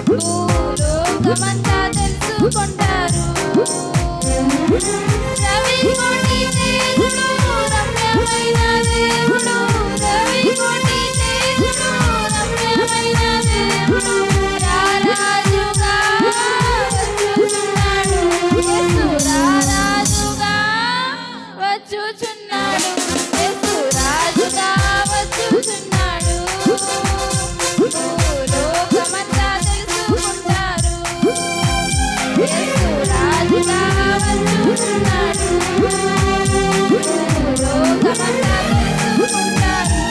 భూలోకమంతా తెలుసుకుంటారు. రవికోటి దేవుడు రమ్యమైన దేవుడు, రవికోటి దేవుడు రమ్యమైన దేవుడు, రారాజుగా వచ్చుచున్నాడు. యేసు రారాజుగా వచ్చుచున్నాడు. యేసు రాజుగా వచ్చుచున్నాడు. భూలోకమంతా తెలుసుకుంటారు. యేసు రాజుగా వచ్చుచున్నాడు. భూలోకమంతా తెలుసుకుంటారు.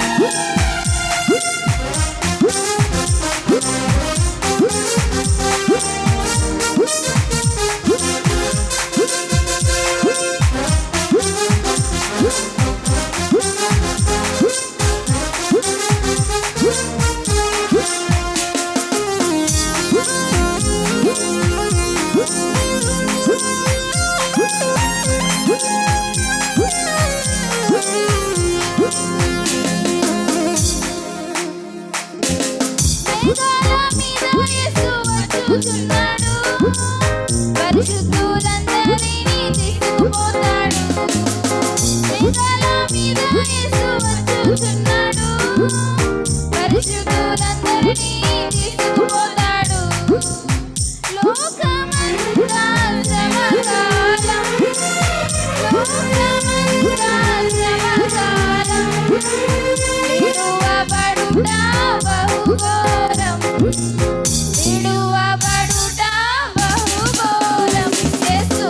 మేఘాల మీద యేసు వచ్చుచున్నాడు. పరిశుద్ధులందరినీ తీసుకుపోతాడు. మేఘాల మీద యేసు వచ్చుచున్నాడు. పరిశుద్ధులందరినీ తీసుకుపోతాడు. లోకమంతా శ్రమకాలం, లోకమంతా శ్రమకాలం, విడువబడుట బహుఘోరం, విడువబడుట బహుఘోరం. యేసు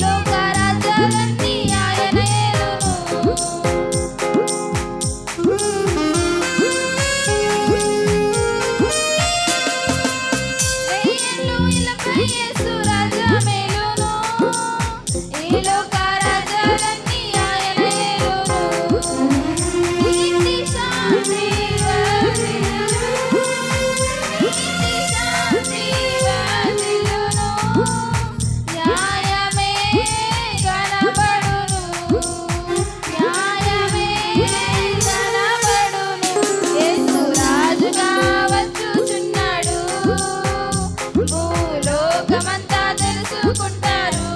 లోక రాజ్యాలన్నీ ఆయన ఏలును. వెయ్యేళ్ళు ఇలపై యేసు రాజ్యమేలును. ఈ లోక రాజ్యాలన్నీ ఆయన ఏలును. కీర్తి శాంతి వర్ధిల్లును. కీర్తి శాంతి వర్ధిల్లును. న్యాయమే కనబడును. న్యాయమే కనబడును. యేసు రాజుగా వచ్చుచున్నాడు. భూలోకమంతా తెలుసుకుంటారు.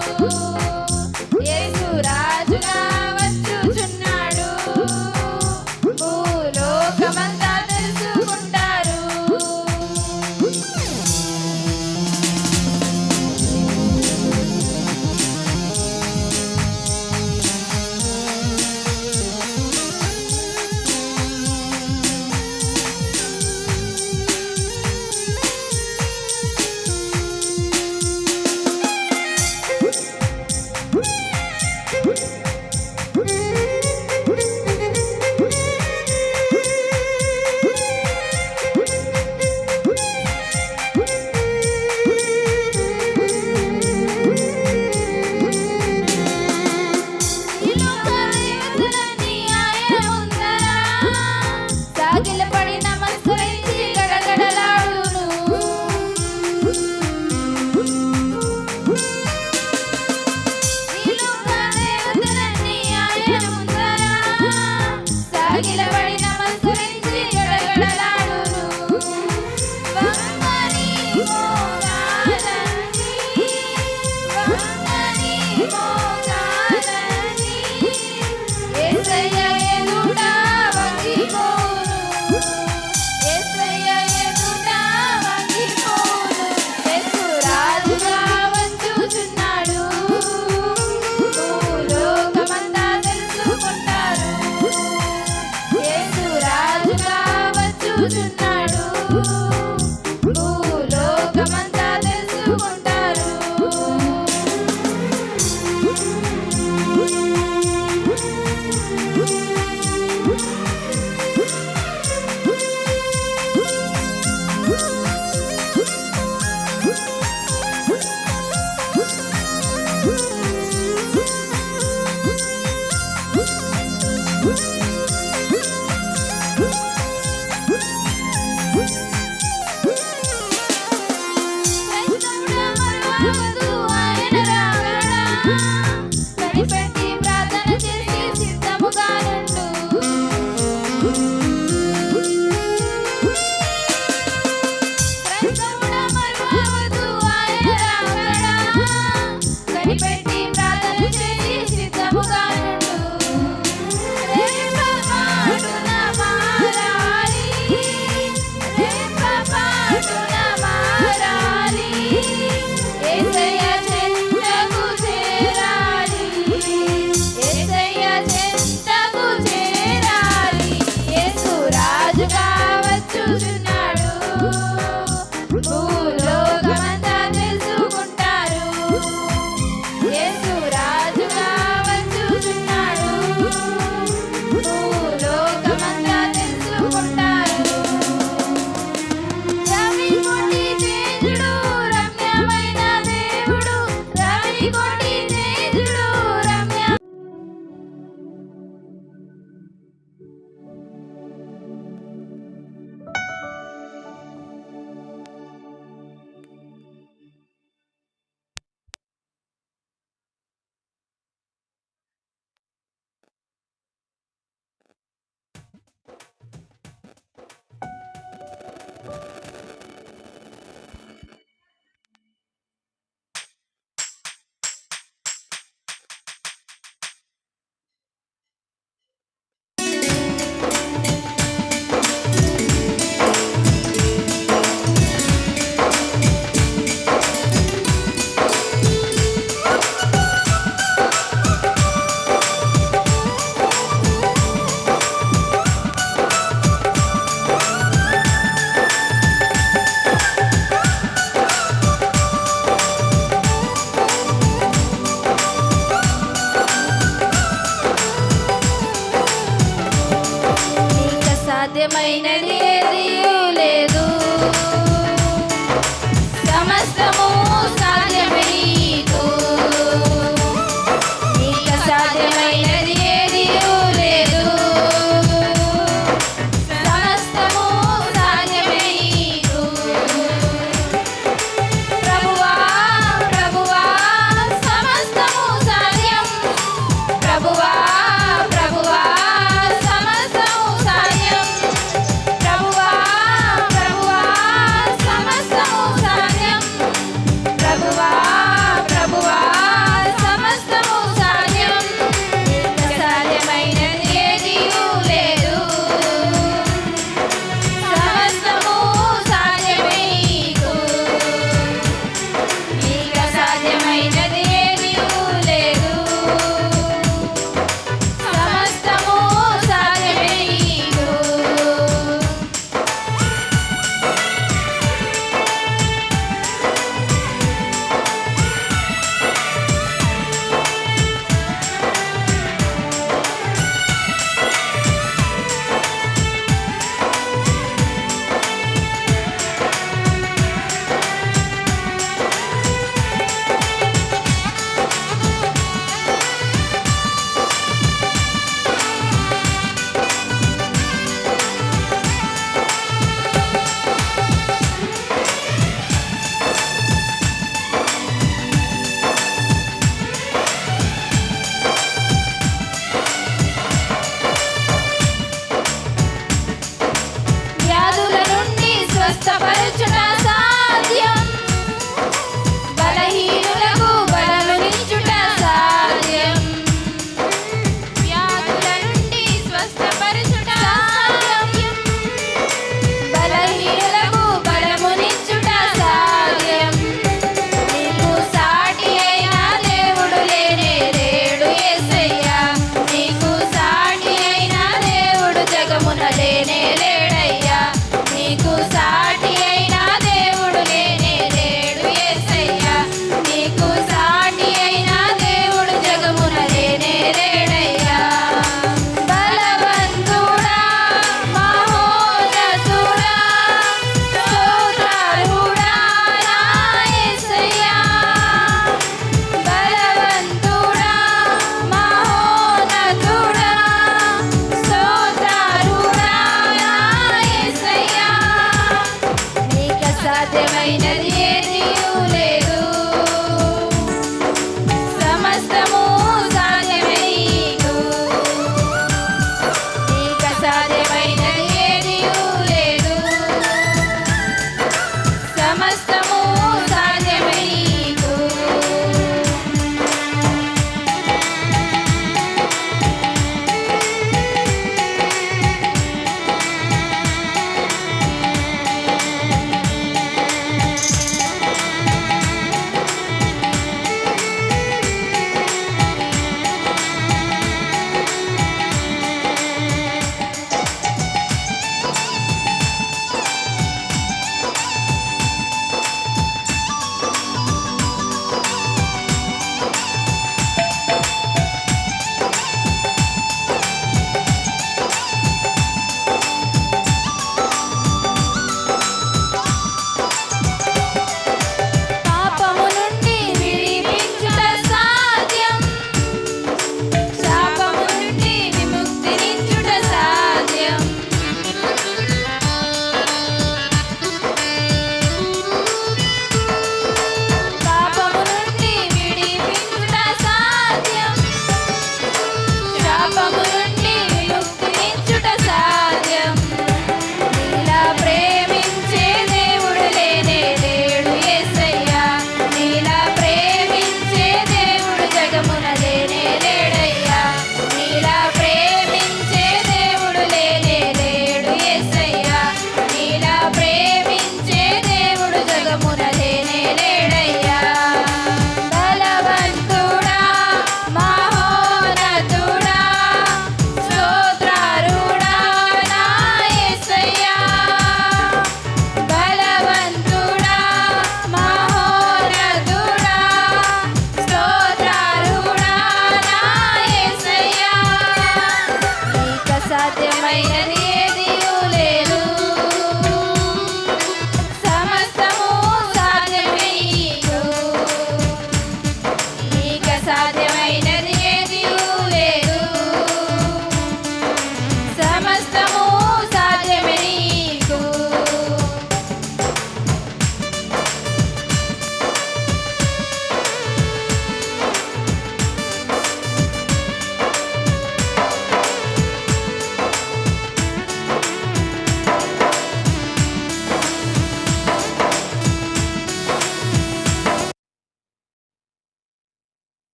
యేసు రాజుగా వచ్చుచున్నాడు. భూలోకమంతా తెలుసుకుంటారు. ఈ లోక దేవతలన్నీ ఆయన ముందర సాగిలపడి నమస్కరించి గడగడలాడును. ఈ లోక దేవతలన్నీ ఆయన ముందర సాగిలపడి నమస్కరించి గడగడలాడును. వంగని మోగాలని, వంగని మోగాలని, యేసయ్య ఎదుట వంగిపోవును. యేసయ్య ఎదుట వంగిపోవును. యేసు రాజుగా వచ్చుచున్నాడు. భూలోకమంతా తెలుసుకుంటారు. యేసు రాజుగా వచ్చుచున్నాడు. భూలోకమంతా తెలుసుకుంటారు.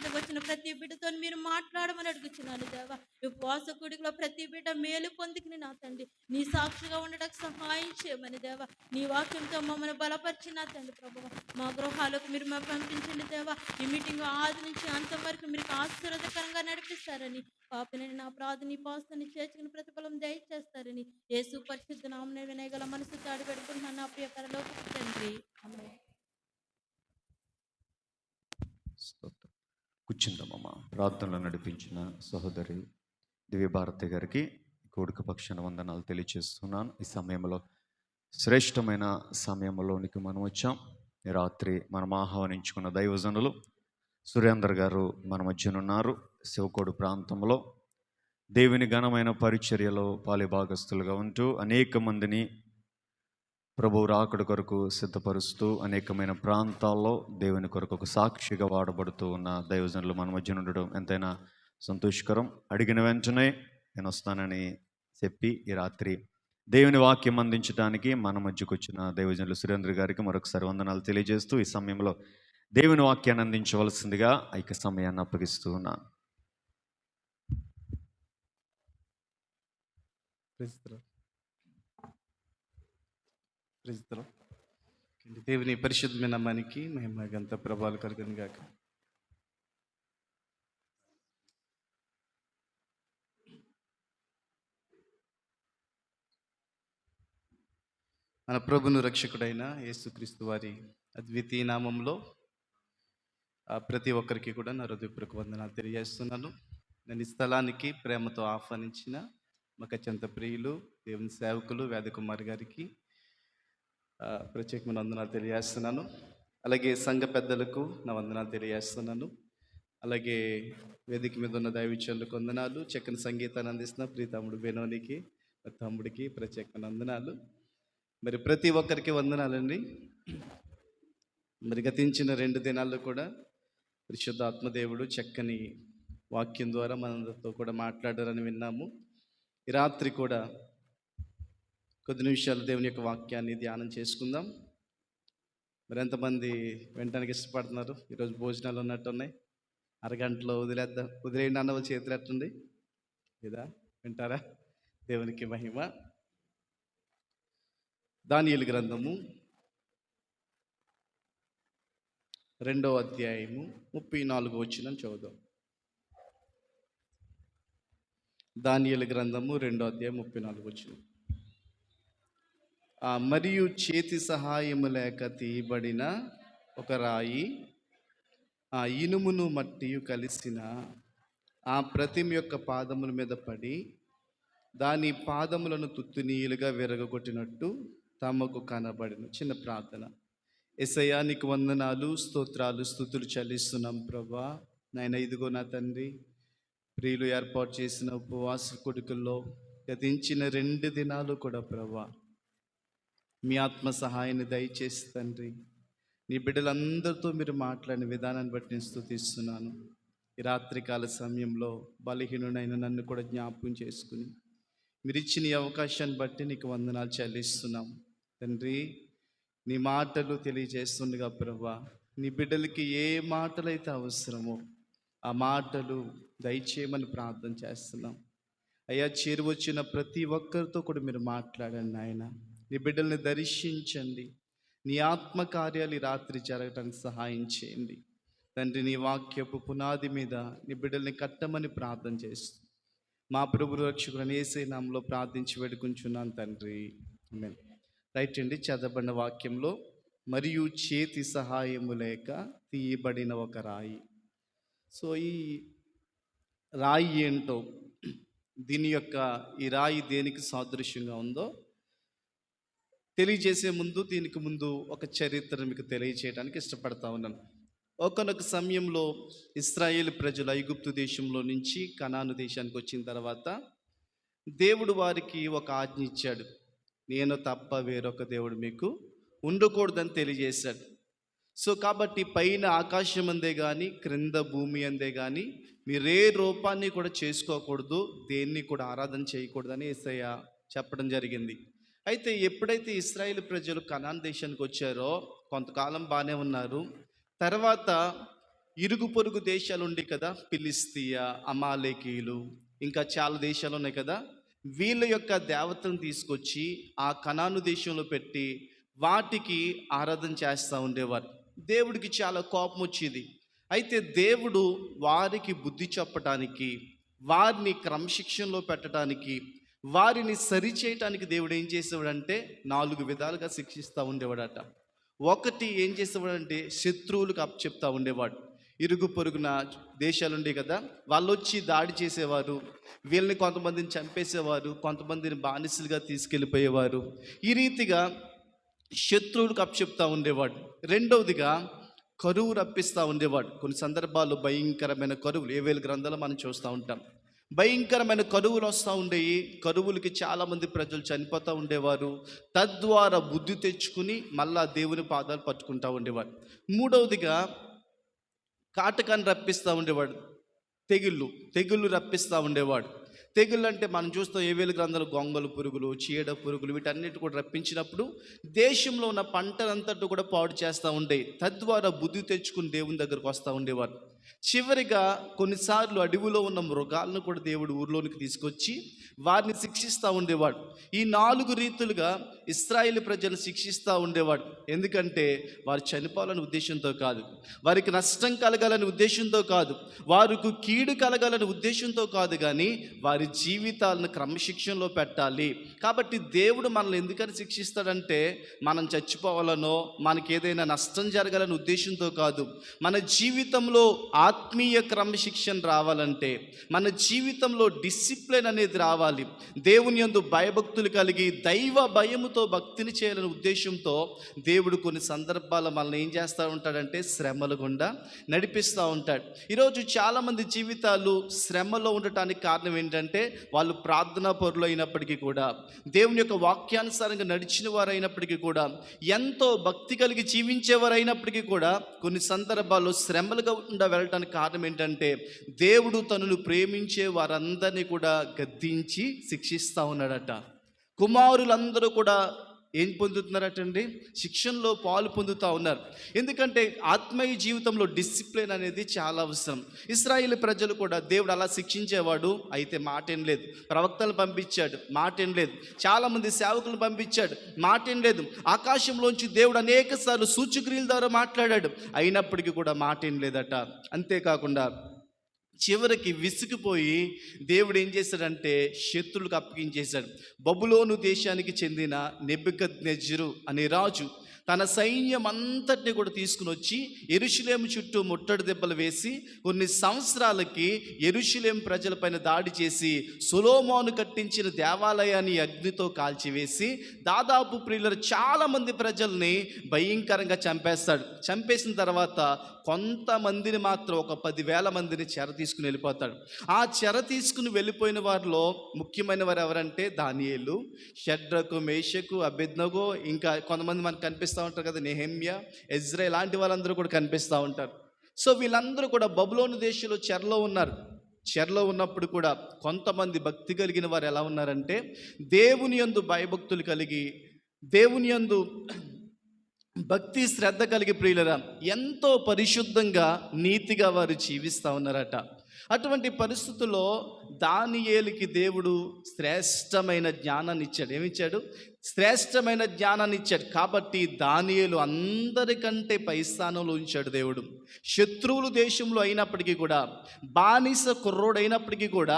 చెంతకు వచ్చిన ప్రతి బిడ్డతో మీరు మాట్లాడమని అడుగుచున్నాను దేవా. ఈ ఉపవాస కూడికలో ప్రతి బిడ్డ మేలు పొందుకుని నా తండ్రి నీ సాక్షిగా ఉండడానికి సహాయం చేయమని దేవా. నీ వాక్యంతో మమ్మల్ని బలపరిచి నా తండ్రి ప్రభువా, మా గృహాలకు మీరు మా పంపించండి దేవా. ఈ మీటింగ్ ఆది నుంచి అంతం వరకు మీరు ఆశీర్వాదకరంగా నడిపిస్తారని, పాపినని నా ప్రార్థన పాస్తుని చేర్చుకుని ప్రతిఫలం దయచేస్తారని యేసు పరిశుద్ధ నామమున వినయగల మనసు తాడి పెట్టుకుంటున్నాను నా ప్రియ పరలోకపు తండ్రి. ఆమేన్. స్తోత్రం. కూర్చుందామమ్మా. ప్రార్థనలో నడిపించిన సహోదరి దివ్యభారతి గారికి కోడిక పక్షాన వందనాలు తెలియజేస్తున్నాను. ఈ సమయంలో శ్రేష్టమైన సమయంలోనికి మనం వచ్చాం. ఈ రాత్రి మనం ఆహ్వానించుకున్న దైవజనులు సురేందర్ గారు మన మధ్యనున్నారు. శివకోడు ప్రాంతంలో దేవుని ఘనమైన పరిచర్యలో పాలిభాగస్తులుగా ఉంటూ అనేక మందిని ప్రభువు రాకడ కొరకు సిద్ధపరుస్తూ అనేకమైన ప్రాంతాల్లో దేవుని కొరకు ఒక సాక్షిగా వాడబడుతూ ఉన్న దైవజనులు మన మధ్య ఉండడం ఎంతైనా సంతోషకరం. అడిగిన వెంటనే నేను వస్తానని చెప్పి ఈ రాత్రి దేవుని వాక్యం అందించడానికి మన మధ్యకు వచ్చిన దైవజనులు సురేంద్ర గారికి మరొకసారి వందనాలు తెలియజేస్తూ ఈ సమయంలో దేవుని వాక్యాన్ని అందించవలసిందిగా ఐక సమయాన్ని అప్పగిస్తూ ఉన్నాను. దేవుని పరిశుద్ధమైన నామానికి మహిమ ఘనత ప్రభావాలు కలుగును గాక. మన ప్రభును రక్షకుడైన యేసుక్రీస్తు వారి అద్వితీయ నామంలో ప్రతి ఒక్కరికి కూడా నా హృదయపూర్వక వందనాలు తెలియజేస్తున్నాను. నేను ఈ స్థలానికి ప్రేమతో ఆహ్వానించిన మాకు అత్యంత ప్రియులు దేవుని సేవకులు వేదకుమారి గారికి ప్రత్యేకమైన వందనాలు తెలియజేస్తున్నాను. అలాగే సంఘ పెద్దలకు నా వందనాలు తెలియజేస్తున్నాను. అలాగే వేదిక మీద ఉన్న దైవజనులకు వందనాలు. చక్కని సంగీతాన్ని అందిస్తున్న ప్రియతమ్ముడు బెనోనికి తమ్ముడికి ప్రత్యేకమైన వందనాలు. మరి ప్రతి ఒక్కరికి వందనాలండి. మరి గతించిన 2 దినాల్లో కూడా పరిశుద్ధ ఆత్మదేవుడు చక్కని వాక్యం ద్వారా మనందరితో కూడా మాట్లాడారని విన్నాము. ఈ రాత్రి కూడా కొద్ది నిమిషాలు దేవుని యొక్క వాక్యాన్ని ధ్యానం చేసుకుందాం. మరి ఎంతమంది వినటానికి ఇష్టపడుతున్నారు? ఈరోజు భోజనాలు ఉన్నట్టున్నాయి. అరగంటలో వదిలేయండి అన్న వాళ్ళ చేతులు ఎట్టుంది లేదా వింటారా? దేవునికి మహిమ. దానియేలు గ్రంథము 2వ అధ్యాయము 34వ వచనం చదువుదాం. దానియేలు గ్రంథము 2వ అధ్యాయం 34వ వచనం. మరియు చేతి సహాయము లేక తీయబడిన ఒక రాయి ఇనుమును మట్టియు కలిసిన ఆ ప్రతిమ యొక్క పాదముల మీద పడి దాని పాదములను తుత్తునీయులుగా విరగొట్టినట్టు తమకు కనబడిన. చిన్న ప్రార్థన. యేసయ్యా నీకు వందనాలు, స్తోత్రాలు, స్తుతులు చెల్లిస్తున్నాం ప్రభా. నాయన ఇదిగో నా తండ్రి, ప్రియులు ఏర్పాటు చేసిన ఉపవాస కొడుకుల్లో గతించిన 2 దినాలు కూడా ప్రభా మీ ఆత్మ సహాయాన్ని దయచేసి తండ్రి నీ బిడ్డలందరితో మీరు మాట్లాడిన విధానాన్ని బట్టి నేను స్తుతిస్తున్నాను. ఈ రాత్రికాల సమయంలో బలహీనుడైన నన్ను కూడా జ్ఞాపకం చేసుకుని మీరు ఇచ్చిన ఈ అవకాశాన్ని బట్టి నీకు వందనాలు చెల్లిస్తున్నాం తండ్రి. నీ మాటలు తెలియజేస్తుండగా ప్రభా నీ బిడ్డలకి ఏ మాటలైతే అవసరమో ఆ మాటలు దయచేయమని ప్రార్థన చేస్తున్నాం. అయ్యా చేరువచ్చిన ప్రతి ఒక్కరితో కూడా మీరు మాట్లాడండి నాయన. నీ బిడ్డల్ని దర్శించండి. నీ ఆత్మకార్యాలు ఈ రాత్రి జరగడానికి సహాయం చేయండి తండ్రి. నీ వాక్యపు పునాది మీద నీ బిడ్డల్ని కట్టమని ప్రార్థన చేస్తూ మా ప్రభు రక్షకుడు యేసయ్య నామములో ప్రార్థించి వేడుకుంటున్నాను తండ్రి. ఆమేన్. రైట్ అండి. చదవబడిన వాక్యంలో మరియు చేతి సహాయము లేక తీయబడిన ఒక రాయి. సో ఈ రాయి ఏంటో, ఈ రాయి దేనికి సాదృశ్యంగా ఉందో తెలియజేసే ముందు దీనికి ముందు ఒక చరిత్ర మీకు తెలియజేయడానికి ఇష్టపడతా ఉన్నాను. ఒకనొక సమయంలో ఇశ్రాయేలు ప్రజలు ఐగుప్తు దేశంలో నుంచి కనాను దేశానికి వచ్చిన తర్వాత దేవుడు వారికి ఒక ఆజ్ఞ ఇచ్చాడు. నేను తప్ప వేరొక దేవుడు మీకు ఉండకూడదని తెలియజేశాడు. సో కాబట్టి పైన ఆకాశం అందే కానీ క్రింద భూమి అందే కానీ మీరే రూపాన్ని కూడా చేసుకోకూడదు, దేన్ని కూడా ఆరాధన చేయకూడదని యేసయ్య చెప్పడం జరిగింది. అయితే ఎప్పుడైతే ఇశ్రాయేలు ప్రజలు కనాన్ దేశానికి వచ్చారో కొంతకాలం బాగానే ఉన్నారు. తర్వాత ఇరుగు పొరుగు దేశాలు ఉండి కదా, ఫిలిస్తీయా, అమాలేకీయులు, ఇంకా చాలా దేశాలు ఉన్నాయి కదా. వీళ్ళ యొక్క దేవతలను తీసుకొచ్చి ఆ కనాను దేశంలో పెట్టి వాటికి ఆరాధన చేస్తూ ఉండేవారు. దేవుడికి చాలా కోపం వచ్చేది. అయితే దేవుడు వారికి బుద్ధి చెప్పటానికి, వారిని క్రమశిక్షణలో పెట్టడానికి, వారిని సరిచేయటానికి దేవుడు ఏం చేసేవాడంటే 4 విధాలుగా శిక్షిస్తూ ఉండేవాడట. ఒకటి ఏం చేసేవాడంటే శత్రువులకు అప్పచెప్తా ఉండేవాడు. ఇరుగు పొరుగున దేశాలు ఉండే కదా, వాళ్ళు వచ్చి దాడి చేసేవారు. వీళ్ళని కొంతమందిని చంపేసేవారు, కొంతమందిని బానిసలుగా తీసుకెళ్ళిపోయేవారు. ఈ రీతిగా శత్రువులకు అప్పచెప్తా ఉండేవాడు. రెండవదిగా కరువు రప్పిస్తూ ఉండేవాడు. కొన్ని సందర్భాల్లో భయంకరమైన కరువులు ఏవేల గ్రంథాలు మనం చూస్తూ ఉంటాం. భయంకరమైన కరువులు వస్తూ ఉండేవి. కరువులకి చాలామంది ప్రజలు చనిపోతూ ఉండేవారు. తద్వారా బుద్ధి తెచ్చుకుని మళ్ళా దేవుని పాదాలు పట్టుకుంటూ ఉండేవాడు. మూడవదిగా కాటకాన్ని రప్పిస్తూ ఉండేవాడు. తెగుళ్ళు రప్పిస్తూ ఉండేవాడు. తెగుళ్ళు అంటే మనం చూస్తాం ఏవేల గ్రంథాలు, గొంగలు పురుగులు, చీడ పురుగులు, వీటన్నిటి కూడా రప్పించినప్పుడు దేశంలో ఉన్న పంటలంతటూ కూడా పాడు చేస్తూ ఉండేవి. తద్వారా బుద్ధి తెచ్చుకుని దేవుని దగ్గరకు వస్తూ ఉండేవారు. చివరిగా కొన్నిసార్లు అడవిలో ఉన్న మృగాలను కూడా దేవుడు ఊర్లోనికి తీసుకొచ్చి వారిని శిక్షిస్తూ ఉండేవాడు. ఈ 4 రీతులుగా ఇశ్రాయేల్ ప్రజలను శిక్షిస్తూ ఉండేవాడు. ఎందుకంటే వారు చనిపోవాలని ఉద్దేశంతో కాదు, వారికి నష్టం కలగాలని ఉద్దేశంతో కాదు, వారికి కీడు కలగాలని ఉద్దేశంతో కాదు, కానీ వారి జీవితాలను క్రమశిక్షణలో పెట్టాలి. కాబట్టి దేవుడు మనల్ని ఎందుకని శిక్షిస్తాడంటే మనం చచ్చిపోవాలనో మనకి ఏదైనా నష్టం జరగాలని ఉద్దేశంతో కాదు. మన జీవితంలో ఆత్మీయ క్రమశిక్షణ రావాలంటే, మన జీవితంలో డిసిప్లిన్ అనేది రావాలి. దేవుని యందు భయభక్తులు కలిగి దైవ భయముతో భక్తిని చేయాలనే ఉద్దేశంతో దేవుడు కొన్ని సందర్భాల్లో మనల్ని ఏం చేస్తూ ఉంటాడంటే శ్రమల గుండా నడిపిస్తూ ఉంటాడు. ఈరోజు చాలామంది జీవితాలు శ్రమలో ఉండటానికి కారణం ఏంటంటే వాళ్ళు ప్రార్థనా పరులు అయినప్పటికీ కూడా, దేవుని యొక్క వాక్యానుసారంగా నడిచిన వారు అయినప్పటికీ కూడా, ఎంతో భక్తి కలిగి జీవించేవారు అయినప్పటికీ కూడా కొన్ని సందర్భాల్లో శ్రమలుగా ఉండా వెళ్ళటానికి కారణం ఏంటంటే దేవుడు తనను ప్రేమించే వారందరినీ కూడా గద్దించి శిక్షిస్తూ ఉన్నాడట. కుమారులందరూ కూడా ఏం పొందుతున్నారటండి? శిక్షణలో పాలు పొందుతూ ఉన్నారు. ఎందుకంటే ఆత్మీయ జీవితంలో డిసిప్లిన్ అనేది చాలా అవసరం. ఇశ్రాయేలు ప్రజలు కూడా దేవుడు అలా శిక్షించేవాడు, అయితే మాట ఏం లేదు. ప్రవక్తలు పంపించాడు, మాట ఏం లేదు. చాలామంది సేవకులు పంపించాడు, మాట ఏం లేదు. ఆకాశంలోంచి దేవుడు అనేక సార్లు సూచక్రియల ద్వారా మాట్లాడాడు, అయినప్పటికీ కూడా మాట ఏం లేదట. అంతేకాకుండా చివరికి విసిగిపోయి దేవుడు ఏం చేశాడంటే శత్రువులకు అప్పగించేశాడు. బబులోను దేశానికి చెందిన నెబుకద్నెజరు అనే రాజు తన సైన్యం అంతటిని కూడా తీసుకుని వచ్చి యెరూషలేము చుట్టూ ముట్టడి దెబ్బలు వేసి కొన్ని సంవత్సరాలకి యెరూషలేము ప్రజలపైన దాడి చేసి సొలొమోను కట్టించిన దేవాలయాన్ని అగ్నితో కాల్చివేసి దాదాపు ప్రియుల చాలామంది ప్రజల్ని భయంకరంగా చంపేస్తాడు. చంపేసిన తర్వాత కొంతమందిని మాత్రం ఒక 10,000 మందిని చెర తీసుకుని వెళ్ళిపోతాడు. ఆ చెర తీసుకుని వెళ్ళిపోయిన వారిలో ముఖ్యమైన వారు ఎవరంటే దానియేలు, షడ్రకు, మేషకు, అబేద్నగో, ఇంకా కొంతమంది మనకు కనిపిస్తూ ఉంటారు కదా, నెహెమ్యా, ఎజ్రా, ఇలాంటి వాళ్ళందరూ కూడా కనిపిస్తూ ఉంటారు. సో వీళ్ళందరూ కూడా బబులోను దేశంలో చెరలో ఉన్నారు. చెరలో ఉన్నప్పుడు కూడా కొంతమంది భక్తి కలిగిన వారు ఎలా ఉన్నారంటే దేవుని యందు భయభక్తులు కలిగి, దేవుని యందు భక్తి శ్రద్ధ కలిగి ప్రియులరా ఎంతో పరిశుద్ధంగా నీతిగా వారు జీవిస్తూ ఉన్నారట. అటువంటి పరిస్థితుల్లో దానియేలుకి దేవుడు శ్రేష్టమైన జ్ఞానాన్ని ఇచ్చాడు. ఏమిచ్చాడు? శ్రేష్టమైన జ్ఞానాన్ని ఇచ్చాడు. కాబట్టి దానియేలు అందరికంటే పై స్థానంలో ఉంచాడు దేవుడు. శత్రువులు దేశంలో అయినప్పటికీ కూడా, బానిస కుర్రోడైనప్పటికీ కూడా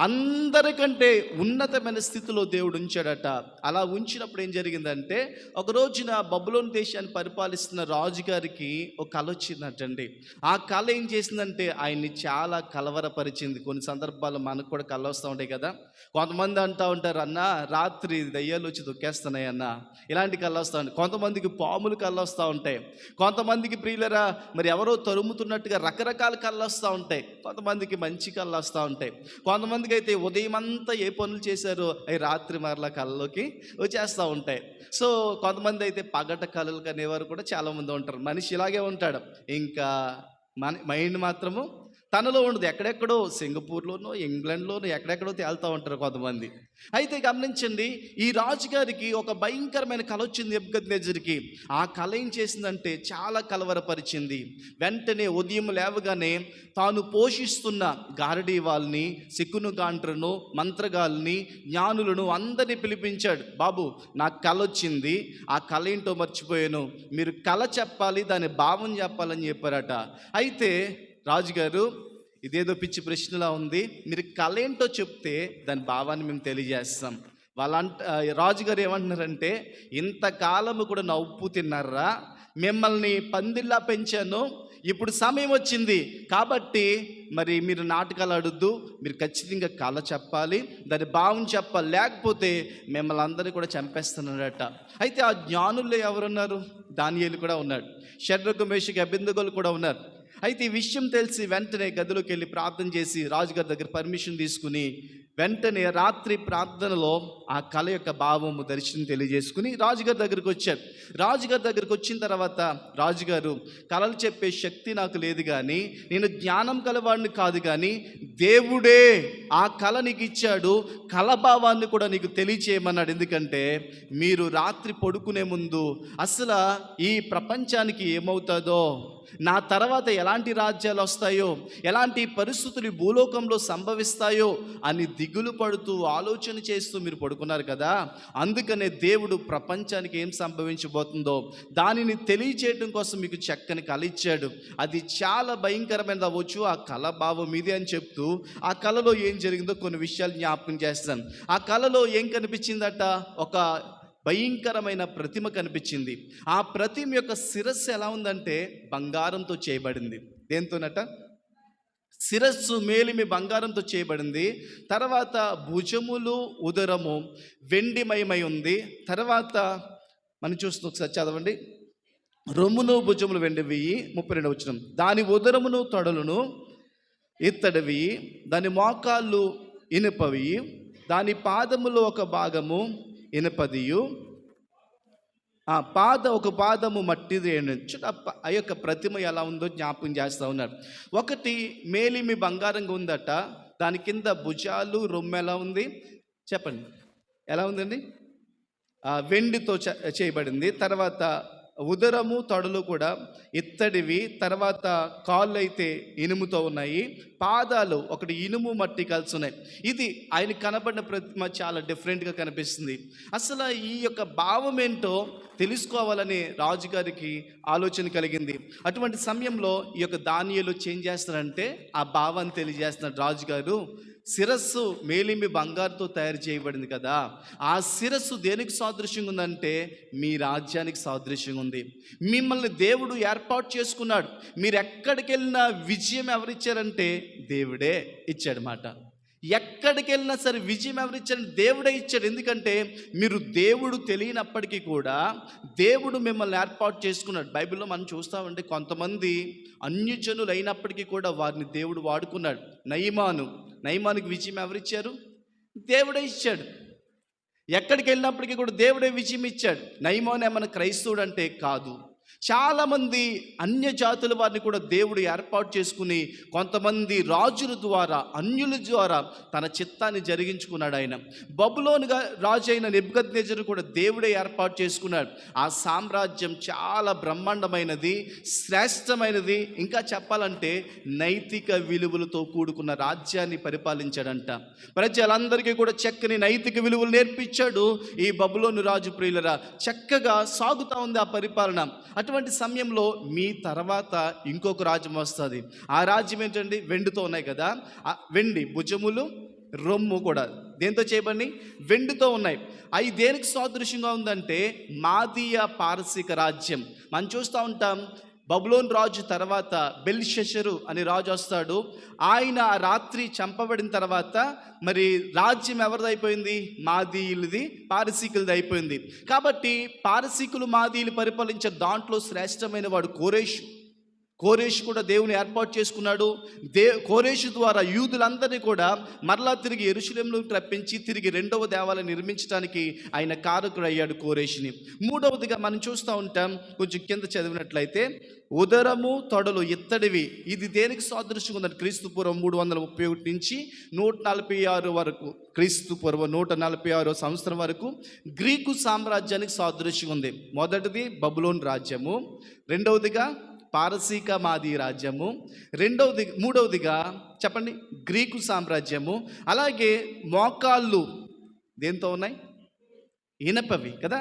అందరికంటే ఉన్నతమైన స్థితిలో దేవుడు ఉంచాడట. అలా ఉంచినప్పుడు ఏం జరిగిందంటే ఒక రోజున బబులోను దేశాన్ని పరిపాలిస్తున్న రాజుగారికి ఒక కళ వచ్చిందటండి. ఆ కళ ఏం చేసిందంటే ఆయన్ని చాలా కలవరపరిచింది. కొన్ని సందర్భాల్లో మనకు కూడా కళ వస్తూ ఉంటాయి కదా. కొంతమంది అంటూ ఉంటారు, అన్న రాత్రి దయ్యాలు వచ్చి దొక్కేస్తున్నాయి అన్న, ఇలాంటి కళ్ళు వస్తూ ఉంటాయి. కొంతమందికి పాములు కళ్ళు వస్తూ ఉంటాయి. కొంతమందికి ప్రియులరా మరి ఎవరో తరుముతున్నట్టుగా రకరకాల కళ్ళు వస్తూ ఉంటాయి. కొంతమందికి మంచి కళ్ళు వస్తూ ఉంటాయి. కొంతమందికి అయితే ఉదయం అంతా ఏ పనులు చేశారో అవి రాత్రి మరలా కళ్ళలోకి వచ్చేస్తూ ఉంటాయి. సో కొంతమంది అయితే పగట కళలు కనేవారు కూడా చాలామంది ఉంటారు. మనిషి ఇలాగే ఉంటాడు. ఇంకా మైండ్ మాత్రము తనలో ఉండదు. ఎక్కడెక్కడో సింగపూర్లోనో ఇంగ్లాండ్లోనో ఎక్కడెక్కడో తేలుతూ ఉంటారు కొంతమంది. అయితే గమనించండి, ఈ రాజుగారికి ఒక భయంకరమైన కల వచ్చింది నెబుకద్నెజరుకి. ఆ కల ఏం చేసిందంటే చాలా కలవరపరిచింది. వెంటనే ఉదయం లేవగానే తాను పోషిస్తున్న గారడీ వాళ్ళని, శకును గాండ్రను, మంత్రగాల్ని, జ్ఞానులను అందరినీ పిలిపించాడు. బాబు, నాకు కల వచ్చింది, ఆ కల ఏంటో మర్చిపోయాను, మీరు కల చెప్పాలి, దాని భావం చెప్పాలని చెప్పారట. అయితే రాజుగారు, ఇదేదో పిచ్చి ప్రశ్నలా ఉంది, మీరు కళ ఏంటో చెప్తే దాని భావాన్ని మేము తెలియజేస్తాం. రాజుగారు ఏమంటున్నారంటే, ఇంతకాలము కూడా నా ఉప్పు తిన్నారా, మిమ్మల్ని పందిల్లా పెంచాను, ఇప్పుడు సమయం వచ్చింది కాబట్టి మరి మీరు నాటకాలు ఆడొద్దు, మీరు ఖచ్చితంగా కళ చెప్పాలి, దాని భావం చెప్పాలి, లేకపోతే మిమ్మల్ని అందరినీ కూడా చంపేస్తున్నారట. అయితే ఆ జ్ఞానుల్లో ఎవరున్నారు? దానియేలు కూడా ఉన్నాడు, షడ్రకు మేషకు అబేద్నెగోలు కూడా ఉన్నారు. అయితే ఈ విషయం తెలిసి వెంటనే గదిలోకి వెళ్ళి ప్రార్థన చేసి రాజుగారి దగ్గర పర్మిషన్ తీసుకుని వెంటనే రాత్రి ప్రార్థనలో ఆ కళ యొక్క భావము దర్శనం తెలియజేసుకుని రాజుగారి దగ్గరికి వచ్చారు. రాజుగారి దగ్గరికి వచ్చిన తర్వాత రాజుగారు, కళలు చెప్పే శక్తి నాకు లేదు కానీ, నేను జ్ఞానం కలవాడిని కాదు కానీ, దేవుడే ఆ కళ నీకు ఇచ్చాడు, కళ భావాన్ని కూడా నీకు తెలియచేయమన్నాడు. ఎందుకంటే మీరు రాత్రి పడుకునే ముందు అసలు ఈ ప్రపంచానికి ఏమవుతుందో, నా తర్వాత ఎలాంటి రాజ్యాలు వస్తాయో, ఎలాంటి పరిస్థితులు భూలోకంలో సంభవిస్తాయో అని దిగులు పడుతూ ఆలోచన చేస్తూ మీరు పడుకున్నారు కదా. అందుకనే దేవుడు ప్రపంచానికి ఏం సంభవించబోతుందో దానిని తెలియచేయడం కోసం మీకు చక్కని కళ ఇచ్చాడు. అది చాలా భయంకరమైనది అవ్వచ్చు, ఆ కళ భావం ఇదే అని చెప్తూ ఆ కళలో ఏం జరిగిందో కొన్ని విషయాలు జ్ఞాపకం చేస్తాను. ఆ కళలో ఏం కనిపించిందట? ఒక భయంకరమైన ప్రతిమ కనిపించింది. ఆ ప్రతిమ యొక్క శిరస్సు ఎలా ఉందంటే బంగారంతో చేయబడింది. దేంతోనట? శిరస్సు మేలిమి బంగారంతో చేయబడింది. తర్వాత భుజములు ఉదరము వెండిమయమై ఉంది. తర్వాత మనం చూస్తూ ఒకసారి చదవండి. రొమ్మును భుజములు వెండివి, 32వ వచనం. దాని ఉదరమును తొడలను ఇత్తడివి, దాని మోకాళ్ళు ఇనుపవి, దాని పాదములో ఒక భాగము ఇనుపదియు, ఒక పాదము మట్టిది. ఆ యొక్క ప్రతిమ ఎలా ఉందో జ్ఞాపకం చేస్తూ ఉన్నారు. ఒకటి మేలిమి బంగారంగా ఉందట, దాని కింద భుజాలు రొమ్ము ఎలా ఉంది చెప్పండి, ఎలా ఉందండి? వెండితో చేయబడింది. తర్వాత ఉదరము తొడలు కూడా ఇత్తడివి. తర్వాత కాళ్ళు అయితే ఇనుముతో ఉన్నాయి. పాదాలు ఒకటి ఇనుము మట్టి కలిసి ఉన్నాయి. ఇది ఆయన కనబడిన ప్రతిమ చాలా డిఫరెంట్గా కనిపిస్తుంది. అసలు ఈ యొక్క భావం ఏంటో తెలుసుకోవాలని రాజుగారికి ఆలోచన కలిగింది. అటువంటి సమయంలో ఈ యొక్క దానియేలు చేంజ్ చేస్తారంటే ఆ భావాన్ని తెలియజేస్తున్నాడు. రాజుగారు, శిరస్సు మేలిమి బంగారుతో తయారు చేయబడింది కదా, ఆ శిరస్సు దేనికి సాదృశ్యంగా ఉందంటే మీ రాజ్యానికి సాదృశ్యంగా ఉంది. మిమ్మల్ని దేవుడు ఏర్పాటు చేసుకున్నాడు. మీరు ఎక్కడికి వెళ్ళినా విజయం ఎవరిచ్చారంటే దేవుడే ఇచ్చాడనమాట. ఎక్కడికి వెళ్ళినా సరే విజయం ఎవరిచ్చారంటే దేవుడే ఇచ్చాడు. ఎందుకంటే మీరు దేవుడు తెలియనప్పటికీ కూడా దేవుడు మిమ్మల్ని ఏర్పాటు చేసుకున్నాడు. బైబిల్లో మనం చూస్తామంటే కొంతమంది అన్యజనులు అయినప్పటికీ కూడా వారిని దేవుడు వాడుకున్నాడు. నయమానుకి విజయం ఎవరిచ్చారు? దేవుడే ఇచ్చాడు. ఎక్కడికి వెళ్ళినప్పటికీ కూడా దేవుడే విజయం ఇచ్చాడు. నయమాను ఏమన్నా క్రైస్తవుడు అంటే కాదు. చాలామంది అన్య జాతుల వారిని కూడా దేవుడు ఏర్పాటు చేసుకుని కొంతమంది రాజుల ద్వారా, అన్యుల ద్వారా తన చిత్తాన్ని జరిగించుకున్నాడు. ఆయన బబులోనుగా రాజు అయిన నెబుకద్నెజరు కూడా దేవుడే ఏర్పాటు చేసుకున్నాడు. ఆ సామ్రాజ్యం చాలా బ్రహ్మాండమైనది, శ్రేష్టమైనది. ఇంకా చెప్పాలంటే నైతిక విలువలతో కూడుకున్న రాజ్యాన్ని పరిపాలించాడంట. ప్రజలందరికీ కూడా చక్కని నైతిక విలువలు నేర్పించాడు. ఈ బబులోను రాజు ప్రియులరా, చక్కగా సాగుతూ ఉంది ఆ పరిపాలన. అటువంటి సమయంలో మీ తర్వాత ఇంకొక రాజ్యం వస్తుంది. ఆ రాజ్యం ఏంటండి? వెండితో ఉన్నాయి కదా. వెండి భుజములు రొమ్ము కూడా దేంతో చేయబడి? వెండితో ఉన్నాయి. అవి దేనికి సాదృశ్యంగా ఉందంటే మాదీయ పారసీక రాజ్యం. మనం చూస్తూ ఉంటాం. బబులోన్ రాజు తర్వాత బెల్షస్సరు అనే రాజు వస్తాడు. ఆయన రాత్రి చంపబడిన తర్వాత మరి రాజ్యం ఎవరిది అయిపోయింది? మాదీయులది, పారసీకులది అయిపోయింది. కాబట్టి పారసీకులు మాదీయులు పరిపాలించే దాంట్లో శ్రేష్టమైన వాడు కోరేషు. కోరేషు కూడా దేవుని ఏర్పాటు చేసుకున్నాడు. కోరేషు ద్వారా యూదులందరినీ కూడా మరలా తిరిగి యెరూషలేములోకి రప్పించి తిరిగి రెండవ దేవాలయం నిర్మించడానికి ఆయన కారకుడు అయ్యాడు కోరేషుని. మూడవదిగా మనం చూస్తూ ఉంటాం, కొంచెం కింద చదివినట్లయితే, ఉదరము తొడలు ఇత్తడివి. ఇది దేనికి సాదృశ్యంగా ఉందంటే క్రీస్తు పూర్వం 331 నుంచి 146 వరకు, క్రీస్తు పూర్వం 146 సంవత్సరం వరకు గ్రీకు సామ్రాజ్యానికి సాదృశ్యంగా ఉంది. మొదటిది బబులోన్ రాజ్యము, రెండవదిగా పారసీక మాది రాజ్యము, మూడవదిగా చెప్పండి గ్రీకు సామ్రాజ్యము. అలాగే మోకాళ్ళు దేంతో ఉన్నాయి? ఇనపవి కదా.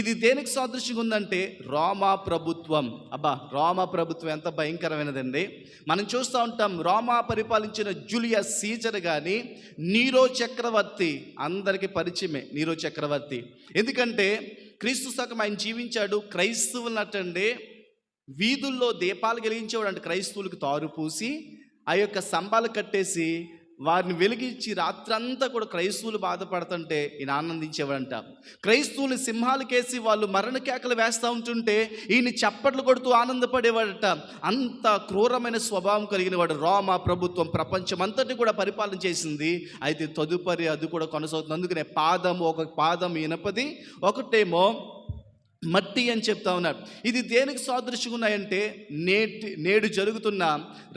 ఇది దేనికి సాదృశ్యంగా ఉందంటే రోమా ప్రభుత్వం. అబ్బా, రోమా ప్రభుత్వం ఎంత భయంకరమైనదండి. మనం చూస్తూ ఉంటాం, రోమా పరిపాలించిన జూలియస్ సీజర్ కానీ నీరో చక్రవర్తి అందరికీ పరిచయమే. నీరో చక్రవర్తి ఎందుకంటే క్రీస్తు శకం ఆయన జీవించాడు. క్రైస్తవులు అటండి వీధుల్లో దీపాలు వెలిగించేవాడు అంటే క్రైస్తవులకు తారు పూసి ఆ యొక్క స్తంభాలు కట్టేసి వారిని వెలిగించి రాత్రంతా కూడా క్రైస్తవులు బాధపడుతుంటే ఈయన ఆనందించేవాడంట. క్రైస్తవులు సింహాలకేసి వాళ్ళు మరణ కేకలు వేస్తూ ఉంటుంటే ఈయన చప్పట్లు కొడుతూ ఆనందపడేవాడట. అంత క్రూరమైన స్వభావం కలిగిన వాడు. రోమా ప్రభుత్వం ప్రపంచం అంతటి కూడా పరిపాలన చేసింది. అయితే తదుపరి అది కూడా కొనసాగుతుంది. అందుకనే ఒక పాదం ఇనపది, ఒకటేమో మట్టి అని చెప్తా ఉన్నారు. ఇది దేనికి సాదృశ్యంగా ఉన్నాయంటే నేడు జరుగుతున్న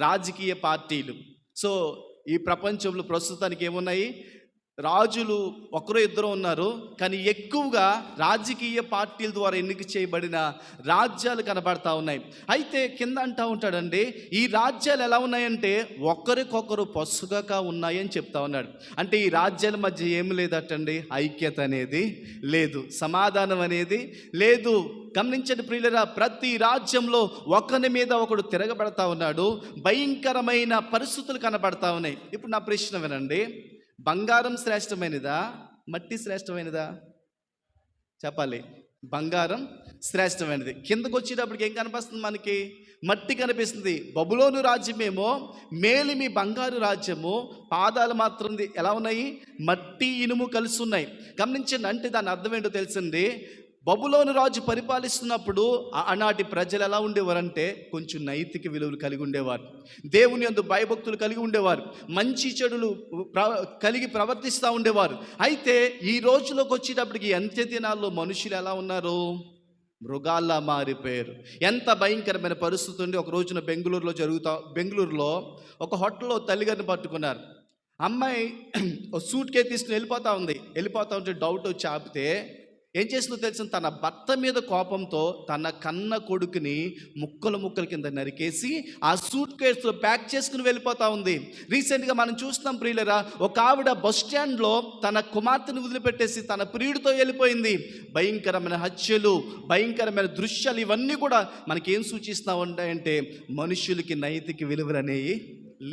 రాజకీయ పార్టీలు. సో ఈ ప్రపంచంలో ప్రస్తుతానికి ఏమున్నాయి? రాజులు ఒకరో ఇద్దరు ఉన్నారు, కానీ ఎక్కువగా రాజకీయ పార్టీల ద్వారా ఎన్నిక చేయబడిన రాజ్యాలు కనబడతా ఉన్నాయి. అయితే కింద అంటూ ఉంటాడండి, ఈ రాజ్యాలు ఎలా ఉన్నాయంటే ఒకరికొకరు పొసగగా ఉన్నాయని చెప్తా ఉన్నాడు. అంటే ఈ రాజ్యాల మధ్య ఏమి లేదటండి, ఐక్యత అనేది లేదు, సమాధానం అనేది లేదు. గమనించండి ప్రియులరా, ప్రతి రాజ్యంలో ఒకరి మీద ఒకడు తిరగబడతా ఉన్నాడు. భయంకరమైన పరిస్థితులు కనబడతా ఉన్నాయి. ఇప్పుడు నా ప్రశ్న వినండి, బంగారం శ్రేష్టమైనదా, మట్టి శ్రేష్టమైనదా? చెప్పాలి. బంగారం శ్రేష్టమైనది. కిందకు వచ్చేటప్పటికి ఏం కనిపిస్తుంది మనకి? మట్టి కనిపిస్తుంది. బబులోను రాజ్యమేమో మేలిమి బంగారు రాజ్యము, పాదాలు మాత్రం ఎలా ఉన్నాయి? మట్టి ఇనుము కలిసి ఉన్నాయి. గమనించండి, అంటే దాని అర్థం ఏంటో తెలిసింది. బబులోను రాజు పరిపాలిస్తున్నప్పుడు ఆనాటి ప్రజలు ఎలా ఉండేవారంటే కొంచెం నైతిక విలువలు కలిగి ఉండేవారు, దేవుని యందు భయభక్తులు కలిగి ఉండేవారు, మంచి చెడులు కలిగి ప్రవర్తిస్తూ ఉండేవారు. అయితే ఈ రోజులోకి వచ్చేటప్పటికి అంత్య దినాల్లో మనుషులు ఎలా ఉన్నారు? మృగాల్లా మారిపోయారు. ఎంత భయంకరమైన పరిస్థితి ఉంది. ఒక రోజున బెంగళూరులో ఒక హోటల్లో తల్లిగారిని పట్టుకున్నారు. అమ్మాయి సూట్ కేసు తీసుకుని వెళ్ళిపోతా ఉంటే డౌట్ వచ్చి ఆపితే ఏం చేసిందో తెలిసిన, తన భర్త మీద కోపంతో తన కన్న కొడుకుని ముక్కల కింద నరికేసి ఆ సూట్ కేసులో ప్యాక్ చేసుకుని వెళ్ళిపోతా ఉంది. రీసెంట్గా మనం చూస్తున్నాం ప్రియులరా, ఒక ఆవిడ బస్ స్టాండ్లో తన కుమార్తెను వదిలిపెట్టేసి తన ప్రియుడితో వెళ్ళిపోయింది. భయంకరమైన హత్యలు, భయంకరమైన దృశ్యాలు, ఇవన్నీ కూడా మనకి ఏం సూచిస్తూ ఉంటాయంటే మనుషులకి నైతిక విలువలు అనేవి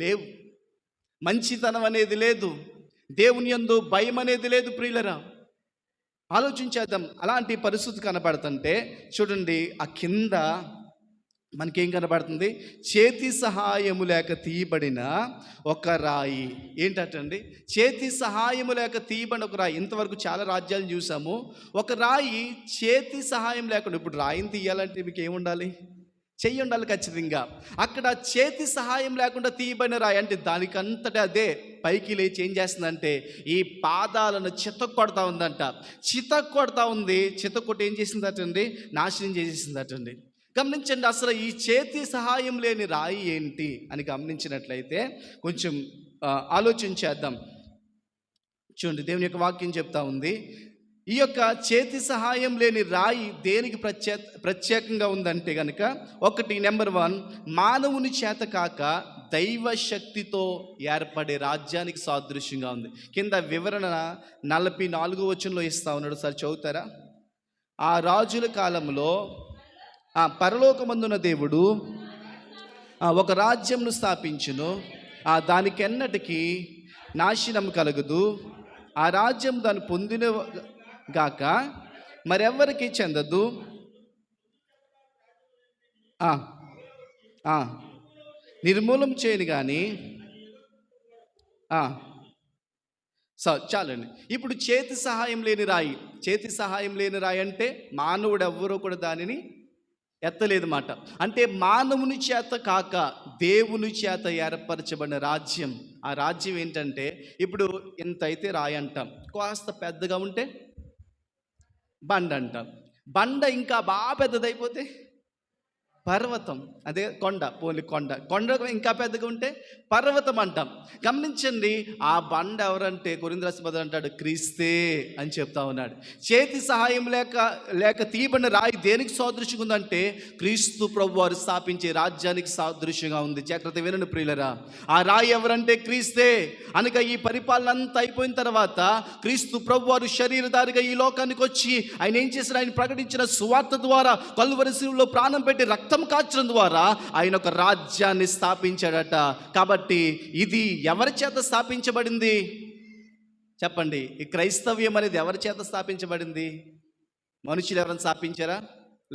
లేవు, మంచితనం అనేది లేదు, దేవుని యందు భయం అనేది లేదు. ప్రియులరా, ఆలోచించేద్దాం. అలాంటి పరిస్థితి కనబడుతుంటే చూడండి, ఆ కింద మనకేం కనబడుతుంది? చేతి సహాయము లేక తీయబడిన ఒక రాయి. ఏంటండి? చేతి సహాయము లేక తీయబడిన ఒక రాయి. ఇంతవరకు చాలా రాజ్యాలను చూసాము. ఒక రాయి చేతి సహాయం లేకుండా, ఇప్పుడు రాయిని తీయాలంటే మీకు ఏముండాలి? చెయ్యి ఉండాలి ఖచ్చితంగా. అక్కడ చేతి సహాయం లేకుండా తీయబడిన రాయి అంటే దానికంతటా అదే పైకి లేచి ఏం చేస్తుందంటే ఈ పాదాలను చితక్కొడతా ఉందంట. చితక్కొడతా ఉంది. చితక్కొట్టి ఏం చేసిందటండి? నాశనం చేసేసిందటండి. గమనించండి, అసలు ఈ చేతి సహాయం లేని రాయి ఏంటి అని గమనించినట్లయితే కొంచెం ఆలోచించేద్దాం. చూడండి, దేవుని యొక్క వాక్యం చెప్తా ఉంది, ఈ యొక్క చేతి సహాయం లేని రాయి దేనికి ప్రత్యేకంగా ఉందంటే కనుక, ఒకటి నెంబర్ 1, మానవుని చేత కాక దైవ శక్తితో ఏర్పడే రాజ్యానికి సాదృశ్యంగా ఉంది. కింద వివరణ 44వ వచనంలో ఇస్తా ఉన్నాడు, సార్ చదువుతారా? ఆ రాజుల కాలంలో పరలోకమందున దేవుడు ఒక రాజ్యంను స్థాపించును, దానికెన్నటికి నాశనం కలగదు. ఆ రాజ్యం దాన్ని పొందిన గాక మరెవ్వరికి చెందదు. నిర్మూలం చేయను కానీ చాలండి. ఇప్పుడు చేతి సహాయం లేని రాయి. చేతి సహాయం లేని రాయి అంటే మానవుడు ఎవ్వరూ కూడా దానిని ఎత్తలేదు మాట. అంటే మానవుని చేత కాక దేవుని చేత ఏర్పరచబడిన రాజ్యం. ఆ రాజ్యం ఏంటంటే, ఇప్పుడు ఇంత అయితే రాయి అంటాం, కాస్త పెద్దగా ఉంటే బండ అంటాం, బండ ఇంకా బాగా పెద్దదైపోతే పర్వతం, అదే కొండ, పోలి కొండ ఇంకా పెద్దగా ఉంటే పర్వతం అంటాం. గమనించండి, ఆ బండ ఎవరంటే కొరింథీ రాసిన పత్రిక అంటాడు, క్రీస్తే అని చెప్తా ఉన్నాడు. చేతి సహాయం లేక తీయబడిన రాయి దేనికి సాదృశ్యంగా ఉందంటే, క్రీస్తు ప్రభు వారు స్థాపించే రాజ్యానికి సాదృశ్యంగా ఉంది. జాగ్రత్త వినండి ప్రియులరా, ఆ రాయి ఎవరంటే క్రీస్తే. అనగా ఈ పరిపాలన అంతా అయిపోయిన తర్వాత క్రీస్తు ప్రభు వారు శరీరధారిగా ఈ లోకానికి వచ్చి ఆయన ఏం చేశారు, ఆయన ప్రకటించిన సువార్త ద్వారా కల్వరి శిలువలో ప్రాణం పెట్టి రక్తం కాచడం ద్వారా ఆయన ఒక రాజ్యాన్ని స్థాపించాడట. కాబట్టి ఇది ఎవరి చేత స్థాపించబడింది చెప్పండి? ఈ క్రైస్తవ్యం అనేది ఎవరి చేత స్థాపించబడింది? మనుషులు ఎవరైనా స్థాపించారా?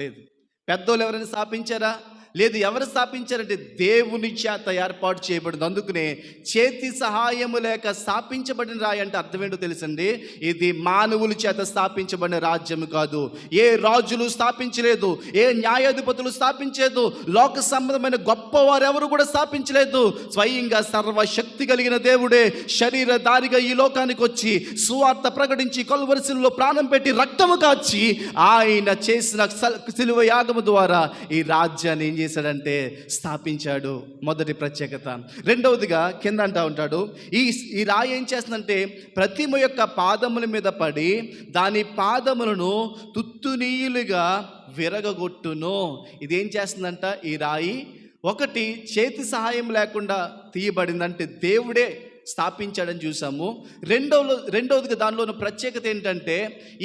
లేదు. పెద్దోళ్ళు ఎవరైనా స్థాపించారా? లేదు. ఎవరు స్థాపించారంటే దేవుని చేత ఏర్పాటు చేయబడింది. అందుకనే చేతి సహాయము లేక స్థాపించబడిన రాయి అంటే అర్థం ఏంటో తెలుసండి, ఇది మానవుల చేత స్థాపించబడిన రాజ్యం కాదు. ఏ రాజులు స్థాపించలేదు, ఏ న్యాయాధిపతులు స్థాపించలేదు, లోక సంబంధమైన గొప్పవారు ఎవరు కూడా స్థాపించలేదు. స్వయంగా సర్వశక్తి కలిగిన దేవుడే శరీరధారిగా ఈ లోకానికి వచ్చి సువార్త ప్రకటించి కల్వరి శిలువలో ప్రాణం పెట్టి రక్తము కాచి ఆయన చేసిన శిలువ యాగము ద్వారా ఈ రాజ్యాన్ని ఏం చేశాడంటే స్థాపించాడు. మొదటి ప్రత్యేకత. రెండవదిగా కింద అంటా ఉంటాడు, ఈ రాయి ఏం చేస్తుందంటే ప్రతిమ యొక్క పాదముల మీద పడి దాని పాదములను తుత్తునీయులుగా విరగగొట్టును. ఇదేం చేస్తుందంట ఈ రాయి? ఒకటి, చేతి సహాయం లేకుండా తీయబడిందంటే దేవుడే స్థాపించాడని చూసాము. రెండవదిగా దానిలో ఉన్న ప్రత్యేకత ఏంటంటే,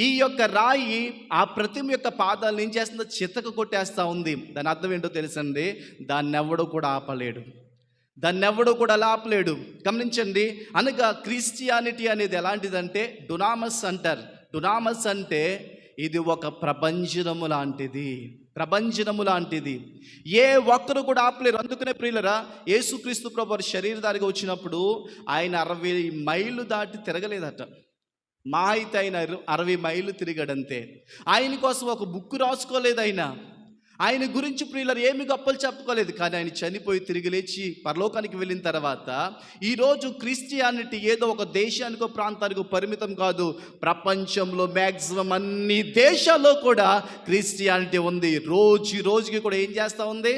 ఈ యొక్క రాయి ఆ ప్రతిమ యొక్క పాదాలను ఏం చేస్తుందో చితక కొట్టేస్తూ ఉంది. దాని అర్థం ఏంటో తెలుసండి, దాన్ని ఎవడో కూడా ఆపలేడు, దాన్ని ఎవడో కూడా ఆపలేడు. గమనించండి, అనగా క్రిస్టియానిటీ అనేది ఎలాంటిదంటే డునామస్ అంటారు. డునామస్ అంటే ఇది ఒక ప్రభంజనము లాంటిది, ప్రభంజనము లాంటిది. ఏ ఒక్కరు కూడా ఆపలేరు. అందుకనే ప్రియులరా, యేసుక్రీస్తు ప్రభు శరీరధారిగా వచ్చినప్పుడు ఆయన 60 మైళ్ళు దాటి తిరగలేదట. మా అయితే ఆయన 60 మైళ్ళు తిరిగాడంతే. ఆయన కోసం ఒక బుక్ రాసుకోలేదు ఆయన గురించి ప్రియులరు ఏమి గొప్పలు చెప్పుకోలేదు. కానీ ఆయన చనిపోయి తిరిగి లేచి పరలోకానికి వెళ్ళిన తర్వాత ఈరోజు క్రిస్టియానిటీ ఏదో ఒక దేశానికో ప్రాంతానికో పరిమితం కాదు. ప్రపంచంలో మ్యాక్సిమం అన్ని దేశాల్లో కూడా క్రిస్టియానిటీ ఉంది. రోజుకి కూడా ఏం చేస్తూ ఉంది?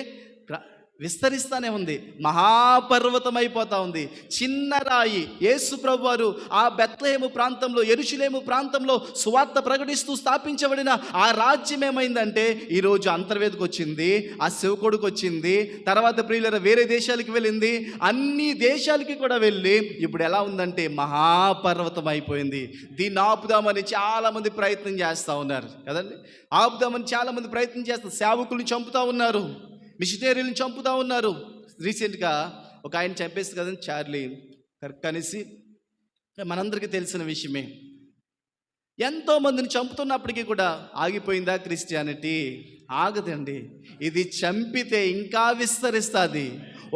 విస్తరిస్తూనే ఉంది, మహాపర్వతం అయిపోతూ ఉంది. చిన్న రాయి యేసు ప్రభు వారు ఆ బెత్లెహేము ప్రాంతంలో, యెరూషలేము ప్రాంతంలో సువార్త ప్రకటిస్తూ స్థాపించబడిన ఆ రాజ్యం ఏమైందంటే ఈరోజు అంతర్వేదికి వచ్చింది, ఆ శివకొడుకు వచ్చింది, తర్వాత ప్రియులర వేరే దేశాలకు వెళ్ళింది, అన్ని దేశాలకి కూడా వెళ్ళి ఇప్పుడు ఎలా ఉందంటే మహాపర్వతం అయిపోయింది. దీన్ని ఆపుదామని చాలామంది ప్రయత్నం చేస్తూ ఉన్నారు కదండి. ఆపుదామని చాలామంది ప్రయత్నం చేస్తారు. సేవకుల్ని చంపుతూ ఉన్నారు, మిషనరీలను చంపుతూ ఉన్నారు. రీసెంట్గా ఒక ఆయన చంపేసి కదండి, చార్లీ కర్క్ మనందరికీ తెలిసిన విషయమే. ఎంతోమందిని చంపుతున్నప్పటికీ కూడా ఆగిపోయిందా క్రిస్టియానిటీ? ఆగదండి. ఇది చంపితే ఇంకా విస్తరిస్తుంది.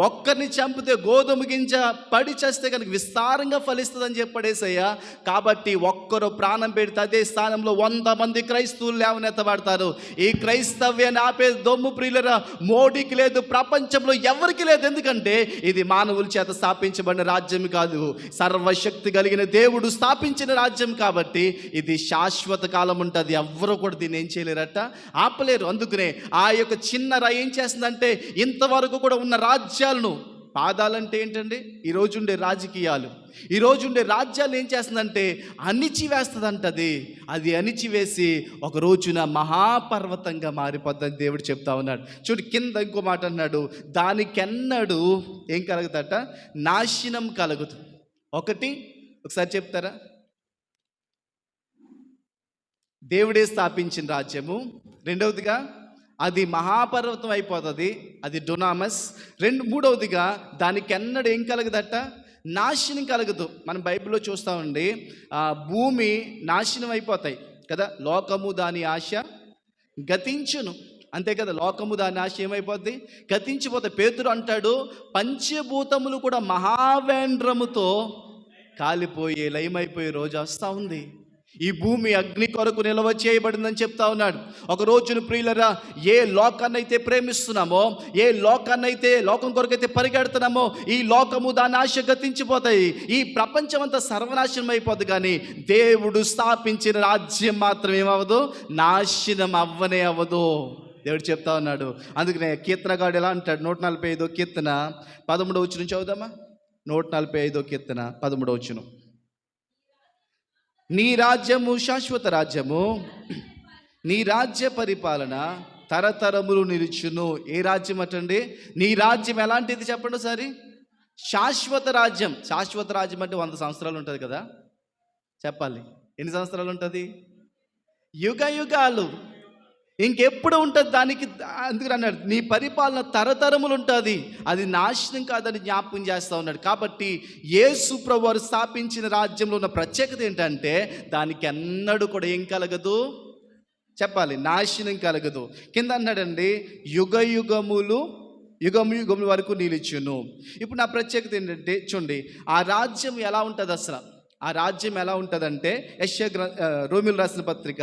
ఒక్కరిని చంపితే గోధుమ గింజ పడి చేస్తే కనుక విస్తారంగా ఫలిస్తుందని చెప్పడేసయ్యా. కాబట్టి ఒక్కరు ప్రాణం పెడితే అదే స్థానంలో 100 మంది క్రైస్తవులు లేవనెత్తబడతారు. ఈ క్రైస్తవ్యాన్ని ఆపే దొమ్ము ప్రియులరా మోడీకి లేదు, ప్రపంచంలో ఎవరికి లేదు. ఎందుకంటే ఇది మానవుల చేత స్థాపించబడిన రాజ్యం కాదు, సర్వశక్తి కలిగిన దేవుడు స్థాపించిన రాజ్యం. కాబట్టి ఇది శాశ్వత కాలం ఉంటుంది. ఎవ్వరూ కూడా దీన్ని ఏం చేయలేరట, ఆపలేరు. అందుకనే ఆ యొక్క చిన్న రాయి ఏం చేస్తుందంటే ఇంతవరకు కూడా ఉన్న రాజ్యాలను, పాదాలంటే ఏంటండి, ఈరోజు ఉండే రాజకీయాలు, ఈరోజు ఉండే రాజ్యాలు ఏం చేస్తుందంటే అణిచివేస్తుందంటది. అది అణిచివేసి ఒక రోజున మహాపర్వతంగా మారిపోద్దని దేవుడు చెప్తా ఉన్నాడు. చూడు కింద ఇంకో మాట అన్నాడు, దానికెన్నడూ ఏం కలుగుతాట? నాశనం కలుగుతు. ఒకసారి చెప్తారా? దేవుడే స్థాపించిన రాజ్యము. రెండవదిగా అది మహాపర్వతం అయిపోతుంది, అది డునామస్. మూడవదిగా దానికి ఎన్నడూ ఏం కలగదట? నాశనం కలగదు. మనం బైబిల్లో చూస్తామండి, భూమి నాశనం అయిపోతాయి కదా. లోకము దాని ఆశ గతించును, అంతే కదా. లోకము దాని ఆశ ఏమైపోద్ది? గతించిపోతాయి. పేతురు అంటాడు, పంచభూతములు కూడా మహావేంద్రముతో కాలిపోయే లయమైపోయే రోజు వస్తూ ఉంది. ఈ భూమి అగ్ని కొరకు నిల్వ చేయబడిందని చెప్తా ఉన్నాడు. ఒక రోజున ప్రియులరా, ఏ లోకాన్నైతే ప్రేమిస్తున్నామో, ఏ లోకాన్నైతే లోకం కొరకైతే పరిగెడుతున్నామో, ఈ లోకము దాని ఆశ గతించిపోతాయి, ఈ ప్రపంచం అంతా సర్వనాశనం అయిపోద్ది. కానీ దేవుడు స్థాపించిన రాజ్యం మాత్రం ఏమవ్వదు, నాశనం అవ్వనే అవ్వదు. దేవుడు చెప్తా ఉన్నాడు. అందుకనే కీర్తనగాడు ఎలా అంటాడు, 145 కీర్తన 13వ వచనం చదువుదామా. 145 కీర్తన 13వ వచనం. నీ రాజ్యము శాశ్వత రాజ్యము, నీ రాజ్య పరిపాలన తరతరములు నిలుచును. ఏ రాజ్యం అటండి? నీ రాజ్యం ఎలాంటిది చెప్పండి ఒకసారి. శాశ్వత రాజ్యం. శాశ్వత రాజ్యం అంటే 100 సంవత్సరాలు ఉంటుంది కదా. చెప్పాలి, ఎన్ని సంవత్సరాలు ఉంటుంది? యుగ యుగాలు, ఇంకెప్పుడు ఉంటుంది దానికి. అందుకని అన్నాడు, నీ పరిపాలన తరతరములు ఉంటుంది, అది నాశనం కాదని జ్ఞాపకం చేస్తూ ఉన్నాడు. కాబట్టి యేసు ప్రభువు వారు స్థాపించిన రాజ్యంలో ఉన్న ప్రత్యేకత ఏంటంటే, దానికి ఎన్నడూ కూడా ఏం కలగదు చెప్పాలి, నాశనం కలగదు. కింద అన్నాడండి, యుగ యుగములు యుగముల వరకు నిలిచును. ఇప్పుడు నా ప్రత్యేకత ఏంటంటే చూడండి, ఆ రాజ్యం ఎలా ఉంటుంది అసలు. ఆ రాజ్యం ఎలా ఉంటుందంటే, రోమిలు రాసిన పత్రిక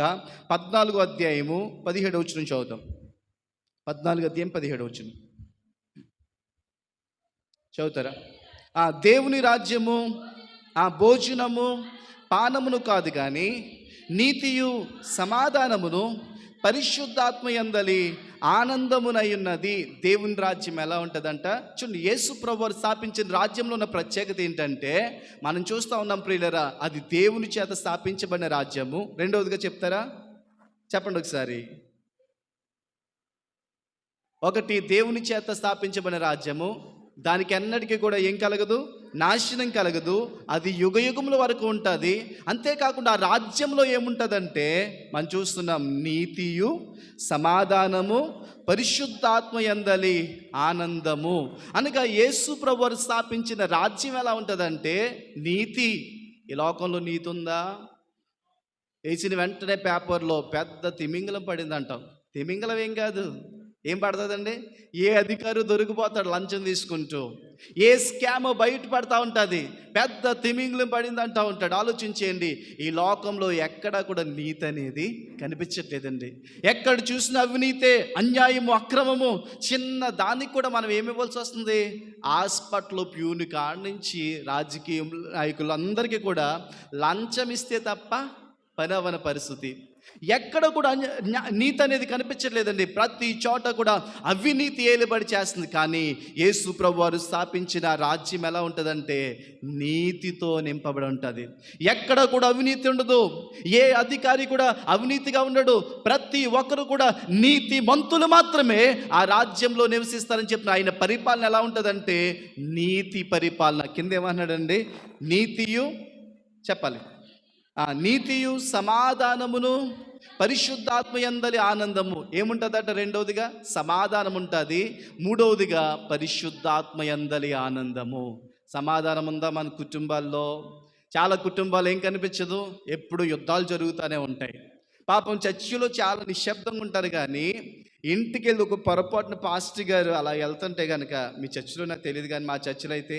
14వ అధ్యాయము 17వ వచనం చదువుతాం. 14వ అధ్యాయం 17వ వచనం చదువుతారా? ఆ దేవుని రాజ్యము ఆ భోజనము పానమును కాదు కానీ నీతియు సమాధానమును పరిశుద్ధాత్మ యందలి ఆనందమునై ఉన్నది. దేవుని రాజ్యం ఎలా ఉంటుందంట చూడండి. యేసు ప్రభువు వారు స్థాపించిన రాజ్యంలో ఉన్న ప్రత్యేకత ఏంటంటే, మనం చూస్తూ ఉన్నాం ప్రియులరా, అది దేవుని చేత స్థాపించబడిన రాజ్యము. రెండవదిగా చెప్తారా? చెప్పండి ఒకసారి. ఒకటి, దేవుని చేత స్థాపించబడిన రాజ్యము, దానికి ఎన్నటికీ కూడా ఏం కలగదు, నాశనం కలగదు, అది యుగ యుగముల వరకు ఉంటుంది. అంతేకాకుండా ఆ రాజ్యంలో ఏముంటుందంటే మనం చూస్తున్నాం, నీతియు సమాధానము పరిశుద్ధాత్మ యందలి ఆనందము. అనగా యేసు ప్రభువు వారు స్థాపించిన రాజ్యం ఎలా ఉంటుందంటే, నీతి. ఈ లోకంలో నీతి ఉందా? వేసిన వెంటనే పేపర్లో పెద్ద తిమింగలం పడింది అంటాం. తిమింగలం ఏం కాదు, ఏం పడుతుందండి? ఏ అధికారి దొరికిపోతాడు లంచం తీసుకుంటూ, ఏ స్కామ్ బయట పడతా ఉంటుంది, పెద్ద తిమింగలం పడింది అంటూ ఉంటాడు. ఆలోచించేయండి, ఈ లోకంలో ఎక్కడా కూడా నీతి అనేది కనిపించట్లేదండి. ఎక్కడ చూసిన అవినీతే, అన్యాయము, అక్రమము. చిన్న దానికి కూడా మనం ఏమి ఇవ్వాల్సి వస్తుంది? హాస్పిటల్ ప్యూని కాడి నుంచి రాజకీయ నాయకులందరికీ కూడా లంచం ఇస్తే తప్ప పని అవ్వని పరిస్థితి. ఎక్కడ కూడా నీతి అనేది కనిపించట్లేదండి. ప్రతి చోట కూడా అవినీతి ఏలుబడి చేస్తుంది. కానీ యేసు ప్రభువు వారు స్థాపించిన రాజ్యం ఎలా ఉంటుందంటే, నీతితో నింపబడి ఉంటుంది. ఎక్కడ కూడా అవినీతి ఉండదు, ఏ అధికారి కూడా అవినీతిగా ఉండడు. ప్రతి ఒక్కరు కూడా నీతి మంతులు మాత్రమే ఆ రాజ్యంలో నివసిస్తారని చెప్పిన ఆయన పరిపాలన ఎలా ఉంటుందంటే, నీతి పరిపాలన. కింద ఏమన్నాడండి? నీతియు చెప్పాలి, నీతియు సమాధానమును పరిశుద్ధాత్మ యందలి ఆనందము. ఏముంటుందట? రెండవదిగా సమాధానం ఉంటుంది, మూడవదిగా పరిశుద్ధాత్మ యందలి ఆనందము. సమాధానం ఉందా మన కుటుంబాల్లో? చాలా కుటుంబాలు ఏం కనిపించదు, ఎప్పుడు యుద్ధాలు జరుగుతూనే ఉంటాయి. పాపం చర్చిలో చాలా నిశ్శబ్దంగా ఉంటారు. కానీ ఇంటికి వెళ్ళి ఒక పొరపాటున పాస్టర్ గారు అలా వెళ్తుంటే కనుక, మీ చర్చిలో నాకు తెలియదు కానీ మా చర్చిలో అయితే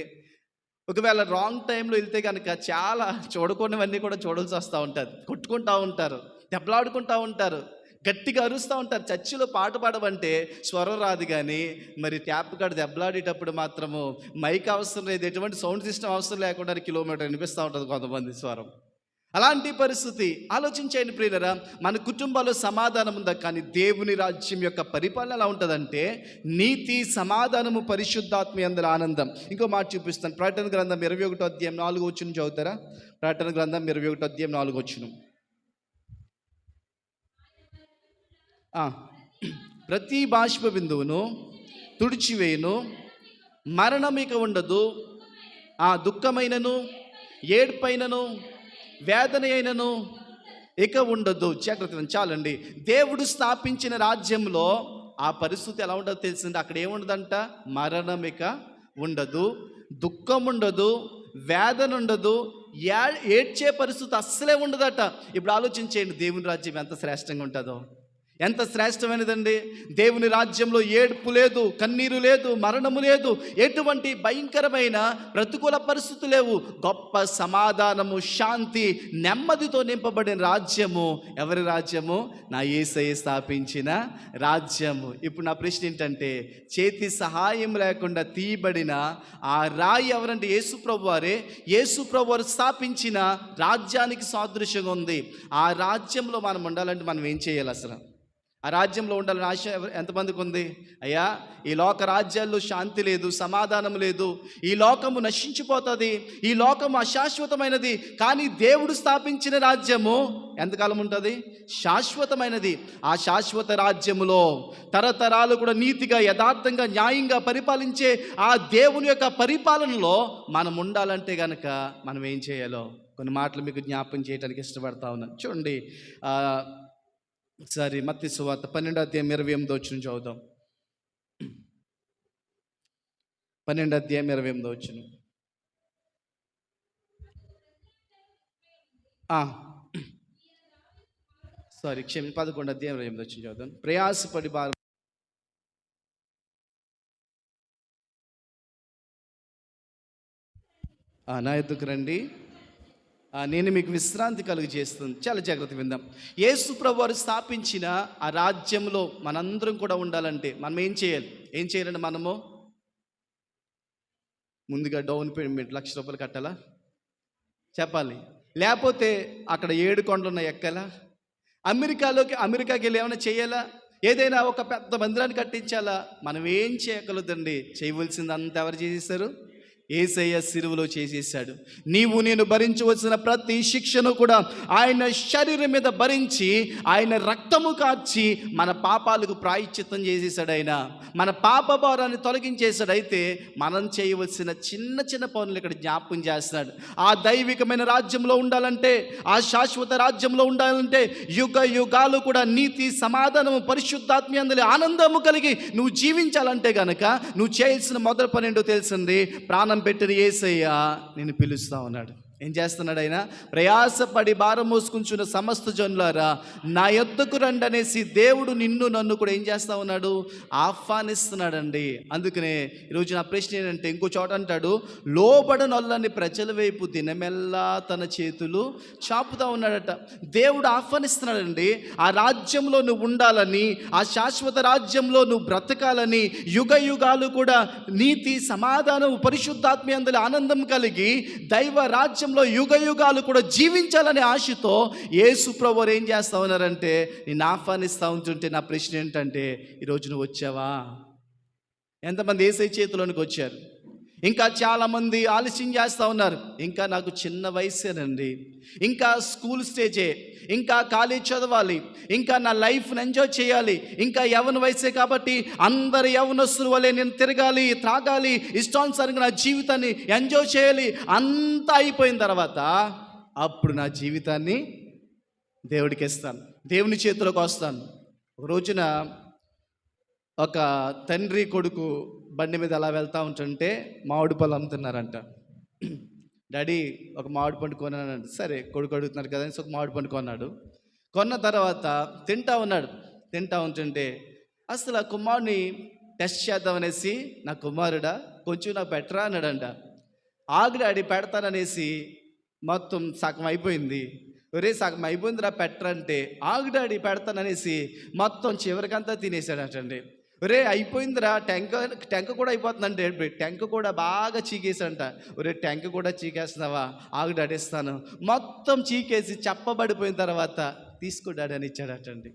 ఒకవేళ రాంగ్ టైంలో వెళ్తే కనుక చాలా చూడకూడనివన్నీ కూడా చూడాల్సి వస్తూ ఉంటుంది. కొట్టుకుంటూ ఉంటారు, దెబ్బలాడుకుంటూ ఉంటారు, గట్టిగా అరుస్తూ ఉంటారు. చర్చిలో పాట పాడమంటే స్వరం రాదు, కానీ మరి ట్యాప్ కాడ దెబ్బలాడేటప్పుడు మాత్రము మైక్ అవసరం లేదు, ఎటువంటి సౌండ్ సిస్టమ్ అవసరం లేకుండా కిలోమీటర్ వినిపిస్తూ ఉంటుంది కొంతమంది స్వరం. అలాంటి పరిస్థితి. ఆలోచించండి ప్రియులరా, మన కుటుంబాల్లో సమాధానం ఉందా? కానీ దేవుని రాజ్యం యొక్క పరిపాలన ఎలా ఉంటుందంటే, నీతి సమాధానము పరిశుద్ధాత్మ యందలి ఆనందం. ఇంకో మాట చూపిస్తాను. ప్రకటన గ్రంథం 21వ అధ్యాయం 4వ వచనం చదువుతారా? ప్రకటన గ్రంథం 21వ అధ్యాయం 4వ వచనం. ప్రతి బాష్ప బిందువును తుడిచివేయును, మరణం ఇక ఉండదు, దుఃఖమైనను ఏడ్పైనను వేదన అయినను ఇక ఉండదు. జాగ్రత్త చాలండి. దేవుడు స్థాపించిన రాజ్యంలో ఆ పరిస్థితి ఎలా ఉండదో తెలిసింది. అక్కడ ఏముండదంట? మరణం ఇక ఉండదు, దుఃఖం ఉండదు, వేదన ఉండదు, ఏడ్చే పరిస్థితి అస్సలే ఉండదట. ఇప్పుడు ఆలోచించేయండి, దేవుని రాజ్యం ఎంత శ్రేష్టంగా ఉంటుందో, ఎంత శ్రేష్టమైనదండి. దేవుని రాజ్యంలో ఏడుపు లేదు, కన్నీరు లేదు, మరణము లేదు, ఎటువంటి భయంకరమైన ప్రతికూల పరిస్థితులు లేవు. గొప్ప సమాధానము, శాంతి, నెమ్మదితో నింపబడిన రాజ్యము. ఎవరి రాజ్యము? నా యేసయ్య స్థాపించిన రాజ్యము. ఇప్పుడు నా ప్రశ్న ఏంటంటే, చేతి సహాయం లేకుండా తీయబడిన ఆ రాయి ఎవరంటే యేసుప్రభు వారే. యేసుప్రభు వారు స్థాపించిన రాజ్యానికి సాదృశ్యంగా ఉంది. ఆ రాజ్యంలో మనం ఉండాలంటే మనం ఏం చేయాలి? అసలు ఆ రాజ్యంలో ఉండాలని ఆశ ఎంతమందికి ఉంది? అయ్యా, ఈ లోక రాజ్యాల్లో శాంతి లేదు, సమాధానం లేదు, ఈ లోకము నశించిపోతుంది, ఈ లోకము అశాశ్వతమైనది. కానీ దేవుడు స్థాపించిన రాజ్యము ఎంతకాలం ఉంటుంది? శాశ్వతమైనది. ఆ శాశ్వత రాజ్యములో తరతరాలు కూడా నీతిగా, యథార్థంగా, న్యాయంగా పరిపాలించే ఆ దేవుని యొక్క పరిపాలనలో మనం ఉండాలంటే గనక మనం ఏం చేయాలో కొన్ని మాటలు మీకు జ్ఞాపకం చేయడానికి ఇష్టపడతా ఉన్నాను. చూడండి, ఒకసారి మత్తయి సువార్త 12:28 చదువుదాం. 12:28. సారీ, 11:28 చదువుదాం. ప్రయాసపడి భారం నా ఎద్దుకు రండి, నేను మీకు విశ్రాంతి కలుగు చేస్తుంది. చాలా జాగ్రత్త విందాం. యేసు ప్రభువు వారు స్థాపించిన ఆ రాజ్యంలో మనందరం కూడా ఉండాలంటే మనం ఏం చేయాలి? ఏం చేయాలంటే మనము ముందుగా డౌన్ పేమెంట్ ₹1,00,000 కట్టాలా? చెప్పాలి. లేకపోతే అక్కడ 7 కొండలు ఉన్న ఎక్కాలా? అమెరికాకి వెళ్ళి ఏమైనా చేయాలా? ఏదైనా ఒక పెద్ద మందిరాన్ని కట్టించాలా? మనం ఏం చేయగలదండి? చేయవలసిందంతా ఎవరు చేసేసారు? యేసయ్య సిలువలో చేసేసాడు. నీవు నేను భరించవలసిన ప్రతి శిక్షను కూడా ఆయన శరీరం మీద భరించి, ఆయన రక్తము కార్చి మన పాపాలకు ప్రాయశ్చిత్తం చేసేసాడు. ఆయన మన పాప భారాన్ని తొలగించేశాడు. అయితే మనం చేయవలసిన చిన్న చిన్న పనులు ఇక్కడ జ్ఞాపకం చేస్తున్నాడు. ఆ దైవికమైన రాజ్యంలో ఉండాలంటే, ఆ శాశ్వత రాజ్యంలో ఉండాలంటే, యుగ యుగాలు కూడా నీతి, సమాధానము, పరిశుద్ధాత్మీయందలి ఆనందము కలిగి నువ్వు జీవించాలంటే గనక నువ్వు చేయాల్సిన మొదటి పని ఏంటో తెలిసింది? ప్రాణం పెట్టిన యేసయ్య నిన్ను పిలుస్తా ఉన్నాడు. ఏం చేస్తున్నాడు ఆయన? ప్రయాసపడి భారం మోసుకుంటున్న సమస్త జనులారా నా యొద్దకు రండి అనేసి దేవుడు నిన్ను నన్ను కూడా ఏం చేస్తా ఉన్నాడు? ఆహ్వానిస్తున్నాడండి. అందుకనే ఈరోజు నా ప్రశ్న ఏంటంటే, ఇంకో చోట అంటాడు, లోబడనొల్లని ప్రజల వైపు దినమెల్లా తన చేతులు చాపుతా ఉన్నాడట. దేవుడు ఆహ్వానిస్తున్నాడండి. ఆ రాజ్యంలో నువ్వు ఉండాలని, ఆ శాశ్వత రాజ్యంలో నువ్వు బ్రతకాలని, యుగ యుగాలు కూడా నీతి, సమాధానం, పరిశుద్ధాత్మీయందలి ఆనందం కలిగి దైవ రాజ్యం యుగ యుగాలు కూడా జీవించాలనే ఆశతో యేసు ప్రభువు ఏం చేస్తా ఉన్నారంటే, నేను ఆహ్వానిస్తూ ఉంటుంటే నా ప్రశ్న ఏంటంటే, ఈరోజు నువ్వు వచ్చావా? ఎంతమంది యేసయ్య చేతిలోనికి వచ్చారు? ఇంకా చాలామంది ఆలస్యం చేస్తూ ఉన్నారు. ఇంకా నాకు చిన్న వయసేనండి, ఇంకా స్కూల్ స్టేజే, ఇంకా కాలేజ్ చదవాలి, ఇంకా నా లైఫ్ని ఎంజాయ్ చేయాలి, ఇంకా యవ్వన వయసే కాబట్టి అందరు యవ్వనస్తుల వల్లే నేను తిరగాలి, త్రాగాలి, ఇష్టానుసారంగా నా జీవితాన్ని ఎంజాయ్ చేయాలి. అంతా అయిపోయిన తర్వాత అప్పుడు నా జీవితాన్ని దేవుడికి ఇస్తాను, దేవుని చేతిలోకి వస్తాను. ఒక రోజున ఒక తండ్రి కొడుకు బండి మీద అలా వెళ్తూ ఉంటుంటే మామిడి పళ్ళు అమ్ముతున్నారంట. డాడీ ఒక మామిడి పండు కొన్నానంట. సరే, కొడుకు అడుగుతున్నారు కదా అని ఒక మామిడి పండు కొన్నాడు. కొన్న తర్వాత తింటా ఉంటుంటే అసలు ఆ కుమారుని టెస్ట్ చేద్దామనేసి, నా కుమారుడా కొంచెం నాకు పెట్టరా అన్నాడంట. ఆగు డాడీ పెడతాననేసి మొత్తం సగం అయిపోయింది. సగం అయిపోయిందిరా పెట్టరంటే, ఆగు డాడీ పెడతాననేసి మొత్తం చివరికంతా తినేసాడటండి. అయిపోయిందిరా, టెంక కూడా అయిపోతుందంటే టెంక కూడా బాగా చీకేసాడంట. టెంక కూడా చీకేస్తున్నావా? ఆగు డాడీ ఇస్తాను. మొత్తం చీకేసి చెప్పబడిపోయిన తర్వాత తీసుకో డాడీ అని ఇచ్చాడటండి.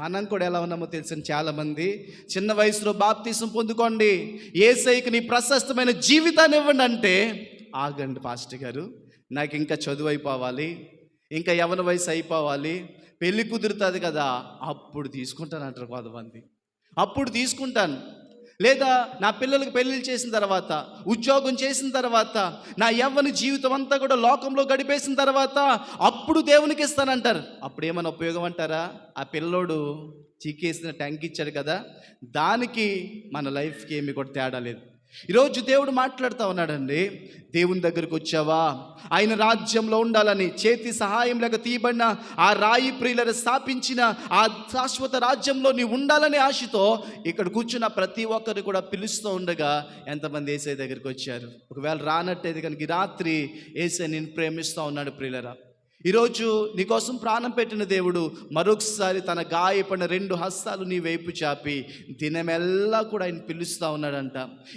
మనం కూడా ఎలా ఉన్నామో తెలిసిన చాలామంది చిన్న వయసులో బాప్తీసం పొందుకోండి, యేసయ్యకి నీ ప్రశస్తమైన జీవితాన్ని ఇవ్వండి అంటే, ఆగండి పాస్టర్ గారు, నాకు ఇంకా చదువు అయిపోవాలి, ఇంకా యవ్వన వయసు అయిపోవాలి, పెళ్ళి కుదురుతుంది కదా, అప్పుడు తీసుకుంటానంటారు కొంతమంది. అప్పుడు తీసుకుంటాను, లేదా నా పిల్లలకు పెళ్ళిళ్ళు చేసిన తర్వాత, ఉద్యోగం చేసిన తర్వాత, నా యవ్వన జీవితం అంతా కూడా లోకంలో గడిపేసిన తర్వాత అప్పుడు దేవునికి ఇస్తానంటారు. అప్పుడు ఏమైనా ఉపయోగం అంటారా? ఆ పిల్లోడు చీకేసిన ట్యాంక్ ఇచ్చాడు కదా, దానికి మన లైఫ్కి ఏమి కూడా తేడా లేదు. ఈరోజు దేవుడు మాట్లాడుతూ ఉన్నాడండి. దేవుని దగ్గరికి వచ్చావా? ఆయన రాజ్యంలో ఉండాలని చేతి సహాయం లేక తీయబడిన ఆ రాయి ప్రియులను స్థాపించిన ఆ శాశ్వత రాజ్యంలో నీవు ఉండాలనే ఆశతో ఇక్కడ కూర్చున్న ప్రతి ఒక్కరు కూడా పిలుస్తూ ఉండగా ఎంతమంది యేసయ్య దగ్గరికి వచ్చారు? ఒకవేళ రానట్టయితే కనుక ఈ రాత్రి యేసయ్య నిన్ను ప్రేమిస్తూ ఉన్నాడు ప్రియులరా. ఈరోజు నీకోసం ప్రాణం పెట్టిన దేవుడు మరొకసారి తన గాయపడిన 2 హస్తాలు నీ వైపు చాపి దినమెల్లా కూడా ఆయన పిలుస్తూ ఉన్నాడంట.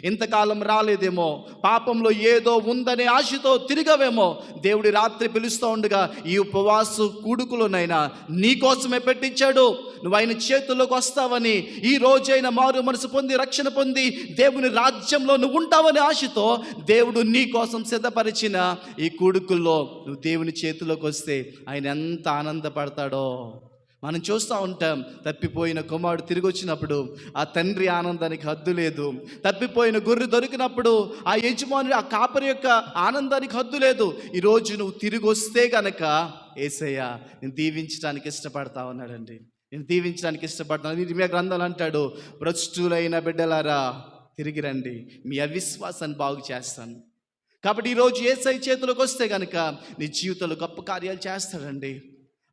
ఇంతకాలం రాలేదేమో, పాపంలో ఏదో ఉందనే ఆశతో తిరిగవేమో, దేవుడి రాత్రి పిలుస్తూ ఉండగా ఈ ఉపవాసు కూడుకులోనైనా నీ కోసమే పెట్టించాడు. నువ్వు ఆయన చేతుల్లోకి వస్తావని, ఈ రోజైనా మారు మనసు పొంది రక్షణ పొంది దేవుని రాజ్యంలో నువ్వు ఉంటావని ఆశతో దేవుడు నీ కోసం సిద్ధపరిచిన ఈ కూడుకుల్లో నువ్వు దేవుని చేతిలోకి వస్తే ఆయన ఎంత ఆనందపడతాడో మనం చూస్తూ ఉంటాం. తప్పిపోయిన కుమారుడు తిరిగి వచ్చినప్పుడు ఆ తండ్రి ఆనందానికి హద్దు లేదు. తప్పిపోయిన గొర్రె దొరికినప్పుడు ఆ యజమానుడు, ఆ కాపరి యొక్క ఆనందానికి హద్దు లేదు. ఈరోజు నువ్వు తిరిగి వస్తే గనక యేసయ్య నేను దీవించడానికి ఇష్టపడతా ఉన్నాడండి. నేను దీవించడానికి ఇష్టపడతాను. ఇర్మీయా గ్రంథాలు అంటాడు, భ్రష్టులైన బిడ్డలారా తిరిగి రండి, మీ అవిశ్వాసాన్ని బాగు చేస్తాను. కాబట్టి ఈరోజు యేసయ్య చేతిలోకి వస్తే కనుక నీ జీవితంలో గొప్ప కార్యాలు చేస్తాడండి.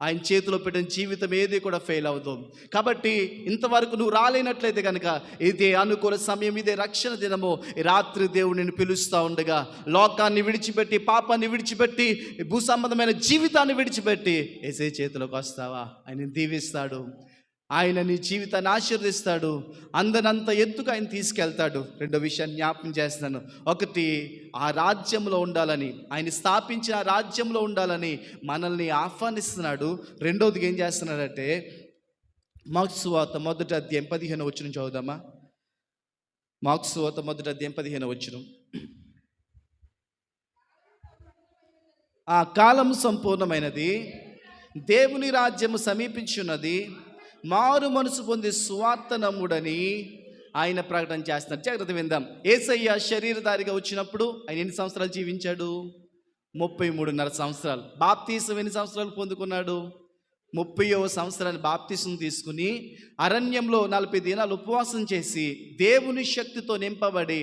ఆయన చేతిలో పెట్టిన జీవితం ఏది కూడా ఫెయిల్ అవ్వదు. కాబట్టి ఇంతవరకు నువ్వు రాలేనట్లయితే కనుక ఇదే అనుకూల సమయం, ఇదే రక్షణ దినము. ఈ రాత్రి దేవుడు నిన్ను పిలుస్తూ ఉండగా లోకాన్ని విడిచిపెట్టి, పాపాన్ని విడిచిపెట్టి, భూ సంబంధమైన జీవితాన్ని విడిచిపెట్టి యేసయ్య చేతిలోకి వస్తావా? ఆయన దీవిస్తాడు. ఆయన నీ జీవితాన్ని ఆశీర్వదిస్తాడు. అందనంత ఎత్తుకు ఆయన తీసుకెళ్తాడు. రెండో విషయాన్ని జ్ఞాపకం చేస్తున్నాను. ఒకటి, ఆ రాజ్యంలో ఉండాలని, ఆయన స్థాపించిన ఆ రాజ్యంలో ఉండాలని మనల్ని ఆహ్వానిస్తున్నాడు. రెండోదిగా ఏం చేస్తున్నాడంటే, మార్కు సువార్త 1:15 చదువుదామా? మార్కు సువార్త 1:15. ఆ కాలం సంపూర్ణమైనది, దేవుని రాజ్యము సమీపించున్నది, మారు మనసు పొంది సువార్త నమ్ముడని ఆయన ప్రకటన చేస్తున్నారు. జాగ్రత్త విందాం. యేసయ్య శరీరధారిగా వచ్చినప్పుడు ఆయన ఎన్ని సంవత్సరాలు జీవించాడు? 33.5 సంవత్సరాలు. బాప్తీసం ఎన్ని సంవత్సరాలు పొందుకున్నాడు? 30వ సంవత్సరాన్ని బాప్తీసం తీసుకుని అరణ్యంలో 40 దినాలు ఉపవాసం చేసి దేవుని శక్తితో నింపబడి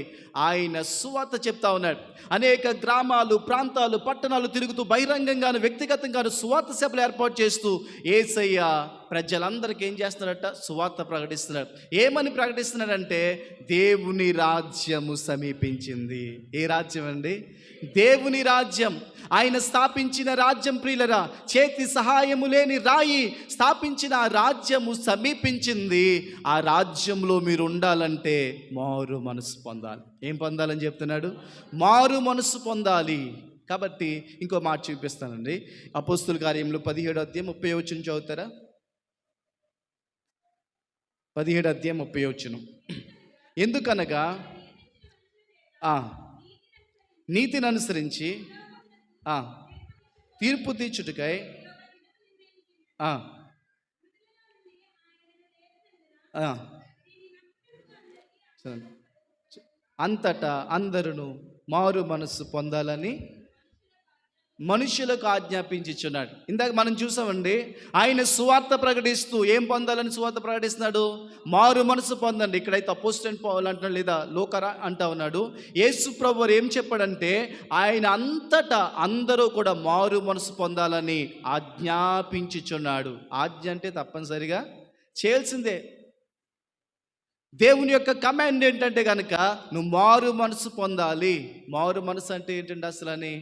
ఆయన సువార్త చెప్తా ఉన్నాడు. అనేక గ్రామాలు, ప్రాంతాలు, పట్టణాలు తిరుగుతూ బహిరంగంగాను వ్యక్తిగతంగాను సువార్త సభలు ఏర్పాటు చేస్తూ యేసయ్య ప్రజలందరికీ ఏం చేస్తున్నాడట? సువార్త ప్రకటిస్తున్నాడు. ఏమని ప్రకటిస్తున్నాడంటే, దేవుని రాజ్యము సమీపించింది. ఏ రాజ్యం అండి? దేవుని రాజ్యం. ఆయన స్థాపించిన రాజ్యం ప్రియులరా, చేతి సహాయము లేని రాయి స్థాపించిన ఆ రాజ్యము సమీపించింది. ఆ రాజ్యంలో మీరు ఉండాలంటే మారు మనసు పొందాలి. ఏం పొందాలని చెప్తున్నాడు? మారు మనసు పొందాలి. కాబట్టి ఇంకో మాట చూపిస్తానండి. అపోస్తుల కార్యములు 17:30 చదువుతారా? 17:30. ఎందుకనగా నీతిని అనుసరించి తీర్పు తీర్చుటకై అంతటా అందరూ మారు మనస్సు పొందాలని మనుషులకు ఆజ్ఞాపించుచున్నాడు. ఇందాక మనం చూసామండి, ఆయన సువార్త ప్రకటిస్తూ ఏం పొందాలని సువార్త ప్రకటిస్తున్నాడు? మారు మనసు పొందండి. ఇక్కడైతే అపోస్టల్ పౌలు అంటున్నాడు, లేదా లోకరా అంటా ఉన్నాడు. యేసు ప్రభువు ఏం చెప్పాడంటే, ఆయన అంతటా అందరూ కూడా మారు మనసు పొందాలని ఆజ్ఞాపించుచున్నాడు. ఆజ్ఞ అంటే తప్పనిసరిగా చేయాల్సిందే. దేవుని యొక్క కమాండ్ ఏంటంటే కనుక నువ్వు మారు మనసు పొందాలి. మారు మనసు అంటే ఏంటంటే అసలని?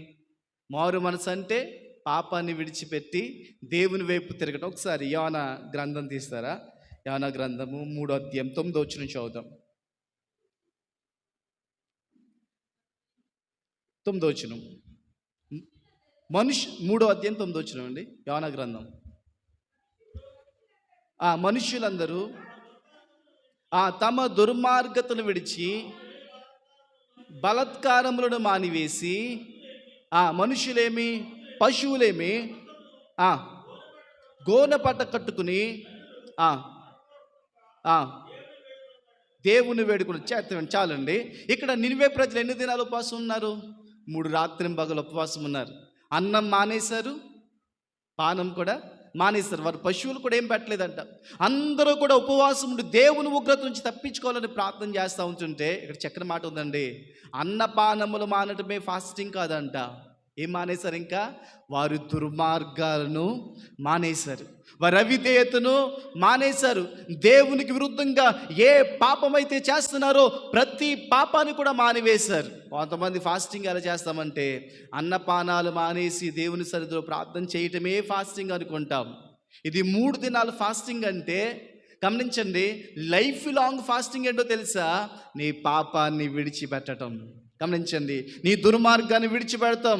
మారు మనసు అంటే పాపాన్ని విడిచిపెట్టి దేవుని వైపు తిరగడం. ఒకసారి యోనా గ్రంథం తీస్తారా? యోనా గ్రంథము 3:9 చదువుదాం. 9 3:9 అండి. యోనా గ్రంథం. మనుషులందరూ తమ దుర్మార్గతను విడిచి బలత్కారములను మానివేసి, మనుషులేమి పశువులేమి గోనె పట్ట కట్టుకుని దేవుని వేడుకుని చేస్తాం. చాలండి. ఇక్కడ నినివే ప్రజలు ఎన్ని దినాలు ఉపవాసం ఉన్నారు? 3 రాత్రి పగలు ఉపవాసం ఉన్నారు. అన్నం మానేశారు, పానం కూడా మానేశారు. వారు పశువులు కూడా ఏం పెట్టలేదంట. అందరూ కూడా ఉపవాసం ఉండి దేవుని ఉగ్రత నుంచి తప్పించుకోవాలని ప్రార్థన చేస్తూ ఉంటుంటే ఇక్కడ చక్కని మాట ఉందండి. అన్నపానములు మానటమే ఫాస్టింగ్ కాదంట. ఏం మానేశారు? ఇంకా వారు దుర్మార్గాలను మానేశారు, వారి అవిధేయతను మానేశారు. దేవునికి విరుద్ధంగా ఏ పాపమైతే చేస్తున్నారో ప్రతి పాపాన్ని కూడా మానివేశారు. కొంతమంది ఫాస్టింగ్ ఎలా చేస్తామంటే అన్నపానాలు మానేసి దేవుని సన్నిధిలో ప్రార్థన చేయటమే ఫాస్టింగ్ అనుకుంటాం. ఇది 3 దినాలు ఫాస్టింగ్ అంటే గమనించండి, లైఫ్ లాంగ్ ఫాస్టింగ్ ఏంటో తెలుసా? నీ పాపాన్ని విడిచిపెట్టడం. గమనించండి, నీ దుర్మార్గాన్ని విడిచిపెడతాం,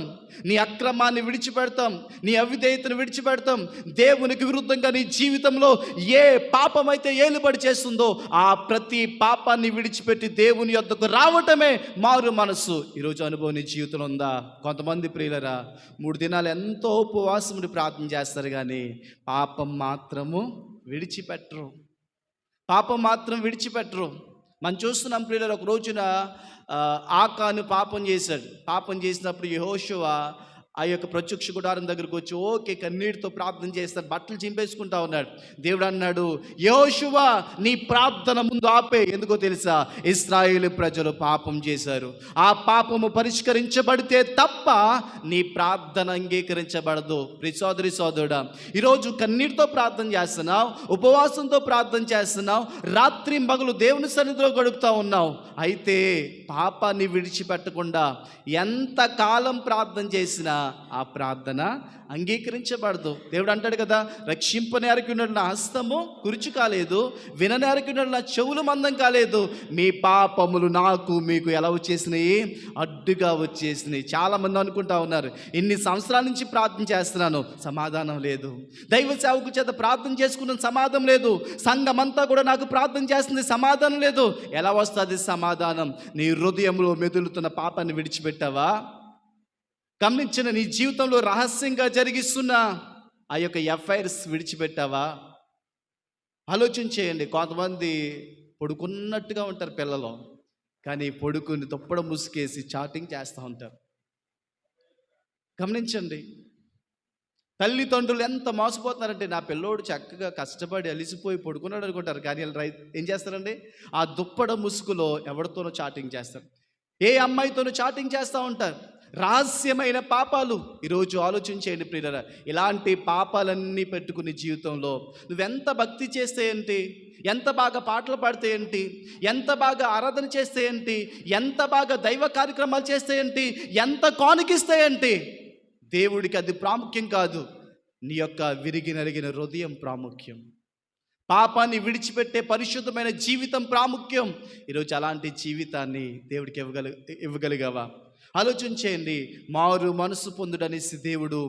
నీ అక్రమాన్ని విడిచిపెడతాం, నీ అవిధేయతను విడిచిపెడతాం. దేవునికి విరుద్ధంగా నీ జీవితంలో ఏ పాపమైతే ఏలుబడి చేస్తుందో ఆ ప్రతి పాపాన్ని విడిచిపెట్టి దేవుని యొద్దకు రావటమే మారు మనసు. ఈరోజు అనుభవం నీ జీవితంలో ఉందా? కొంతమంది ప్రియులరా 3 దినాలు ఎంతో ఉపవాసముడి ప్రార్థన చేస్తారు, కానీ పాపం మాత్రము విడిచిపెట్టరు. పాపం మాత్రం విడిచిపెట్టరు. మనం చూస్తున్నాం ప్రియులారా, ఒక రోజున ఆకాను పాపం చేశాడు. పాపం చేసినప్పుడు యెహోషువ ఆ యొక్క ప్రత్యక్ష గుడారం దగ్గరకు వచ్చి ఓకే కన్నీటితో ప్రార్థన చేస్తాడు, బట్టలు చింపేసుకుంటా ఉన్నాడు. దేవుడు అన్నాడు, యెహోషువ నీ ప్రార్థన ముందు ఆపే. ఎందుకో తెలుసా? ఇశ్రాయేలు ప్రజలు పాపం చేశారు. ఆ పాపము పరిష్కరించబడితే తప్ప నీ ప్రార్థన అంగీకరించబడదు. సోదరి సోదరుడా, ఈరోజు కన్నీటితో ప్రార్థన చేస్తున్నావు, ఉపవాసంతో ప్రార్థన చేస్తున్నావు, రాత్రి మగలు దేవుని సన్నిధిలో గడుపుతా ఉన్నావు. అయితే పాపాన్ని విడిచిపెట్టకుండా ఎంతకాలం ప్రార్థన చేసినా ఆ ప్రార్థన అంగీకరించబడదు. దేవుడు అంటాడు కదా, రక్షింపనేరకు ఉన్న నా హస్తము కురుచు కాలేదు, విననేరకు ఉన్న నా చెవులు మందం కాలేదు, మీ పాపములు నాకు మీకు ఎలా వచ్చేసినాయి? అడ్డుగా వచ్చేసినాయి. చాలామంది అనుకుంటా ఉన్నారు, ఇన్ని సంవత్సరాల నుంచి ప్రార్థన చేస్తున్నాను, సమాధానం లేదు. దైవ సేవకు చేత ప్రార్థన చేసుకున్న సమాధానం లేదు. సంఘమంతా కూడా నాకు ప్రార్థన చేస్తుంది, సమాధానం లేదు. ఎలా వస్తుంది సమాధానం? నీ హృదయంలో మెదులుతున్న పాపాన్ని విడిచిపెట్టావా? గమనించిన నీ జీవితంలో రహస్యంగా జరిగిస్తున్న ఆ యొక్క ఎఫ్ఐఆర్స్ విడిచిపెట్టావా? ఆలోచన చేయండి. కొంతమంది పడుకున్నట్టుగా ఉంటారు పిల్లలు, కానీ పడుకుని దుప్పడ ముసుకేసి చాటింగ్ చేస్తూ ఉంటారు. గమనించండి, తల్లిదండ్రులు ఎంత మోసపోతున్నారంటే నా పిల్లోడు చక్కగా కష్టపడి అలిసిపోయి పడుకున్నాడు అనుకుంటారు, కానీ ఏం చేస్తారండి? ఆ దుప్పడ ముసుగులో ఎవరితోనో చాటింగ్ చేస్తారు, ఏ అమ్మాయితోనో చాటింగ్ చేస్తూ ఉంటారు. రహస్యమైన పాపాలు. ఈరోజు ఆలోచన చేయండి ప్రియులారా, ఇలాంటి పాపాలన్నీ పెట్టుకునే జీవితంలో నువ్వెంత భక్తి చేస్తే ఏంటి, ఎంత బాగా పాటలు పాడితే ఏంటి, ఎంత బాగా ఆరాధన చేస్తే ఏంటి, ఎంత బాగా దైవ కార్యక్రమాలు చేస్తే ఏంటి, ఎంత కానుకిస్తే ఏంటి, దేవుడికి అది ప్రాముఖ్యం కాదు. నీ యొక్క విరిగి నరిగిన హృదయం ప్రాముఖ్యం. పాపాన్ని విడిచిపెట్టే పరిశుద్ధమైన జీవితం ప్రాముఖ్యం. ఈరోజు అలాంటి జీవితాన్ని దేవుడికి ఇవ్వగలిగావా? ఆలోచన చేయండి. మారు మనసు పొందుడనేసి దేవుడు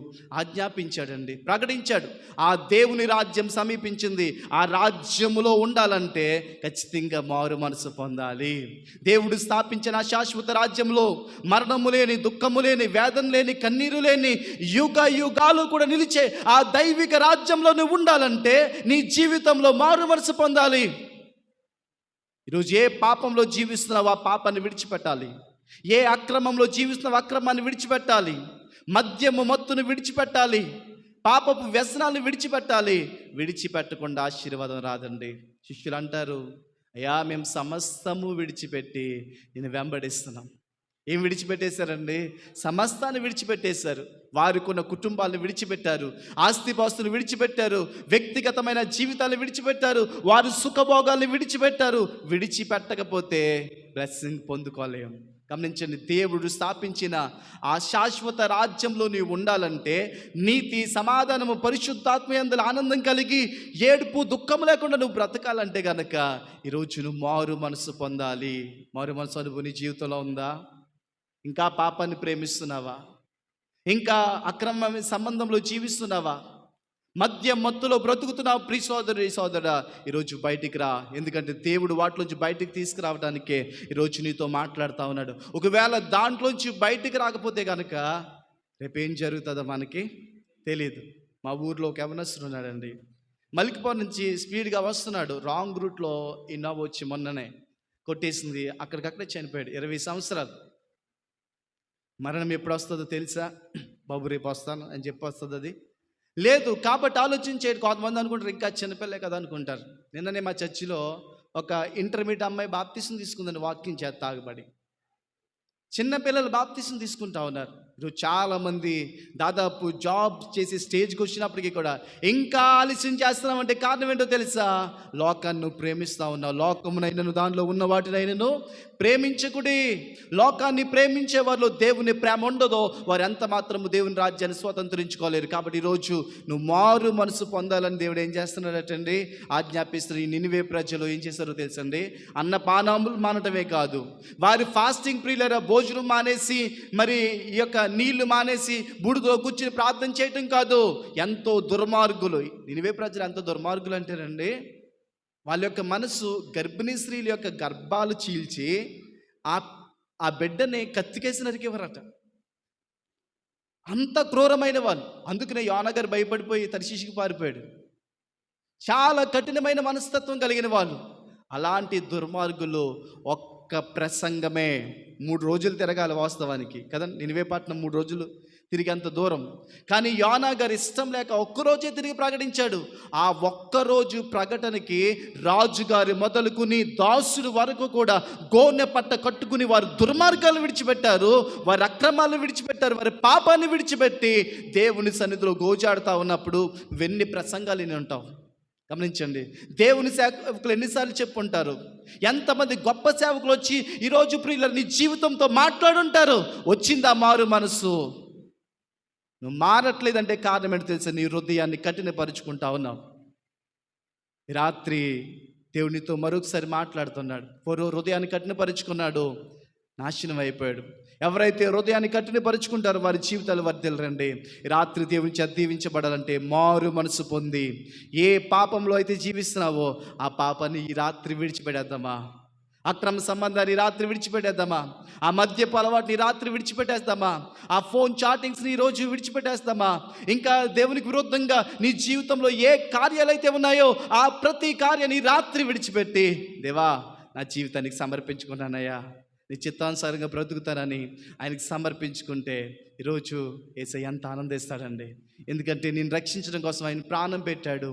ఆజ్ఞాపించాడండి, ప్రకటించాడు. ఆ దేవుని రాజ్యం సమీపించింది. ఆ రాజ్యములో ఉండాలంటే ఖచ్చితంగా మారు మనసు పొందాలి. దేవుడు స్థాపించిన శాశ్వత రాజ్యంలో మరణము లేని, దుఃఖము లేని, వేదన లేని, కన్నీరు లేని, యుగ యుగాలు కూడా నిలిచే ఆ దైవిక రాజ్యంలో నువ్వు ఉండాలంటే నీ జీవితంలో మారు మనసు పొందాలి. ఈరోజు ఏ పాపంలో జీవిస్తున్నావో ఆ పాపాన్ని విడిచిపెట్టాలి. ఏ అక్రమంలో జీవిస్తున్న అక్రమాన్ని విడిచిపెట్టాలి. మద్యము మత్తును విడిచిపెట్టాలి. పాపపు వ్యసనాలను విడిచిపెట్టాలి. విడిచిపెట్టకుండా ఆశీర్వాదం రాదండి. శిష్యులు అంటారు, అయ్యా మేము సమస్తము విడిచిపెట్టి నేను వెంబడిస్తున్నాం. ఏం విడిచిపెట్టేశారండి? సమస్తాన్ని విడిచిపెట్టేశారు. వారికున్న కుటుంబాలను విడిచిపెట్టారు, ఆస్తిపాస్తులు విడిచిపెట్టారు, వ్యక్తిగతమైన జీవితాలను విడిచిపెట్టారు, వారి సుఖభోగాలను విడిచిపెట్టారు. విడిచిపెట్టకపోతే బ్లెస్సింగ్ పొందుకోలేము. గమనించండి, దేవుడు స్థాపించిన ఆ శాశ్వత రాజ్యంలో నీవు ఉండాలంటే నీతి, సమాధానము, పరిశుద్ధాత్మయందుల ఆనందం కలిగి ఏడుపు, దుఃఖం లేకుండా నువ్వు బ్రతకాలంటే గనక ఈరోజు నువ్వు మారు మనసు పొందాలి. మారు మనసు అనుభవం నీ జీవితంలో ఉందా? ఇంకా పాపాన్ని ప్రేమిస్తున్నావా? ఇంకా అక్రమ సంబంధంలో జీవిస్తున్నావా? మద్యం మత్తులో బ్రతుకుతున్నావు? ప్రియ సోదరి సోదరా, ఈరోజు బయటికి రా. ఎందుకంటే దేవుడు వాటిలోంచి బయటికి తీసుకురావడానికే ఈరోజు నీతో మాట్లాడుతూ ఉన్నాడు. ఒకవేళ దాంట్లోంచి బయటికి రాకపోతే కనుక రేపేం జరుగుతుందో మనకి తెలియదు. మా ఊర్లో ఒక యవనస్తుడు ఉన్నాడండి, మలికిపూర్ నుంచి స్పీడ్గా వస్తున్నాడు. రాంగ్ రూట్లో ఇన్నోవా వచ్చి మొన్ననే కొట్టేసింది, అక్కడికక్కడే చనిపోయాడు. 20 సంవత్సరాలు. మరణం ఎప్పుడు వస్తుందో తెలుసా? బాబు రేపు వస్తాను అని చెప్పి వస్తుంది అది. లేదు. కాబట్టి ఆలోచించేది. కొంతమంది అనుకుంటారు ఇంకా చిన్నపిల్లే కదా అనుకుంటారు. నిన్ననే మా చర్చిలో ఒక ఇంటర్మీడియట్ అమ్మాయి బాప్తిసం తీసుకుందండి వాక్యం చేత తాగబడి. చిన్న పిల్లలు బాప్తిసం తీసుకుంటా ఉన్నారు. ఈరోజు చాలామంది దాదాపు జాబ్ చేసే స్టేజ్కి వచ్చినప్పటికీ కూడా ఇంకా ఆలస్యం చేస్తున్నామంటే కారణం ఏంటో తెలుసా? లోకాన్ని నువ్వు ప్రేమిస్తూ ఉన్నావు. లోకమునైనను దానిలో ఉన్న వాటినైనను ప్రేమించకుడి. లోకాన్ని ప్రేమించే వారిలో దేవుని ప్రేమ ఉండదో వారు ఎంత మాత్రము దేవుని రాజ్యాన్ని స్వతంత్రించుకోలేరు. కాబట్టి ఈరోజు నువ్వు మారు మనసు పొందాలని దేవుడు ఏం చేస్తున్నాడటండి? ఆజ్ఞాపిస్తున్న ఈ నినివే ప్రజలు ఏం చేస్తారో తెలుసండి? అన్నపానములు మానటమే కాదు, వారి ఫాస్టింగ్ ప్రియులరా భోజనం మానేసి మరి ఈ యొక్క నీళ్లు మానేసి బూడిదలో కూర్చుని ప్రార్థన చేయటం కాదు. ఎంతో దుర్మార్గులు. నినివే ప్రజలు ఎంత దుర్మార్గులు అంటారండి? వాళ్ళ యొక్క మనసు గర్భిణీ స్త్రీల యొక్క గర్భాలు చీల్చి ఆ బిడ్డని కత్తికేసి నరికేవారట. అంత క్రూరమైన వాళ్ళు. అందుకనే యోనా గారు భయపడిపోయి తర్షీషుకి పారిపోయాడు. చాలా కఠినమైన మనస్తత్వం కలిగిన వాళ్ళు. అలాంటి దుర్మార్గులు ఒక్క ప్రసంగమే 3 రోజులు తిరగాలి వాస్తవానికి కదా. నినివే పట్టణం 3 రోజులు తిరిగేంత దూరం. కానీ యోనా గారు ఇష్టం లేక ఒక్కరోజే తిరిగి ప్రకటించాడు. ఆ ఒక్కరోజు ప్రకటనకి రాజుగారి మొదలుకుని దాసుడు వరకు కూడా గోనె పట్ట కట్టుకుని వారు దుర్మార్గాలు విడిచిపెట్టారు, వారి అక్రమాలను విడిచిపెట్టారు, వారి పాపాన్ని విడిచిపెట్టి దేవుని సన్నిధిలో గోజాడుతూ ఉన్నప్పుడు వెన్ని ప్రసంగాలు విని ఉంటావు. గమనించండి. దేవుని సేవకులు ఎన్నిసార్లు చెప్పుంటారు? ఎంతమంది గొప్ప సేవకులు వచ్చి ఈరోజు ప్రియులు నీ జీవితంతో మాట్లాడుంటారు. వచ్చిందా మారు మనసు? నువ్వు మారట్లేదంటే కారణం ఏంటో తెలుసా? నీ హృదయాన్ని కఠినపరుచుకుంటా ఉన్నావు. రాత్రి దేవునితో మరొకసారి మాట్లాడుతున్నాడు. హృదయాన్ని కఠినపరుచుకున్నాడు, నాశనం అయిపోయాడు. ఎవరైతే హృదయాన్ని కఠినపరుచుకుంటారో వారి జీవితాలు వర్ధిల్లరండి. రాత్రి దేవుని చేత దీవించబడాలంటే మారు మనసు పొంది ఏ పాపంలో అయితే జీవిస్తున్నావో ఆ పాపాన్ని ఈ రాత్రి విడిచిపెట్టేద్దామా? అక్రమ సంబంధాన్ని రాత్రి విడిచిపెట్టేద్దామా? ఆ మద్యపు అలవాటుని రాత్రి విడిచిపెట్టేద్దామా? ఆ ఫోన్ చాటింగ్స్ని ఈరోజు విడిచిపెట్టేస్తామా? ఇంకా దేవునికి విరుద్ధంగా నీ జీవితంలో ఏ కార్యాలు అయితే ఉన్నాయో ఆ ప్రతి కార్యాన్ని రాత్రి విడిచిపెట్టి, దేవా నా జీవితానికి సమర్పించుకున్నానయ్యా, నీ చిత్తానుసారంగా బ్రతుకుతానని ఆయనకి సమర్పించుకుంటే ఈరోజు యేసయ్య ఎంత ఆనందిస్తాడండి. ఎందుకంటే నేను రక్షించడం కోసం ఆయన ప్రాణం పెట్టాడు,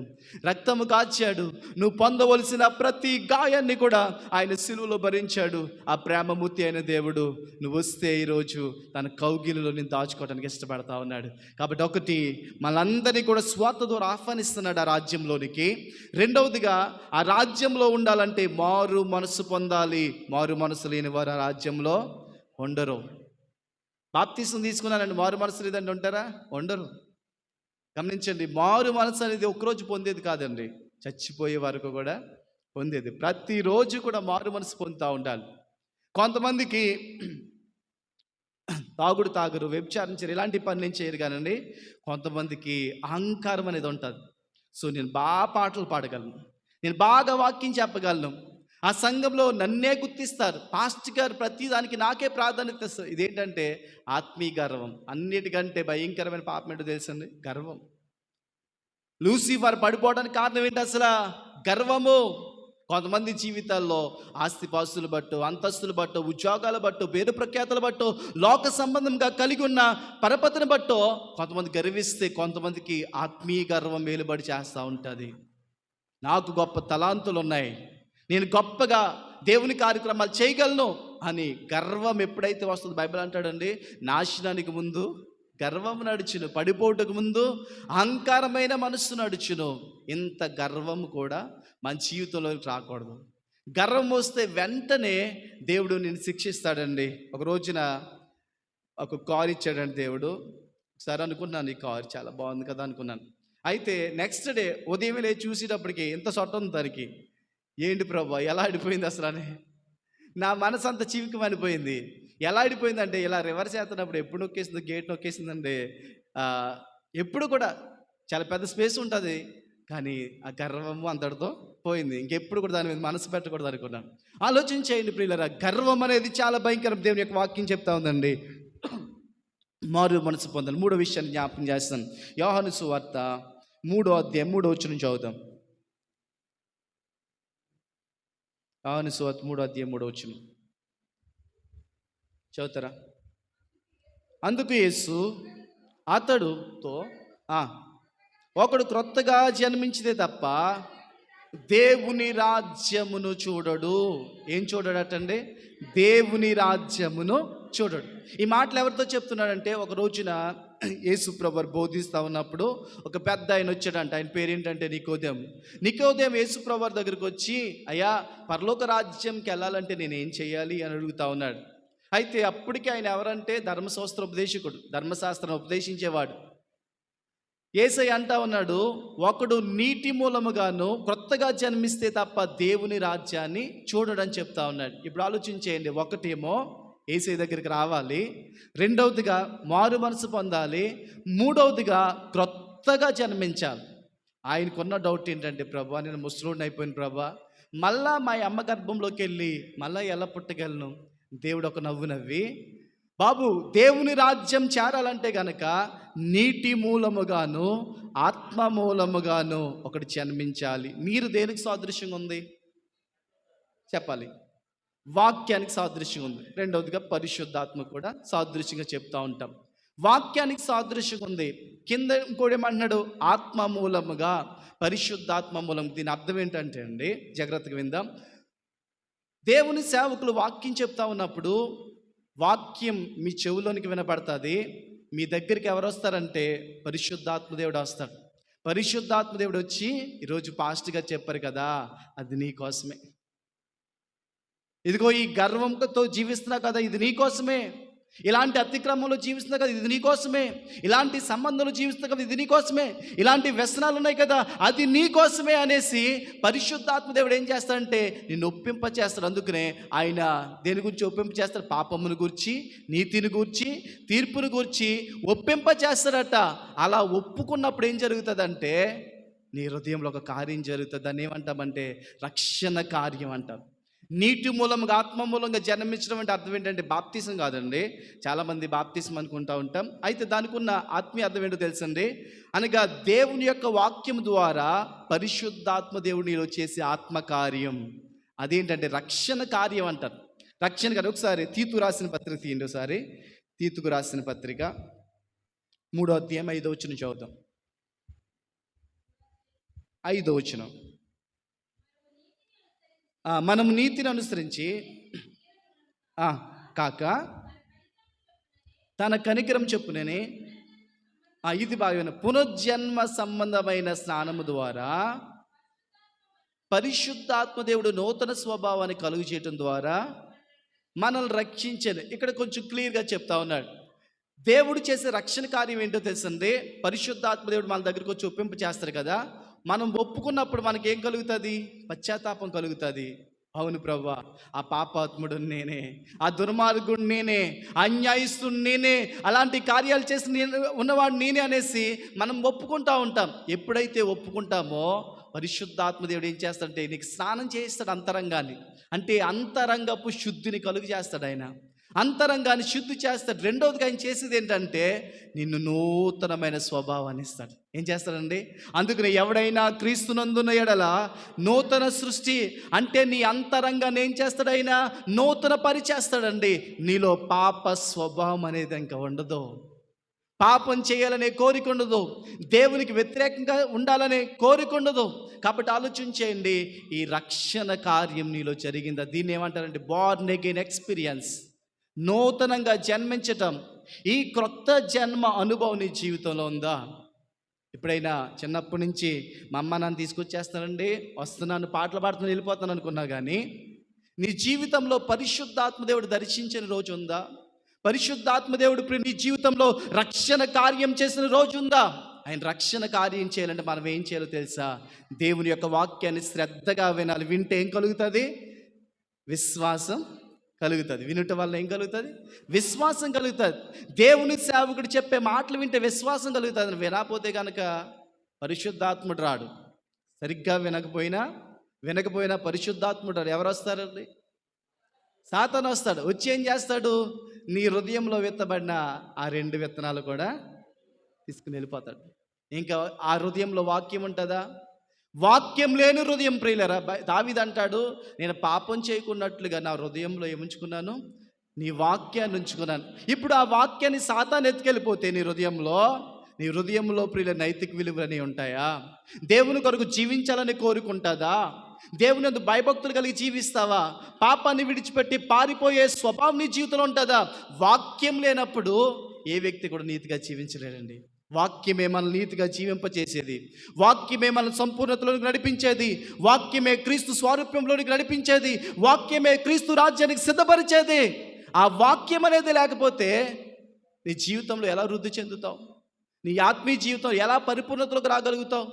రక్తము కాచాడు. నువ్వు పొందవలసిన ప్రతి గాయాన్ని కూడా ఆయన సిలువలో భరించాడు. ఆ ప్రేమమూర్తి అయిన దేవుడు నువ్వు వస్తే ఈరోజు తన కౌగిలిలో నేను దాచుకోవడానికి ఇష్టపడతా ఉన్నాడు. కాబట్టి ఒకటి, మనందరినీ కూడా స్వార్థ ద్వారా ఆహ్వానిస్తున్నాడు ఆ రాజ్యంలోనికి. రెండవదిగా ఆ రాజ్యంలో ఉండాలంటే మారు మనసు పొందాలి. మారు మనసు లేని వారు ఆ రాజ్యంలో ఉండరు. బాప్తిసం తీసుకున్నానండి, మారు మనసు లేదండి ఉంటారా? ఉండరు. గమనించండి. మారు మనసు అనేది ఒక్కరోజు పొందేది కాదండి, చచ్చిపోయే వరకు కూడా పొందేది. ప్రతిరోజు కూడా మారు మనసు పొందుతూ ఉండాలి. కొంతమందికి తాగరు, వ్యభిచారించరు, ఇలాంటి పనులు చేయరు. కానండి కొంతమందికి అహంకారం అనేది ఉంటుంది. సో నేను బాగా పాటలు పాడగలను, నేను బాగా వాక్యం చెప్పగలను, ఆ సంఘంలో నన్నే గుర్తిస్తారు, పాస్టర్ గారు ప్రతి దానికి నాకే ప్రాధాన్యత ఇస్తారు. ఇదేంటంటే ఆత్మీయ గర్వం. అన్నిటికంటే భయంకరమైన పాపం ఏంటో తెలుసండి? గర్వం. లూసిఫర్ పడిపోవడానికి కారణం ఏంటి అసలు? గర్వము. కొంతమంది జీవితాల్లో ఆస్తిపాస్తులు బట్టో, అంతస్తులు బట్టో, ఉద్యోగాలు బట్టో, పేరు ప్రఖ్యాతులు బట్టో, లోక సంబంధంగా కలిగి ఉన్న పరపతిని బట్టో కొంతమంది గర్విస్తే కొంతమందికి ఆత్మీయ గర్వం మేలుబడి చేస్తూ ఉంటుంది. నాకు గొప్ప తలాంతులు ఉన్నాయి, నేను గొప్పగా దేవుని కార్యక్రమాలు చేయగలను అని గర్వం ఎప్పుడైతే వస్తుందో, బైబిల్ అంటాడండి, నాశనానికి ముందు గర్వం నడుచును, పడిపోవటకు ముందు అహంకారమైన మనస్సు నడుచును. ఇంత గర్వం కూడా మన జీవితంలోకి రాకూడదు. గర్వం వస్తే వెంటనే దేవుడు నేను శిక్షిస్తాడండి. ఒక రోజున ఒక కార్ ఇచ్చాడండి దేవుడు. ఒకసారి అనుకున్నాను, ఈ కార్ చాలా బాగుంది కదా అనుకున్నాను. అయితే నెక్స్ట్ డే ఉదయం లేచి చూసేటప్పటికి ఎంత సొట్ట ఉంది దానికి. ఏంటి ప్రభా ఎలా ఆడిపోయింది అసలు అని నా మనసు అంత చివికమనిపోయింది. ఎలా ఆడిపోయిందంటే, ఇలా రివర్స్ చేస్తున్నప్పుడు ఎప్పుడు నొక్కేసిందో, గేట్ నొక్కేసిందంటే ఎప్పుడు కూడా చాలా పెద్ద స్పేస్ ఉంటుంది, కానీ ఆ గర్వము అంతటితో పోయింది. ఇంకెప్పుడు కూడా దాని మీద మనసు పెట్టకూడదు అనుకున్నాను. ఆలోచించేయండి ప్రియులారా, గర్వం అనేది చాలా భయంకరం. దేవుని యొక్క వాక్యం చెప్తా ఉందండి, మారు మనసు పొందాలి. 3వ విషయాన్ని జ్ఞాపకం చేస్తాను. యోహాను సువార్త 3వ అధ్యాయం 3వ వచనం చదువుతాం. యోహాను సువార్త 3వ అధ్యాయం 3వ వచనం చదువుతారా? అందుకు యేసు అతడుతో ఒకడు క్రొత్తగా జన్మించితే తప్ప దేవుని రాజ్యమును చూడడు. ఏం చూడడటండి? దేవుని రాజ్యమును చూడడు. ఈ మాటలు ఎవరితో చెప్తున్నాడంటే, ఒక రోజున యేసు ప్రభువు బోధిస్తూ ఉన్నప్పుడు ఒక పెద్ద ఆయన వచ్చాడంట. ఆయన పేరేంటంటే నికోదేము యేసు ప్రభువు దగ్గరికి వచ్చి, అయ్యా, పరలోక రాజ్యంకి వెళ్ళాలంటే నేను ఏం చేయాలి అని అడుగుతా ఉన్నాడు. అయితే అప్పటికి ఆయన ఎవరంటే ధర్మశాస్త్ర ఉపదేశకుడు, ధర్మశాస్త్రం ఉపదేశించేవాడు. యేసయ్య అంటా ఉన్నాడు, ఒకడు నీటి మూలముగాను క్రొత్తగా జన్మిస్తే తప్ప దేవుని రాజ్యాన్ని చూడడని చెప్తా ఉన్నాడు. ఇప్పుడు ఆలోచించేయండి, ఒకటేమో యేసయ్య దగ్గరికి రావాలి, రెండవదిగా మారు మనసు పొందాలి, మూడవదిగా క్రొత్తగా జన్మించాలి. ఆయనకున్న డౌట్ ఏంటంటే, ప్రభా, నేను ముసలోడిని అయిపోయిన ప్రభా, మళ్ళా మా అమ్మ గర్భంలోకి వెళ్ళి మళ్ళా ఎలా పుట్టగలను? దేవుడు ఒక నవ్వు నవ్వి, బాబు, దేవుని రాజ్యం చేరాలంటే గనక నీటి మూలముగాను ఆత్మ మూలముగాను ఒకటి జన్మించాలి. మీరు దేనికి సాదృశ్యంగా ఉంది చెప్పాలి? వాక్యానికి సాదృశ్యంగా ఉంది. రెండవదిగా పరిశుద్ధాత్మ కూడా సాదృశ్యంగా చెప్తా ఉంటాం. వాక్యానికి సాదృశ్యంగా ఉంది. కింద ఇంకోటి ఏమంటున్నాడు? ఆత్మ మూలముగా, పరిశుద్ధాత్మ మూలం. దీని అర్థం ఏంటంటే అండి, జాగ్రత్తగా విందాం. దేవుని సేవకులు వాక్యం చెప్తా ఉన్నప్పుడు వాక్యం మీ చెవులోనికి వినపడుతుంది. మీ దగ్గరికి ఎవరు వస్తారంటే పరిశుద్ధాత్మదేవుడు వస్తాడు. పరిశుద్ధాత్మదేవుడు వచ్చి, ఈరోజు పాస్ట్గా చెప్పారు కదా, అది నీ కోసమే. ఇదిగో ఈ గర్వంతో జీవిస్తున్నా కదా, ఇది నీ కోసమే. ఇలాంటి అతిక్రమంలో జీవిస్తున్నా కదా, ఇది నీకోసమే. ఇలాంటి సంబంధంలో జీవిస్తున్నా కదా, ఇది నీకోసమే. ఇలాంటి వ్యసనాలు ఉన్నాయి కదా, అది నీకోసమే అనేసి పరిశుద్ధాత్మదేవుడు ఏం చేస్తాడంటే నిన్ను ఒప్పింప చేస్తాడు. అందుకనే ఆయన దేని గురించి ఒప్పింప చేస్తాడు? పాపమును గూర్చి, నీతిని గూర్చి, తీర్పును గూర్చి ఒప్పింప చేస్తాడట. అలా ఒప్పుకున్నప్పుడు ఏం జరుగుతుందంటే నీ హృదయంలో ఒక కార్యం జరుగుతుంది. దాన్ని ఏమంటామంటే రక్షణ కార్యం అంటాం. నీటి మూలంగా, ఆత్మ మూలంగా జన్మించడం అంటే అర్థం ఏంటంటే బాప్తిసం కాదండి. చాలామంది బాప్తిసం అనుకుంటూ ఉంటాం. అయితే దానికి ఉన్న ఆత్మీయ అర్థం ఏంటో తెలుసండి. అనగా దేవుని యొక్క వాక్యం ద్వారా పరిశుద్ధాత్మ దేవుడు నీలో చేసే ఆత్మకార్యం, అదేంటంటే రక్షణ కార్యం అంటారు. రక్షణ కార్యం. ఒకసారి తీతు రాసిన పత్రిక తీయండి. ఒకసారి తీతుకు రాసిన పత్రిక 3వ అధ్యాయం 5వ వచనం చదువుతాం. 5వ వచనం. మనము నీతిని అనుసరించి కాక తన కనికరం చెప్పునని, ఇది బాగా, పునర్జన్మ సంబంధమైన స్నానము ద్వారా పరిశుద్ధాత్మదేవుడు నూతన స్వభావాన్ని కలుగు చేయటం ద్వారా మనల్ని రక్షించను. ఇక్కడ కొంచెం క్లియర్గా చెప్తా ఉన్నాడు. దేవుడు చేసే రక్షణ కార్యం ఏంటో తెలుసండి. పరిశుద్ధాత్మదేవుడు మన దగ్గరికి వచ్చి ఒప్పింపు చేస్తారు కదా, మనం ఒప్పుకున్నప్పుడు మనకి ఏం కలుగుతుంది? పశ్చాత్తాపం కలుగుతుంది. అవును ప్రభువా, ఆ పాపాత్ముడు నేనే, ఆ దుర్మార్గుడు నేనే, అన్యాయస్తుడు నేనే, అలాంటి కార్యాలు చేసి ఉన్నవాడు నేనే అనేసి మనం ఒప్పుకుంటూ ఉంటాం. ఎప్పుడైతే ఒప్పుకుంటామో పరిశుద్ధాత్మదేవుడు ఏం చేస్తాడంటే నీకు స్నానం చేయిస్తాడు అంతరంగాన్ని. అంటే అంతరంగపు శుద్ధిని కలుగు చేస్తాడు ఆయన. అంతరంగాన్ని శుద్ధి చేస్తాడు. రెండవదిగా ఆయన చేసేది ఏంటంటే నిన్ను నూతనమైన స్వభావాన్ని ఇస్తాడు. ఏం చేస్తాడండి? అందుకని ఎవడైనా క్రీస్తునందున ఎడల నూతన సృష్టి అంటే నీ అంతరంగాన్ని ఏం చేస్తాడు? ఆయన నూతన పరిచేస్తాడండి. నీలో పాప స్వభావం అనేది ఇంకా ఉండదు. పాపం చేయాలనే కోరిక ఉండదు. దేవునికి వ్యతిరేకంగా ఉండాలనే కోరిక ఉండదు. కాబట్టి ఆలోచించేయండి, ఈ రక్షణ కార్యం నీలో జరిగిందా? దీన్ని ఏమంటారంటే బోర్న్ అగైన్ ఎక్స్పీరియన్స్, నూతనంగా జన్మించటం. ఈ క్రొత్త జన్మ అనుభవం నీ జీవితంలో ఉందా? ఎప్పుడైనా చిన్నప్పటి నుంచి మా అమ్మ నన్ను తీసుకొచ్చేస్తానండి, వస్తున్నాను, పాటలు పాడుతున్నాను, వెళ్ళిపోతాను అనుకున్నా కానీ నీ జీవితంలో పరిశుద్ధాత్మదేవుడు దర్శించిన రోజు ఉందా? పరిశుద్ధాత్మదేవుడు నీ జీవితంలో రక్షణ కార్యం చేసిన రోజు ఉందా? ఆయన రక్షణ కార్యం చేయాలంటే మనం ఏం చేయాలో తెలుసా? దేవుని యొక్క వాక్యాన్ని శ్రద్ధగా వినాలి. వింటే ఏం కలుగుతుంది? విశ్వాసం కలుగుతుంది. వినుట వల్ల ఏం కలుగుతుంది? విశ్వాసం కలుగుతుంది. దేవుని సేవకుడు చెప్పే మాటలు వింటే విశ్వాసం కలుగుతుంది. వినకపోతే కనుక పరిశుద్ధాత్ముడు రాడు. సరిగ్గా వినకపోయినా పరిశుద్ధాత్ముడు రాడు. ఎవరు వస్తారండి? సాతాను వస్తాడు. వచ్చి ఏం చేస్తాడు? నీ హృదయంలో విత్తబడిన ఆ 2 విత్తనాలు కూడా తీసుకుని వెళ్ళిపోతాడు. ఇంకా ఆ హృదయంలో వాక్యం ఉంటుందా? వాక్యం లేని హృదయం ప్రియులరా. దావీదు అంటాడు, నేను పాపం చేయకున్నట్లుగా నా హృదయంలో ఏముంచుకున్నాను? నీ వాక్యాన్ని ఉంచుకున్నాను. ఇప్పుడు ఆ వాక్యాన్ని సాతాను ఎత్తుకెళ్ళిపోతే నీ హృదయంలో నీ హృదయంలో ప్రియుల నైతిక విలువలని ఉంటాయా? దేవుని కొరకు జీవించాలని కోరుకుంటుందా? దేవుని యందు భయభక్తులు కలిగి జీవిస్తావా? పాపాన్ని విడిచిపెట్టి పారిపోయే స్వభావం నీ జీవితంలో ఉంటుందా? వాక్యం లేనప్పుడు ఏ వ్యక్తి కూడా నీతిగా జీవించలేడండి. వాక్యమే మనల్ని నీతిగా జీవింపచేసేది, వాక్యమే మనల్ని సంపూర్ణతలోనికి నడిపించేది, వాక్యమే క్రీస్తు స్వారూప్యంలోనికి నడిపించేది, వాక్యమే క్రీస్తు రాజ్యానికి సిద్ధపరిచేది. ఆ వాక్యం అనేది లేకపోతే నీ జీవితంలో ఎలా వృద్ధి చెందుతావు? నీ ఆత్మీయ జీవితం ఎలా పరిపూర్ణతలోకి రాగలుగుతావు?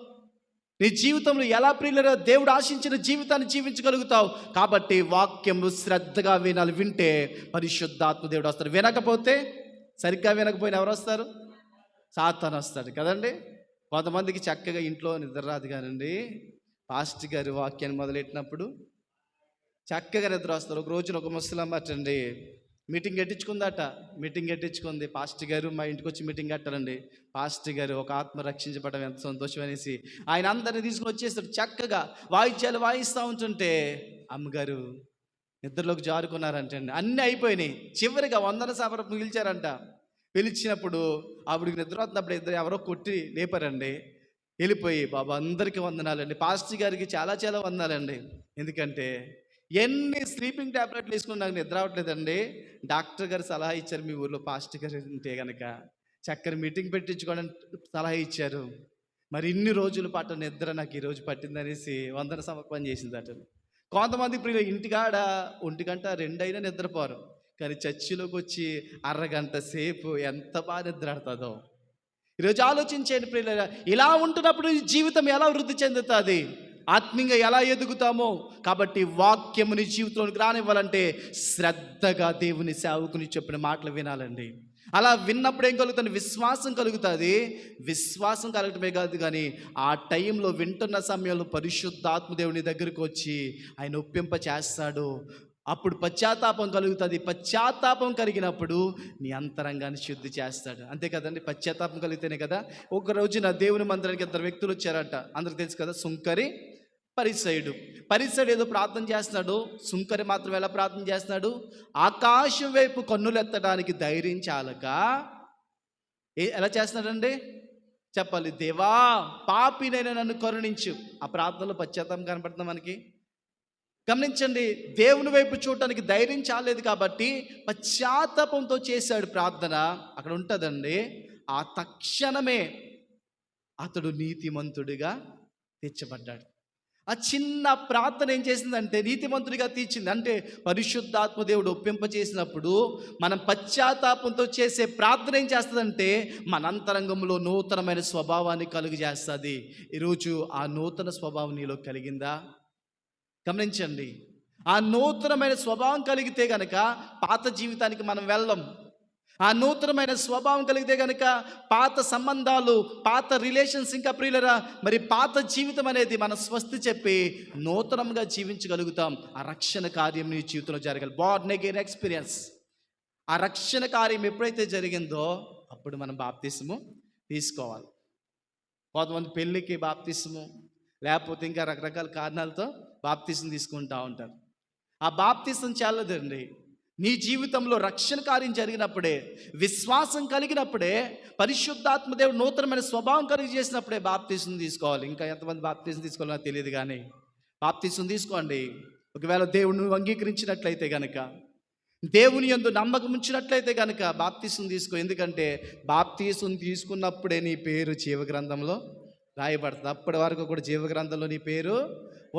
నీ జీవితంలో ఎలా ప్రియుల దేవుడు ఆశించిన జీవితాన్ని జీవించగలుగుతావు? కాబట్టి వాక్యము శ్రద్ధగా వినాలి. వింటే పరిశుద్ధాత్మ దేవుడు వస్తారు. వినకపోతే, సరిగ్గా వినకపోయినా ఎవరు వస్తారు? సాతాను వస్తాడు కదండి. కొంతమందికి చక్కగా ఇంట్లో నిద్ర రాదు కానండి, పాస్టర్ గారి వాక్యాన్ని మొదలెట్టినప్పుడు చక్కగా నిద్ర వస్తారు. ఒక రోజున ఒక ముసలమ్మ అటండి మీటింగ్ కట్టించుకుంది. పాస్టర్ గారు మా ఇంటికి వచ్చి మీటింగ్ కట్టారండి. పాస్టర్ గారు ఒక ఆత్మ రక్షించబడడం ఎంత సంతోషం అనేసి ఆయన అందరిని తీసుకుని వచ్చేస్తారు. చక్కగా వాయిద్యాలు వాయిస్తూ ఉంటుంటే అమ్మగారు నిద్రలోకి జారుకున్నారంటండి. అన్నీ అయిపోయినాయి. చివరిగా వందన సభ పిలిచారంట. పిలిచినప్పుడు ఆవిడికి నిద్ర వస్తున్నప్పుడు ఇద్దరు ఎవరో కొట్టి లేపారండి. వెళ్ళిపోయి, బాబా అందరికీ వందనాలండి, పాస్టర్ గారికి చాలా చాలా వందనాలండి, ఎందుకంటే ఎన్ని స్లీపింగ్ ట్యాబ్లెట్లు వేసుకుని నాకు నిద్ర అవ్వట్లేదండి, డాక్టర్ గారు సలహా ఇచ్చారు, మీ ఊర్లో పాస్టర్ గారు ఉంటే కనుక చక్కని మీటింగ్ పెట్టించుకోవడానికి సలహా ఇచ్చారు, మరి ఇన్ని రోజుల పాటు నిద్ర నాకు ఈరోజు పట్టిందనేసి వందన సమర్పణ చేసిందట. కొంతమంది ప్రియులు ఇంటికాడ 1 గంట 2 అయినా నిద్రపోరు, కానీ చర్చిలోకి వచ్చి అరగంట సేపు ఎంత బాగా నిద్ర ఆడుతుందో. ఈరోజు ఆలోచించండి ప్రియులారా, ఇలా ఉంటున్నప్పుడు ఈ జీవితం ఎలా వృద్ధి చెందుతుంది, ఆత్మీయంగా ఎలా ఎదుగుతామో. కాబట్టి వాక్యముని జీవితంలోకి రానివ్వాలంటే శ్రద్ధగా దేవుని సేవకుని చెప్పిన మాటలు వినాలండి. అలా విన్నప్పుడు ఏం కలుగుతుంది? విశ్వాసం కలుగుతుంది. విశ్వాసం కలగటమే కాదు, కానీ ఆ టైంలో వింటున్న సమయంలో పరిశుద్ధాత్మ దేవుని దగ్గరికి వచ్చి ఆయన ఒప్పింప చేస్తాడు. అప్పుడు పశ్చాత్తాపం కలుగుతుంది. పశ్చాత్తాపం కలిగినప్పుడు నీ అంతరంగాన్ని శుద్ధి చేస్తాడు. అంతే కదండి, పశ్చాత్తాపం కలిగితేనే కదా. ఒక రోజున దేవుని మందిరానికి 2 వ్యక్తులు వచ్చారట. అందరికి తెలుసు కదా, సుంకరి, పరిసయుడు. పరిసయుడు ఏదో ప్రార్థన చేస్తున్నాడు, సుంకరి మాత్రం ఎలా ప్రార్థన చేస్తున్నాడు? ఆకాశం వైపు కన్నులెత్తడానికి ధైర్యం చాలక ఎలా చేస్తున్నాడండి చెప్పాలి? దేవా పాపినైనా నన్ను కరుణించు. ఆ ప్రార్థనలో పశ్చాత్తాపం కనపడుతుంది మనకి. గమనించండి, దేవుని వైపు చూడటానికి ధైర్యం చాలేదు కాబట్టి పశ్చాత్తాపంతో చేశాడు ప్రార్థన. అక్కడ ఉంటుందండి, ఆ తక్షణమే అతడు నీతిమంతుడిగా తీర్చబడ్డాడు. ఆ చిన్న ప్రార్థన ఏం చేసిందంటే నీతిమంతుడిగా తీర్చింది. అంటే పరిశుద్ధాత్మ దేవుడు ఒప్పింప చేసినప్పుడు మనం పశ్చాత్తాపంతో చేసే ప్రార్థన ఏం చేస్తుందంటే మన అంతరంగంలో నూతనమైన స్వభావాన్ని కలుగు చేస్తుంది. ఈరోజు ఆ నూతన స్వభావం నీలో కలిగిందా? గమనించండి, ఆ నూతనమైన స్వభావం కలిగితే గనక పాత జీవితానికి మనం వెళ్ళం. ఆ నూతనమైన స్వభావం కలిగితే గనక పాత సంబంధాలు, పాత రిలేషన్స్, ఇంకా ప్రియులరా మరి పాత జీవితం అనేది మన స్వస్తి చెప్పి నూతనంగా జీవించగలుగుతాం. ఆ రక్షణ కార్యం నీ జీవితంలో జరగాలి. Born again experience. ఆ రక్షణ కార్యం ఎప్పుడైతే జరిగిందో అప్పుడు మనం బాప్తిసము తీసుకోవాలి. కొంతమంది పెళ్ళికి బాప్తిసము, లేకపోతే ఇంకా రకరకాల కారణాలతో బాప్తిసం తీసుకుంటూ ఉంటారు. ఆ బాప్తిసం చాలదండి. నీ జీవితంలో రక్షణ కార్యం జరిగినప్పుడే, విశ్వాసం కలిగినప్పుడే, పరిశుద్ధాత్మ దేవుడు నూతనమైన స్వభావం కలిగి చేసినప్పుడే బాప్తిసం తీసుకోవాలి. ఇంకా ఎంతమంది బాప్తిసం తీసుకోవాలో నాకు తెలియదు, కానీ బాప్తిసం తీసుకోండి. ఒకవేళ దేవుడిని అంగీకరించినట్లయితే కనుక, దేవుని యందు నమ్మకం ఉంచినట్లయితే కనుక బాప్తిసం తీసుకో. ఎందుకంటే బాప్తిసం తీసుకున్నప్పుడే నీ పేరు జీవగ్రంథంలో రాయబడుతుంది. అప్పటి వరకు కూడా జీవగ్రంథంలో నీ పేరు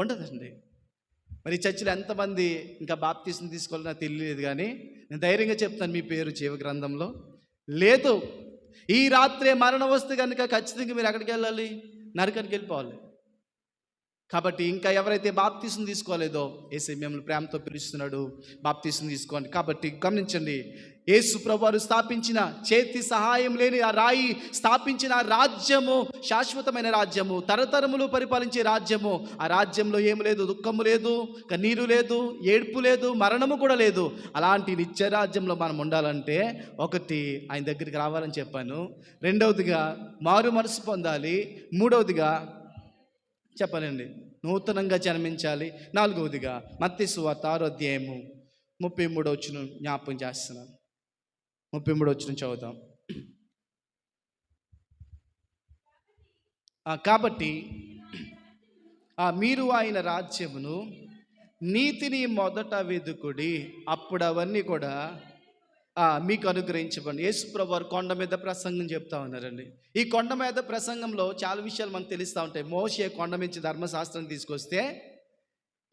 ఉండదండి. మరి చర్చిలో ఎంతమంది ఇంకా బాప్తిసం తీసుకోవాలో నాకు తెలియలేదు, కానీ నేను ధైర్యంగా చెప్తాను, మీ పేరు జీవగ్రంథంలో లేదు. ఈ రాత్రే మరణం వస్తే కనుక ఖచ్చితంగా మీరు ఎక్కడికి వెళ్ళాలి? నరకానికి వెళ్ళిపోవాలి. కాబట్టి ఇంకా ఎవరైతే బాప్తిసం తీసుకోలేదో యేసు మిమ్మల్ని ప్రేమతో పిలుస్తున్నాడు, బాప్తిసం తీసుకోండి. కాబట్టి గమనించండి, యేసు ప్రభువారు స్థాపించిన, చేతి సహాయం లేని ఆ రాయి స్థాపించిన రాజ్యము శాశ్వతమైన రాజ్యము, తరతరములు పరిపాలించే రాజ్యము. ఆ రాజ్యంలో ఏమి లేదు, దుఃఖము లేదు, కన్నీరు లేదు, ఏడ్పు లేదు, మరణము కూడా లేదు. అలాంటి నిత్య రాజ్యంలో మనం ఉండాలంటే ఒకటి ఆయన దగ్గరికి రావాలని చెప్పాను, రెండవదిగా మారు మనసు పొందాలి, మూడవదిగా చెప్పాలండి నూతనంగా జన్మించాలి, నాలుగవదిగా మత్తయి సువార్త 6వ అధ్యాయము 33వ వచనం జ్ఞాపకం చేస్తున్నాను. 33వ వచనం చదువుతాం. కాబట్టి మీరు ఆయన రాజ్యమును నీతిని మొదట వెదుకుడి, అప్పుడు అవన్నీ కూడా మీకు అనుగ్రహించబడి. యేసుప్రభు వారు కొండ మీద ప్రసంగం చెప్తా ఉన్నారండి. ఈ కొండ మీద ప్రసంగంలో చాలా విషయాలు మనకు తెలుస్తూ ఉంటాయి. మోషే కొండ నుంచి ధర్మశాస్త్రం తీసుకొస్తే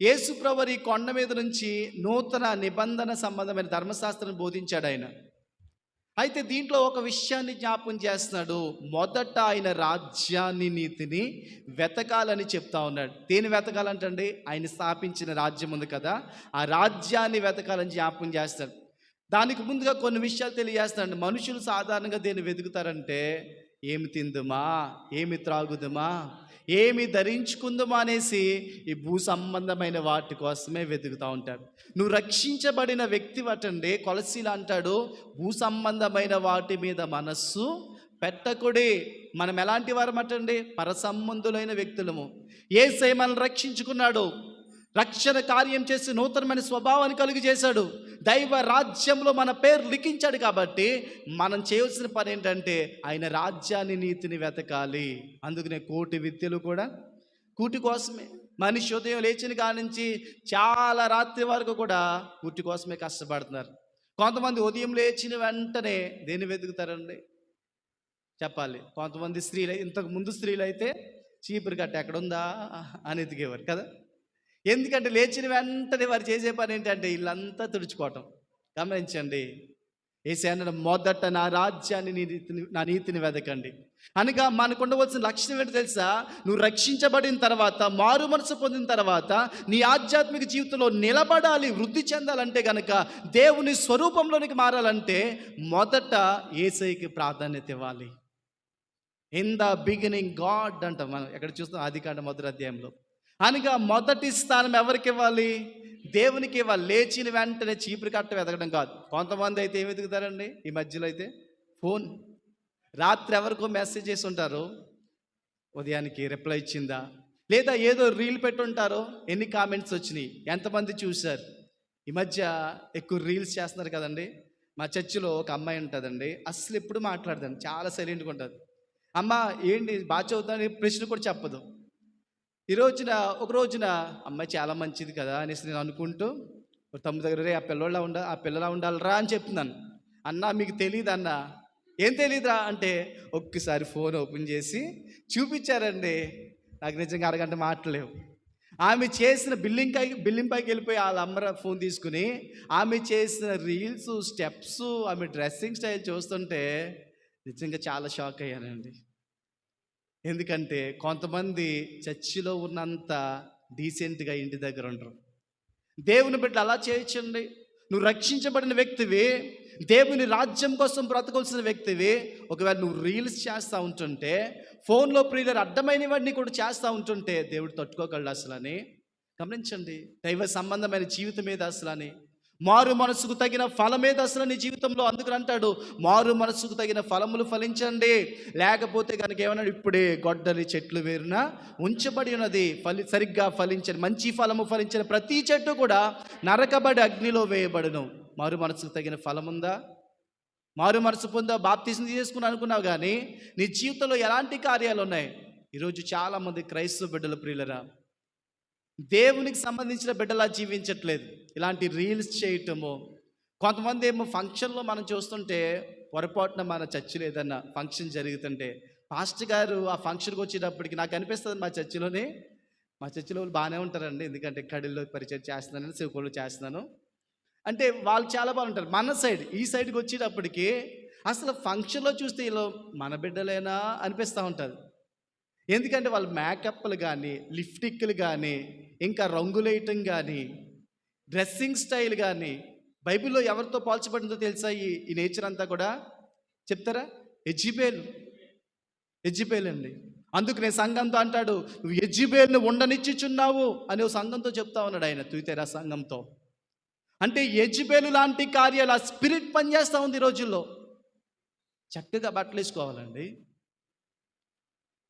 యేసుప్రభు వారు ఈ కొండ మీద నుంచి నూతన నిబంధన సంబంధమైన ధర్మశాస్త్రాన్ని బోధించాడు ఆయన. అయితే దీంట్లో ఒక విషయాన్ని జ్ఞాపకం చేస్తున్నాడు. మొదట ఆయన రాజ్యాన్ని నీతిని వెతకాలని చెప్తా ఉన్నాడు. దేని వెతకాలంటండి? ఆయన స్థాపించిన రాజ్యం ఉంది కదా, ఆ రాజ్యాన్ని వెతకాలని జ్ఞాపకం చేస్తాడు. దానికి ముందుగా కొన్ని విషయాలు తెలియజేస్తాడు. మనుషులు సాధారణంగా దేన్ని వెతుకుతారంటే, ఏమి తిందుమా, ఏమి త్రాగుదుమా, ఏమి ధరించుకుందామా అనేసి ఈ భూ సంబంధమైన వాటి కోసమే వెతుకుతూ ఉంటారు. నువ్వు రక్షించబడిన వ్యక్తి అటండి. కొలసీలు అంటాడు, భూ సంబంధమైన వాటి మీద మనస్సు పెట్టకుడి. మనం ఎలాంటి వారం అటండి? పరసంబంధులైన వ్యక్తులము. యేసయ్య మనల్ని రక్షించుకున్నాడు, రక్షణ కార్యం చేసి నూతనమైన స్వభావాన్ని కలుగు చేశాడు, దైవ రాజ్యంలో మన పేరు లిఖించాడు. కాబట్టి మనం చేయవలసిన పని ఏంటంటే ఆయన రాజ్యాన్ని నీతిని వెతకాలి. అందుకనే కోటి విద్యలు కూడా కూటి కోసమే. మనిషి ఉదయం లేచిన కాడి నుంచి చాలా రాత్రి వరకు కూడా కూటి కోసమే కష్టపడుతున్నారు. కొంతమంది ఉదయం లేచిన వెంటనే దేన్ని వెతుకుతారండి చెప్పాలి? కొంతమంది స్త్రీలు, ఇంతకు ముందు స్త్రీలు అయితే చీపురు కట్ట ఎక్కడుందా అని ఎతికేవారు కదా. ఎందుకంటే లేచిన వెంటనే వారు చేసే పని ఏంటంటే ఇల్లంతా తుడుచుకోవటం. గమనించండి, యేసయ్య మొదట నా రాజ్యాన్ని నా నీతిని వెతకండి అనగా మనకు ఉండవలసిన లక్షణం ఏంటో తెలుసా? నువ్వు రక్షించబడిన తర్వాత, మారు మనసు పొందిన తర్వాత నీ ఆధ్యాత్మిక జీవితంలో నిలబడాలి, వృద్ధి చెందాలంటే కనుక, దేవుని స్వరూపంలోనికి మారాలంటే మొదట యేసయ్యకి ప్రాధాన్యత ఇవ్వాలి. ఇన్ ద బిగినింగ్ గాడ్ అంటాం మనం. ఎక్కడ చూస్తాం? ఆదికాండం 1వ అధ్యాయంలో. అనగా మొదటి స్థానం ఎవరికి ఇవ్వాలి? దేవునికి ఇవ్వాలి. లేచిన వెంటనే చీపురు కట్ట వెతకడం కాదు. కొంతమంది అయితే ఏం వెతుకుతారండి ఈ మధ్యలో అయితే? ఫోన్. రాత్రి ఎవరికో మెసేజ్ చేసి ఉంటారు, ఉదయానికి రిప్లై ఇచ్చిందా, లేదా ఏదో రీల్ పెట్టుంటారో, ఎన్ని కామెంట్స్ వచ్చినాయి, ఎంతమంది చూశారు. ఈ మధ్య ఎక్కువ రీల్స్ చేస్తున్నారు కదండి. మా చర్చిలో ఒక అమ్మాయి ఉంటుందండి, అసలు ఎప్పుడు మాట్లాడదండి, చాలా సైలెంట్గా ఉంటుంది. అమ్మ ఏంటి బాగా చదువుతాను ప్రశ్న కూడా చెప్పదు. ఒక రోజున అమ్మాయి చాలా మంచిది కదా అనేసి నేను అనుకుంటూ తమ్ముడు దగ్గర ఆ పిల్లలా ఉండాలిరా అని చెప్తున్నాను. అన్న మీకు తెలియదు అన్న. ఏం తెలియదురా అంటే ఒక్కసారి ఫోన్ ఓపెన్ చేసి చూపించారండి. నాకు నిజంగా అరగంట మాటలేవు. ఆమె చేసిన బిల్లింగ్ పైకి వెళ్ళిపోయి వాళ్ళ అమ్మ ఫోన్ తీసుకుని ఆమె చేసిన రీల్స్, స్టెప్స్, ఆమె డ్రెస్సింగ్ స్టైల్ చూస్తుంటే నిజంగా చాలా షాక్ అయ్యానండి. ఎందుకంటే కొంతమంది చర్చిలో ఉన్నంత డీసెంట్గా ఇంటి దగ్గర ఉండరు. దేవుని బిడ్డలు అలా చేయొచ్చండి. నువ్వు రక్షించబడిన వ్యక్తివి, దేవుని రాజ్యం కోసం బ్రతకాల్సిన వ్యక్తివి. ఒకవేళ నువ్వు రీల్స్ చేస్తూ ఉంటుంటే, ఫోన్లో ప్రియులు అడ్డమైనవన్నీ కూడా చేస్తూ ఉంటుంటే దేవుడు తట్టుకోగలడు అసలని. గమనించండి, దైవ సంబంధమైన జీవితం మీద అసలని, మారు మనసుకు తగిన ఫలమేది అసలు నీ జీవితంలో. అందుకని అంటాడు, మారు మనసుకు తగిన ఫలములు ఫలించండి, లేకపోతే కనుక ఏమన్నాడు? ఇప్పుడే గొడ్డలి చెట్లు వేరున ఉంచబడి ఉన్నది, సరిగ్గా ఫలించని మంచి ఫలము ఫలించిన ప్రతి చెట్టు కూడా నరకబడి అగ్నిలో వేయబడును. మారు మనసుకు తగిన ఫలం ఉందా? మారు మనసు పొందా, బాప్తిసం చేసుకుని అనుకున్నావు, కానీ నీ జీవితంలో ఎలాంటి కార్యాలు ఉన్నాయి? ఈరోజు చాలామంది క్రైస్తవ బిడ్డల ప్రియులరా దేవునికి సంబంధించిన బిడ్డలా జీవించట్లేదు. ఇలాంటి రీల్స్ చేయటము. కొంతమంది ఏమో ఫంక్షన్లో మనం చూస్తుంటే, పొరపాటున మన చర్చిలో ఏదన్నా ఫంక్షన్ జరుగుతుంటే పాస్టర్ గారు ఆ ఫంక్షన్కి వచ్చేటప్పటికి నాకు అనిపిస్తుంది మా చర్చిలో బాగానే ఉంటారండి, ఎందుకంటే కడిల్లో పరిచయం చేస్తున్నాను, శివకుళ్ళు చేస్తున్నాను అంటే వాళ్ళు చాలా బాగుంటారు. మన ఈ సైడ్కి వచ్చేటప్పటికి అసలు ఫంక్షన్లో చూస్తే వీళ్ళు మన బిడ్డలేనా అనిపిస్తూ ఉంటుంది. ఎందుకంటే వాళ్ళ మేకప్లు కానీ, లిప్స్టిక్లు కానీ, ఇంకా రంగులేయటం కానీ, డ్రెస్సింగ్ స్టైల్ కానీ బైబిల్లో ఎవరితో పోల్చబడిందో తెలుసా? ఈ నేచర్ అంతా కూడా చెప్తారా? యెజబెల్ అండి. అందుకు నేను సంఘంతో అంటాడు, నువ్వు యెజబెల్ని ఉండనిచ్చుచున్నావు అని ఒక సంఘంతో చెప్తా ఉన్నాడు ఆయన, తుయితెరా సంఘంతో. అంటే యెజబెల్ లాంటి కార్యాలు, ఆ స్పిరిట్ పనిచేస్తూ ఉంది ఈ రోజుల్లో. చక్కగా బట్టలు వేసుకోవాలండి,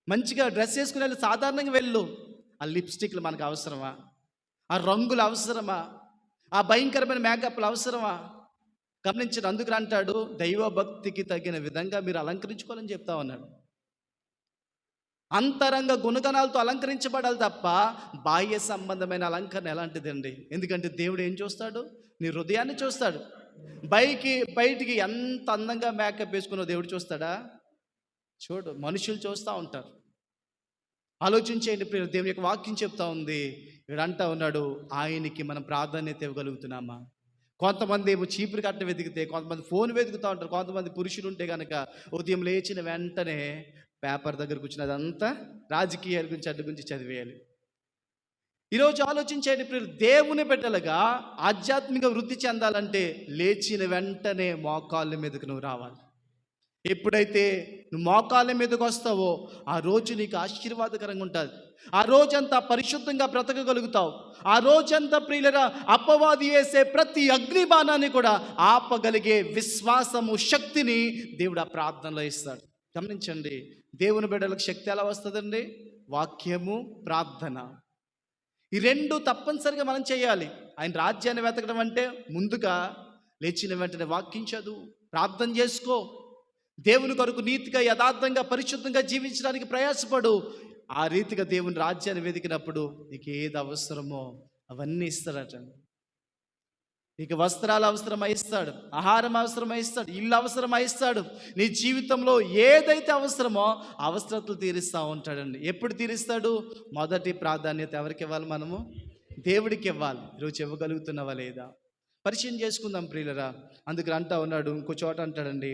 మంచిగా డ్రెస్ వేసుకుని వెళ్ళి సాధారణంగా వెళ్ళు. ఆ లిప్స్టిక్లు మనకు అవసరమా? ఆ రంగులు అవసరమా? ఆ భయంకరమైన మేకప్లు అవసరమా? గమనించండి. అందుకు అంటాడు, దైవ భక్తికి తగిన విధంగా మీరు అలంకరించుకోవాలని చెప్తా ఉన్నాడు. అంతరంగ గుణగణాలతో అలంకరించబడాలి తప్ప బాహ్య సంబంధమైన అలంకరణ ఎలాంటిదండి? ఎందుకంటే దేవుడు ఏం చూస్తాడు? నీ హృదయాన్ని చూస్తాడు. బయటికి ఎంత అందంగా మేకప్ వేసుకున్న దేవుడు చూస్తాడా? చూడు. మనుషులు చూస్తూ ఉంటారు. ఆలోచించేయండి ప్రియులు, దేవుని యొక్క వాక్యం చెప్తా ఉంది. ఇక్కడ అంటా ఉన్నాడు, ఆయనకి మనం ప్రాధాన్యత ఇవ్వగలుగుతున్నామా? కొంతమంది ఏమో చీపురు కట్ట వెతికితే, కొంతమంది ఫోన్ వెతుకుతూ ఉంటారు. కొంతమంది పురుషులు ఉంటే కనుక ఉదయం లేచిన వెంటనే పేపర్ దగ్గర కూర్చుని అదంతా రాజకీయాల గురించి అడ్డు గురించి చదివేయాలి. ఈరోజు ఆలోచించేయండి ప్రియులు, దేవుని బిడ్డలుగా ఆధ్యాత్మిక వృద్ధి చెందాలంటే లేచిన వెంటనే మోకాళ్ళ మీదకు నువ్వు రావాలి. ఎప్పుడైతే నువ్వు మోకాళ్ళ మీదకి వస్తావో ఆ రోజు నీకు ఆశీర్వాదకరంగా ఉంటుంది. ఆ రోజంతా పరిశుద్ధంగా బ్రతకగలుగుతావు. ఆ రోజంతా ప్రియులరా అపవాది వేసే ప్రతి అగ్నిబాణాన్ని కూడా ఆపగలిగే విశ్వాసము, శక్తిని దేవుడు ఆ ప్రార్థనలో ఇస్తాడు. గమనించండి, దేవుని బిడ్డలకు శక్తి ఎలా వస్తుందండి? వాక్యము, ప్రార్థన. ఈ రెండు తప్పనిసరిగా మనం చేయాలి. ఆయన రాజ్యాన్ని వెతకడం అంటే ముందుగా లేచిన వెంటనే వాక్యం చదువు, ప్రార్థన చేసుకో, దేవుని కొరకు నీతిగా, యథార్థంగా, పరిశుద్ధంగా జీవించడానికి ప్రయాసపడు. ఆ రీతిగా దేవుని రాజ్యాన్ని వెతికినప్పుడు నీకు ఏది అవసరమో అవన్నీ ఇస్తాడట. నీకు వస్త్రాలు అవసరమై ఇస్తాడు, ఆహారం అవసరమై ఇస్తాడు, ఇల్లు అవసరమై ఇస్తాడు. నీ జీవితంలో ఏదైతే అవసరమో అవసరతలు తీరుస్తూ ఉంటాడండి. ఎప్పుడు తీరుస్తాడు? మొదటి ప్రాధాన్యత ఎవరికి ఇవ్వాలి? మనము దేవుడికి ఇవ్వాలి. ఈరోజు ఇవ్వగలుగుతున్నావా లేదా? పరిచయం చేసుకుందాం ప్రియులరా. అందుకని అంటా ఉన్నాడు, ఇంకో చోట అంటాడండి,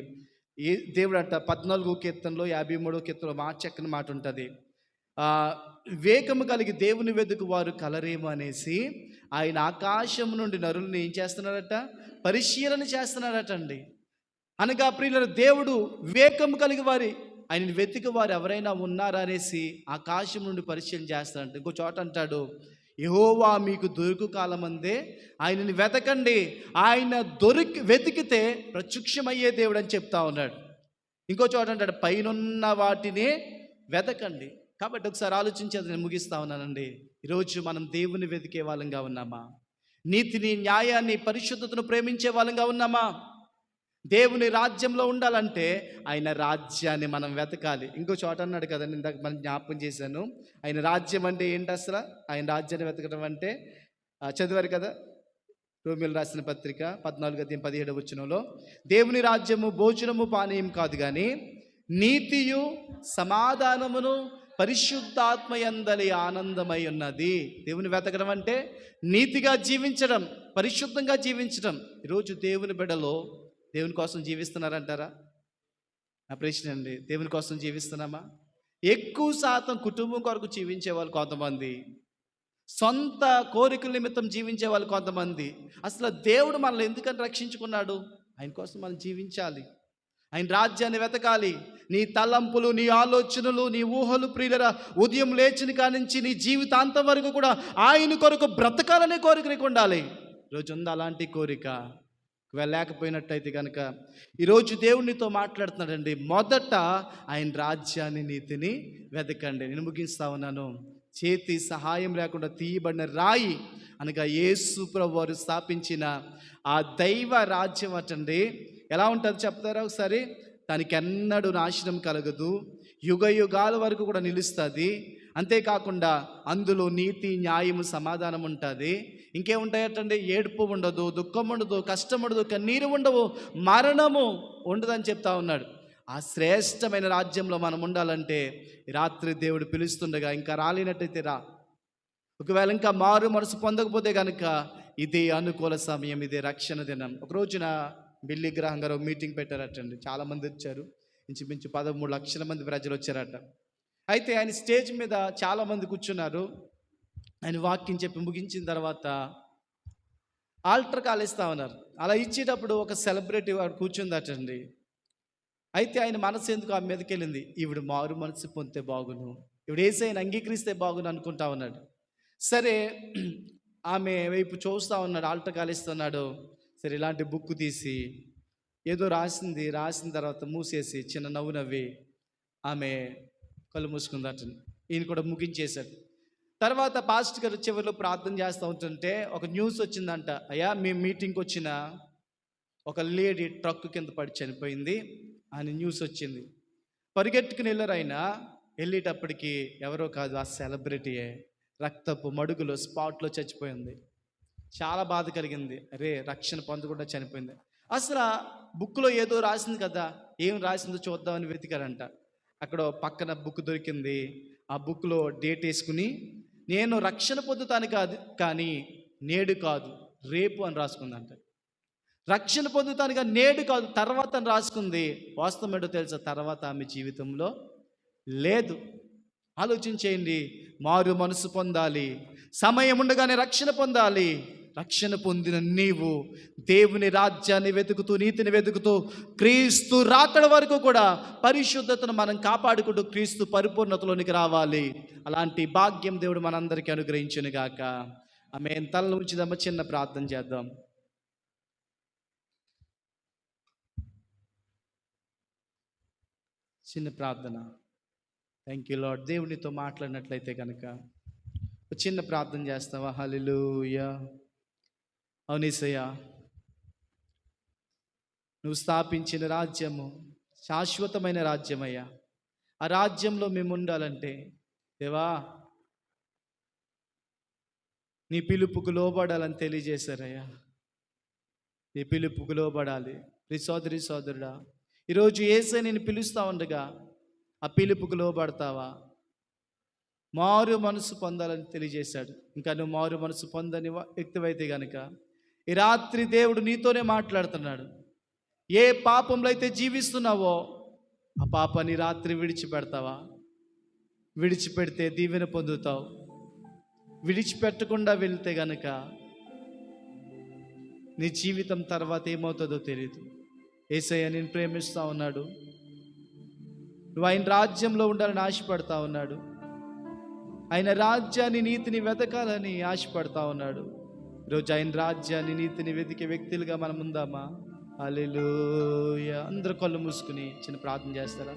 దేవుడు అంట 14వ కీర్తనలో 53వ కీర్తనలో చక్కని మాట ఉంటుంది. వివేకము కలిగి దేవుని వెతుకు వారు కలరేమో అనేసి ఆయన ఆకాశం నుండి నరుల్ని ఏం చేస్తున్నాడట? పరిశీలన చేస్తున్నాడట అండి. అనగా ప్రియుల, దేవుడు వివేకము కలిగి ఆయన వెతికి వారు ఎవరైనా ఉన్నారా అనేసి ఆకాశం నుండి పరిశీలన చేస్తాడంట. ఇంకో చోట అంటాడు, యెహోవా మీకు దొరుకు కాలమందే ఆయనని వెతకండి, ఆయన వెతికితే ప్రత్యక్షమయ్యే దేవుడు అని చెప్తా ఉన్నాడు. ఇంకో చోట అంటాడు, పైనున్న వాటిని వెతకండి. కాబట్టి ఒకసారి ఆలోచించేది నేను ముగిస్తా ఉన్నానండి. ఈరోజు మనం దేవుని వెతికే వాళ్ళంగా ఉన్నామా? నీతిని, న్యాయాన్ని, పరిశుద్ధతను ప్రేమించే వాళ్ళంగా ఉన్నామా? దేవుని రాజ్యంలో ఉండాలంటే ఆయన రాజ్యాన్ని మనం వెతకాలి. ఇంకో చోట అన్నాడు కదండి, ఇందాక మనం జ్ఞాపకం చేశాను. ఆయన రాజ్యం అంటే ఏంటి అసలు? ఆయన రాజ్యాన్ని వెతకడం అంటే చదివారు కదా, రోమీయులకు రాసిన పత్రిక 14:17 దేవుని రాజ్యము భోజనము పానీయం కాదు కానీ నీతియు సమాధానమును పరిశుద్ధాత్మయందలి ఆనందమై ఉన్నది. దేవుని వెతకడం అంటే నీతిగా జీవించడం, పరిశుద్ధంగా జీవించడం. ఈరోజు దేవుని బిడ్డలో దేవుని కోసం జీవిస్తున్నారంటారా? నా ప్రశ్న అండి, దేవుని కోసం జీవిస్తున్నామా? ఎక్కువ శాతం కుటుంబం కొరకు జీవించే వాళ్ళు కొంతమంది, సొంత కోరికల నిమిత్తం జీవించే వాళ్ళు కొంతమంది. అసలు దేవుడు మనల్ని ఎందుకని రక్షించుకున్నాడు? ఆయన కోసం మనం జీవించాలి, ఆయన రాజ్యాన్ని వెతకాలి. నీ తలంపులు, నీ ఆలోచనలు, నీ ఊహలు ప్రియులరా ఉదయం లేచిన కానించి నీ జీవితాంతం వరకు కూడా ఆయన కొరకు బ్రతకాలనే కోరిక నీకు ఉండాలి. ఈరోజు ఉంది అలాంటి కోరిక? వెళ్ళలేకపోయినట్టయితే కనుక ఈరోజు దేవునితో మాట్లాడుతున్నాడండి, మొదట ఆయన రాజ్యాన్ని, నీతిని వెతకండి. నేను ముగిస్తా ఉన్నాను. చేతి సహాయం లేకుండా తీయబడిన రాయి అనగా యేసు ప్రభువు వారు స్థాపించిన ఆ దైవ రాజ్యం అటండి ఎలా ఉంటుంది చెప్తారా ఒకసారి? దానికి ఎన్నడూ నాశనం కలగదు, యుగ యుగాల వరకు కూడా నిలుస్తుంది. అంతేకాకుండా అందులో నీతి, న్యాయము, సమాధానం ఉంటుంది. ఇంకేముంటాయటండి? ఏడుపు ఉండదు, దుఃఖం ఉండదు, కష్టం ఉండదు, కన్నీరు ఉండవు, మరణము ఉండదని చెప్తా ఉన్నాడు. ఆ శ్రేష్టమైన రాజ్యంలో మనం ఉండాలంటే రాత్రి దేవుడు పిలుస్తుండగా ఇంకా రాలేనట్టయితే రా. ఒకవేళ ఇంకా మారు మనసు పొందకపోతే కనుక ఇదే అనుకూల సమయం, ఇదే రక్షణ దినం. ఒక రోజున బిల్లీ గ్రాహం గారు మీటింగ్ పెట్టారటండి. చాలామంది వచ్చారు, ఇంచుమించు 13 లక్షల మంది ప్రజలు వచ్చారట. అయితే ఆయన స్టేజ్ మీద చాలామంది కూర్చున్నారు. ఆయన వాక్యం చెప్పి ముగించిన తర్వాత ఆల్టర్ కాల్ ఇస్తా ఉన్నారు. అలా ఇచ్చేటప్పుడు ఒక సెలబ్రిటీ వాడు కూర్చుందటండి. అయితే ఆయన మనసు ఎందుకు ఆ మీదకి వెళ్ళింది, ఈవిడ మారు మనసు పొందితే బాగును, ఈవిడ యేసయ్యను అంగీకరిస్తే బాగును అనుకుంటా ఉన్నాడు. సరే ఆమె వైపు చూస్తూ ఉన్నాడు, ఆల్టర్ కాల్ ఇస్తున్నాడు. సరే ఇలాంటి బుక్ తీసి ఏదో రాసిన తర్వాత మూసేసి చిన్న నవ్వు నవ్వి ఆమె కళ్ళు మూసుకుందట. ఈయన కూడా ముగించేశాడు. తర్వాత పాస్టర్ గారు చివరిలో ప్రార్థన చేస్తూ ఉంటుంటే ఒక న్యూస్ వచ్చిందంట. అయ్యా, మేము మీటింగ్కి వచ్చిన ఒక లేడీ ట్రక్ కింద పడి చనిపోయింది అని న్యూస్ వచ్చింది. పరిగెట్టుకుని వెళ్ళారు. ఆయన వెళ్ళేటప్పటికి ఎవరో కాదు, ఆ సెలబ్రిటీయే రక్తపు మడుగులో స్పాట్లో చచ్చిపోయింది. చాలా బాధ కలిగింది. అరే, రక్షణ పొందకుండా చనిపోయింది. అసలు బుక్లో ఏదో రాసింది కదా, ఏం రాసిందో చూద్దామని వెతికారంట. అక్కడ పక్కన బుక్ దొరికింది. ఆ బుక్లో డేట్ వేసుకుని, నేను రక్షణ పొందుతాను కాదు కానీ నేడు కాదు రేపు అని రాసుకుందంట. రక్షణ పొందుతాను కానీ నేడు కాదు తర్వాత అని రాసుకుంది. వాస్తవం ఏంటో తెలుసా? తర్వాత ఆమె జీవితంలో లేదు. ఆలోచించేయండి. మారు మనసు పొందాలి, సమయం ఉండగానే రక్షణ పొందాలి. రక్షణ పొందిన నీవు దేవుని రాజ్యాన్ని వెతుకుతూ, నీతిని వెతుకుతూ, క్రీస్తు రాకడ వరకు కూడా పరిశుద్ధతను మనం కాపాడుకుంటూ క్రీస్తు పరిపూర్ణతలోనికి రావాలి. అలాంటి భాగ్యం దేవుడు మనందరికీ అనుగ్రహించును గాక. ఆమె తల ఉంచిదమ్మ, చిన్న ప్రార్థన చేద్దాం. చిన్న ప్రార్థన. Thank you lord. దేవునితో మాట్లాడినట్లయితే కనుక ఒక చిన్న ప్రార్థన చేస్తావా? హల్లెలూయా. అవునేసయ్యా, నువ్వు స్థాపించిన రాజ్యము శాశ్వతమైన రాజ్యమయ్యా. ఆ రాజ్యంలో మేము ఉండాలంటే దేవా, నీ పిలుపుకు లోబడాలని తెలియజేశారయ్యా. నీ పిలుపుకు లోబడాలి. సోదరి సోదరుడా, ఈరోజు యేసయ్య నేను పిలుస్తా ఉండగా ఆ పిలుపుకు లోబడతావా? మారు మనసు పొందాలని తెలియజేశాడు. ఇంకా నువ్వు మారు మనసు పొందని వ్యక్తివైతే కనుక ఈ రాత్రి దేవుడు నీతోనే మాట్లాడుతున్నాడు. ఏ పాపంలో అయితే జీవిస్తున్నావో ఆ పాపాన్ని రాత్రి విడిచిపెడతావా? విడిచిపెడితే దీవెన పొందుతావు. విడిచిపెట్టకుండా వెళ్తే గనక నీ జీవితం తర్వాత ఏమవుతుందో తెలియదు. యేసయ్య నేను ప్రేమిస్తూ ఉన్నాడు. నువ్వు ఆయన రాజ్యంలో ఉండాలని ఆశపడతా ఉన్నాడు. ఆయన రాజ్యాన్ని, నీతిని వెతకాలని ఆశపడతా ఉన్నాడు. ఈరోజు ఆయన రాజ్యాన్ని, నీతిని వెతికే వ్యక్తులుగా మనం ఉందామా? హల్లెలూయా. అందరూ కళ్ళు మూసుకుని చిన్న ప్రార్థన చేస్తారా?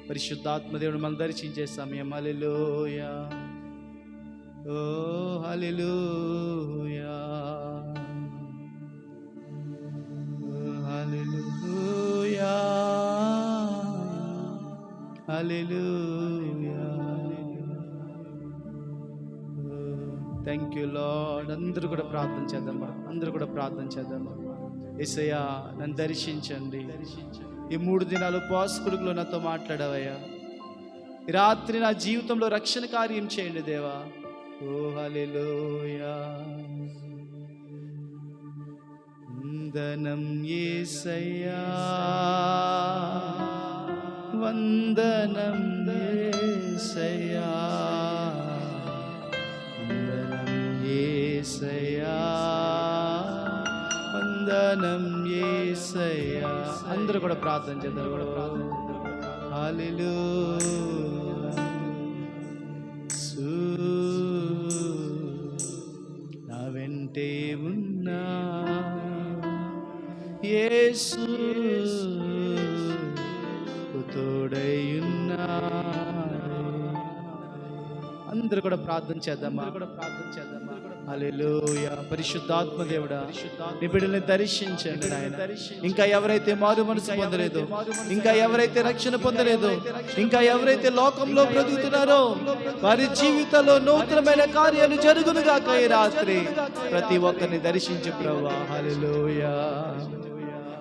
పరిశుద్ధాత్మ దేవుడు మనం దర్శించే సమయం. హల్లెలూయా. ఓ హల్లెలూయా. హల్లెలూయా. హల్లెలూయా. Thank you Lord. అందరూ కూడా ప్రార్థన చేద్దామా? అందరూ కూడా ప్రార్థన చేద్దామా? యేసయ్యా, నన్ను దర్శించండి. ఈ 3 దినాలు ఉపవాస కొడుకులో నాతో మాట్లాడావయ్యా. ఈ రాత్రి నా జీవితంలో రక్షణ కార్యం చేయండి దేవా. ఓ హల్లెలూయా. వందనం యేసయ్యా, వందనం యేసయ్యా, వందనం యేసయ్యా, వందనం యేసయ్యా. అందరూ కూడా ప్రార్థన చేద్దాం. కూడా ప్రార్థన చేద్దాం. హల్లెలూయా. నా వెంటే ఉన్నా యేసు, తోడై ఉన్నా. అందరూ కూడా ప్రార్థన చేద్దామా? హల్లెలూయా. పరిశుద్ధాత్మ దేవుడా, నీ బిడ్డల్ని దర్శించండి నాయన. ఇంకా ఎవరైతే మారు మనసు పొందలేదో, ఇంకా ఎవరైతే రక్షణ పొందలేదో, ఇంకా ఎవరైతే లోకంలో బ్రతుకుతున్నారో వారి జీవితంలో నూతనమైన కార్యాలు జరుగును గాక. ఈ రాత్రి ప్రతి ఒక్కరిని దర్శించు ప్రభువా. హల్లెలూయా.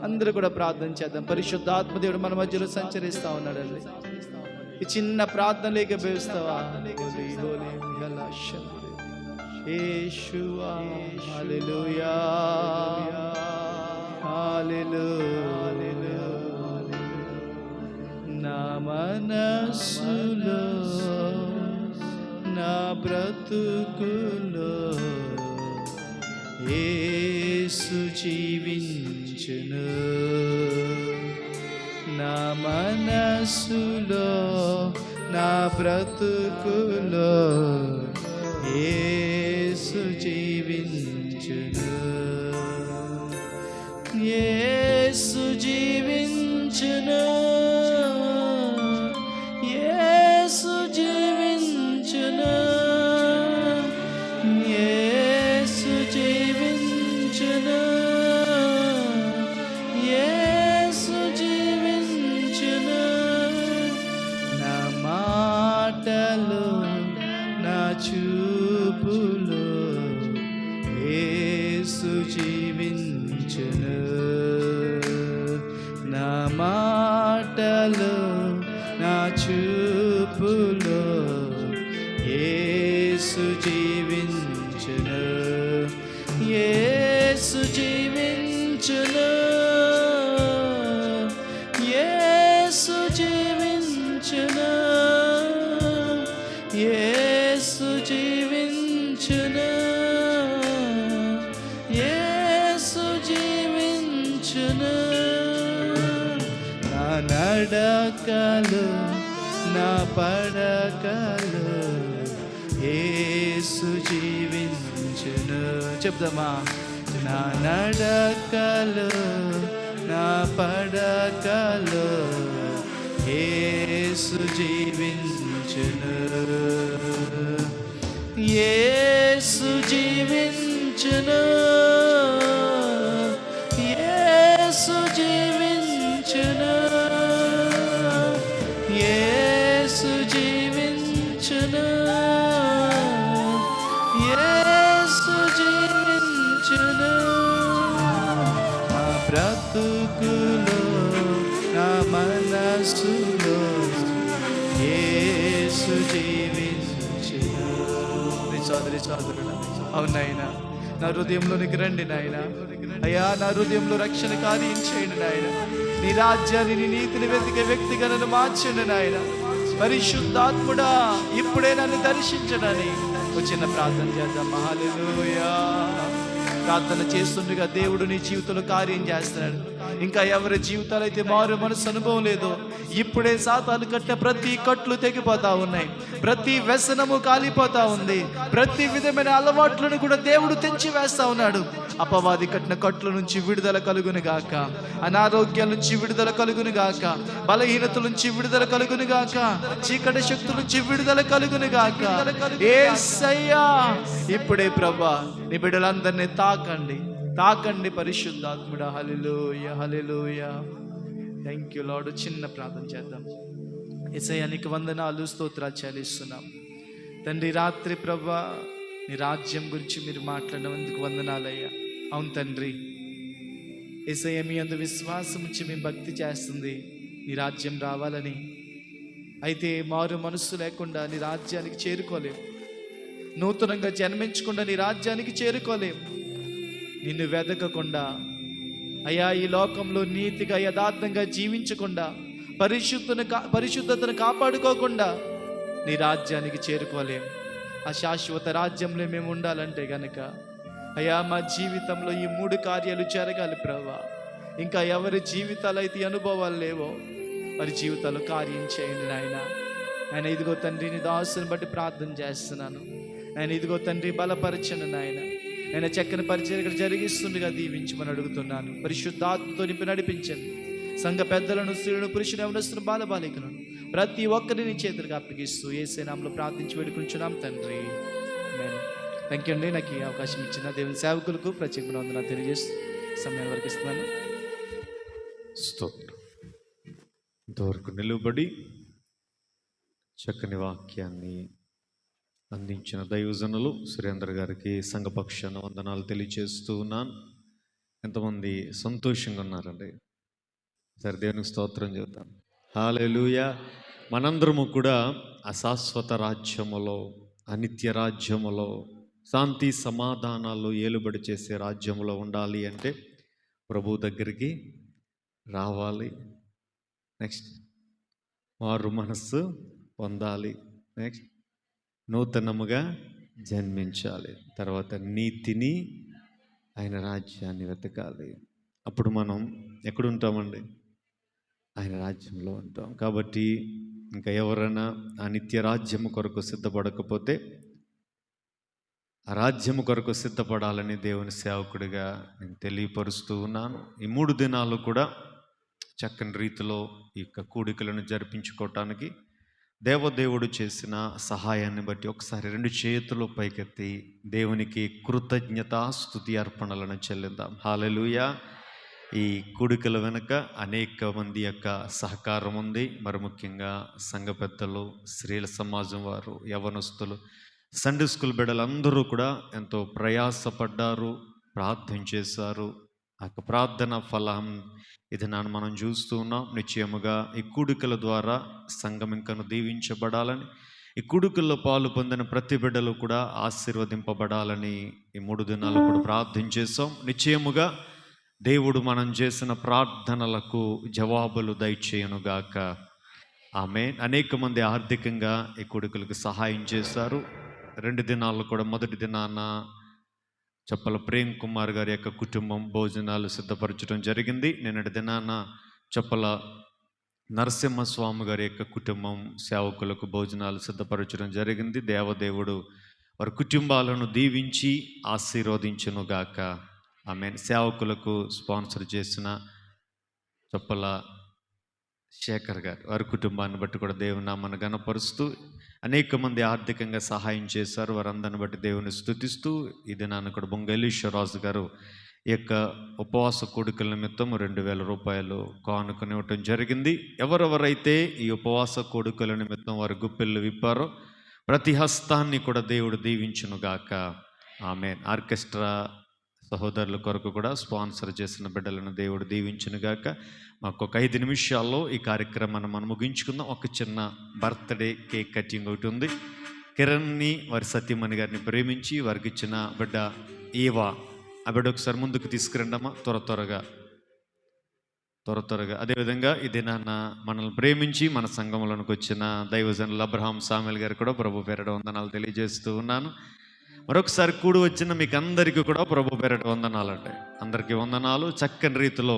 అందరూ కూడా ప్రార్థన చేద్దాం. పరిశుద్ధాత్మ దేవుడు మన మధ్యలో సంచరిస్తా ఉన్నాడండి. ఈ చిన్న ప్రార్థన లేక బేస్తావా? యేషువా. హల్లెలూయా. హల్లెలూయా. నా మనసులో, నా బ్రతుకులో యేసు జీవించును. నా మనసులో, నా బ్రతుకులో యేసు జీవించును. యేసు జీవించును. యేసు జీవించును. యేసు జీవించును. యేసు జీవించును. నా మాట మాటలు నా చూపులో యేసు జీవించును, యేసు జీవించును, యేసు జీవించును, యేసు జీవించును, యేసు జీవించును. నా నడకలు నా పడకలు యేసు జీవించును. చెప్దామా? నా నడకలు నా పడకలు యేసు జీవించును, యేసు జీవించును, యేసు జీవించును, యేసు జీవించును, యేసు జీవించును. నా బ్రతుకులో నా మనసులో యేసు జీవించును. సోదరుడా, అవునాయన నా హృదయంలోనికి రండి నాయన. అయ్యా, నా హృదయంలో రక్షణ కార్యం చేయండి నాయన. నీ రాజ్యాన్ని నీ నీతిని వెతికే వ్యక్తిగా నన్ను మార్చండి నాయన. పరిశుద్ధాత్ముడా, ఇప్పుడే నన్ను దర్శించడని ఒక చిన్న ప్రార్థన చేద్దాం. హల్లెలూయా. ప్రార్థన చేస్తుండగా దేవుడు నీ జీవితంలో కార్యం చేస్తున్నాడు. ఇంకా ఎవరి జీవితాలు అయితే మారు మనసు అనుభవం లేదో ఇప్పుడే సాతాను కట్టిన ప్రతి కట్లు తెగిపోతా ఉన్నాయి, ప్రతి వ్యసనము కాలిపోతా ఉంది, ప్రతి విధమైన అలవాట్లను కూడా దేవుడు తెంచి వేస్తా ఉన్నాడు. అపవాది కట్టిన కట్ల నుంచి విడుదల కలుగును గాక, అనారోగ్యాల నుంచి విడుదల కలుగును గాక, బలహీనతల నుంచి విడుదల కలుగును గాక, చీకటి శక్తుల నుంచి విడుదల కలుగును గాక. యేసయ్యా, ఇప్పుడే ప్రభా నీ బిడ్డలందరినీ తాకండి, తాకండి పరిశుద్ధాత్ముడా. హల్లెలూయా, హల్లెలూయా. Thank you Lord. చిన్న ప్రార్థన చేద్దాం. యేసయ్యా, నీకు వందనాలు, స్తోత్రాలు చెల్లిస్తున్నాం తండ్రి. రాత్రి ప్రభా నీ రాజ్యం గురించి మీరు మాట్లాడినందుకు వందనాలయ్యా. అవును తండ్రి, యేసయ్యా మీ అందు విశ్వాసం ఉంచి మేము భక్తి చేస్తుంది నీ రాజ్యం రావాలని. అయితే మారు మనస్సు లేకుండా నీ రాజ్యానికి చేరుకోలేము, నూతనంగా జన్మించకుండా నీ రాజ్యానికి చేరుకోలేము. నిన్ను వెదకకుండా అయ్యా, ఈ లోకంలో నీతిగా యథార్థంగా జీవించకుండా పరిశుద్ధతను కాపాడుకోకుండా నీ రాజ్యానికి చేరుకోలేము. ఆ శాశ్వత రాజ్యంలో మేము ఉండాలంటే గనక అయ్యా, మా జీవితంలో ఈ 3 కార్యాలు జరగాలి ప్రభా. ఇంకా ఎవరి జీవితాలు అయితే అనుభవాలు లేవో వారి జీవితాలు కార్యం చేయండి నాయన. ఆయన ఇదిగో తండ్రి, నీ దాసుని బట్టి ప్రార్థన చేస్తున్నాను. ఆయన ఇదిగో తండ్రి, బలపరచను నాయన. ఆయన చక్కని పరిచయం ఇక్కడ జరిగిస్తుండగా దీవించమని అడుగుతున్నాను. పరిశుద్ధాత్మతో నింపి నడిపించండి. సంఘ పెద్దలను, స్త్రీలను, పురుషులు, యవనస్తులను, బాలబాలికలను ప్రతి ఒక్కరిని చేతులకు అప్పగిస్తూ యేసు నామములో ప్రార్థించి వేడుకుంటున్నాం తండ్రి. థ్యాంక్ యూ అండి. నాకు ఈ అవకాశం ఇచ్చిన దేవుని సేవకులకు ప్రత్యేకమైన వందనాలు తెలియజేస్తూ సమయం వరకు ఇస్తున్నాను. స్తోత్రం. ఇంతవరకు నిలువబడి చక్కని వాక్యాన్ని అందించిన దైవజనులు సురేంద్ర గారికి సంఘపక్షాన వందనాలు తెలియజేస్తూ ఉన్నాను. ఎంతమంది సంతోషంగా ఉన్నారండి? సరే, దేవునికి స్తోత్రం చేద్దాం. హల్లెలూయా. మనందరము కూడా అశాశ్వత రాజ్యములో, అనిత్య రాజ్యములో, శాంతి సమాధానాలు ఏలుబడి చేసే రాజ్యములో ఉండాలి అంటే ప్రభు దగ్గరికి రావాలి. నెక్స్ట్ మారు మనస్సు పొందాలి. నెక్స్ట్ నూతనముగా జన్మించాలి. తర్వాత నీతిని, ఆయన రాజ్యాన్ని వెతకాలి. అప్పుడు మనం ఎక్కడుంటామండి? ఆయన రాజ్యంలో ఉంటాం. కాబట్టి ఇంకా ఎవరైనా ఆ నిత్య రాజ్యము కొరకు సిద్ధపడకపోతే ఆ రాజ్యము కొరకు సిద్ధపడాలని దేవుని సేవకుడిగా నేను తెలియపరుస్తూ ఉన్నాను. ఈ 3 దినాలు కూడా చక్కని రీతిలో ఈ యొక్క కూడికలను జరిపించుకోవటానికి దేవదేవుడు చేసిన సహాయాన్ని బట్టి ఒకసారి 2 చేతులు పైకెత్తి దేవునికి కృతజ్ఞతాస్తుతి అర్పణలను చెల్లిద్దాం. హల్లెలూయా. ఈ కూడికల వెనుక అనేక మంది యొక్క సహకారం ఉంది. మరి ముఖ్యంగా సంఘ పెద్దలు, స్త్రీల సమాజం వారు, యవనస్తులు, సండే స్కూల్ బిడ్డలందరూ కూడా ఎంతో ప్రయాసపడ్డారు, ప్రార్థన చేశారు. ఆ యొక్క ప్రార్థన ఫలం ఇది నన్ను మనం చూస్తూ ఉన్నాం. నిశ్చయముగా ఈ కూడికల ద్వారా సంఘం ఇంకను దీవించబడాలని, ఈ కూడికల్లో పాలు పొందిన ప్రతి బిడ్డలు కూడా ఆశీర్వదింపబడాలని ఈ 3 దినాలు కూడా ప్రార్థన చేసాం. నిశ్చయముగా దేవుడు మనం చేసిన ప్రార్థనలకు జవాబులు దయచేయనుగాక. ఆమేన్. అనేక మంది ఆర్థికంగా ఈ కూడికలకు సహాయం చేశారు. 2 దినాల్లో కూడా మొదటి దినాన చప్పల ప్రేమ్ కుమార్ గారి యొక్క కుటుంబం భోజనాలు సిద్ధపరచడం జరిగింది. నిన్నటి దినాన చప్పల నరసింహస్వామి గారి యొక్క కుటుంబం సేవకులకు భోజనాలు సిద్ధపరచడం జరిగింది. దేవదేవుడు వారి కుటుంబాలను దీవించి ఆశీర్వదించునుగాక. ఆమె సేవకులకు స్పాన్సర్ చేసిన చప్పల శేఖర్ గారు వారి కుటుంబాన్ని బట్టి కూడా దేవుని నామాన్ని గణపరుస్తూ అనేక మంది ఆర్థికంగా సహాయం చేశారు. వారందరిని బట్టి దేవుని స్తుతిస్తూ ఈ దినాన్ని కూడా బొంగ ఎలీశ్వరరాజు గారు ఈ యొక్క ఉపవాస కూడికల నిమిత్తం 2,000 రూపాయలు కానుకనివ్వటం జరిగింది. ఎవరెవరైతే ఈ ఉపవాస కూడికల నిమిత్తం వారి గుప్పెళ్ళు విప్పారో ప్రతి హస్తాన్ని కూడా దేవుడు దీవించునుగాక. ఆమేన్. ఆర్కెస్ట్రా సహోదరుల కొరకు కూడా స్పాన్సర్ చేసిన బిడ్డలను దేవుడు దీవించునుగాక. మాకు ఒక 5 నిమిషాల్లో ఈ కార్యక్రమాన్ని మనం ముగించుకుందాం. ఒక చిన్న బర్త్డే కేక్ కటింగ్ ఒకటి ఉంది. కిరణ్ని వారి సత్యమణి గారిని ప్రేమించి వారికి ఇచ్చిన బిడ్డ ఈవా, ఆ బిడ్డ ఒకసారి ముందుకు తీసుకురండమ్మా త్వరగా. అదేవిధంగా ఇది నాన్న మనల్ని ప్రేమించి మన సంఘంలోనికి వచ్చిన దైవజనులు అబ్రహాం సామెల్ గారు కూడా ప్రభు పేరట వందనాలు తెలియజేస్తూ ఉన్నాను. మరొకసారి కూడి వచ్చిన మీకు అందరికీ కూడా ప్రభు పేరట వందనాలు అంటే అందరికీ వందనాలు. చక్కని రీతిలో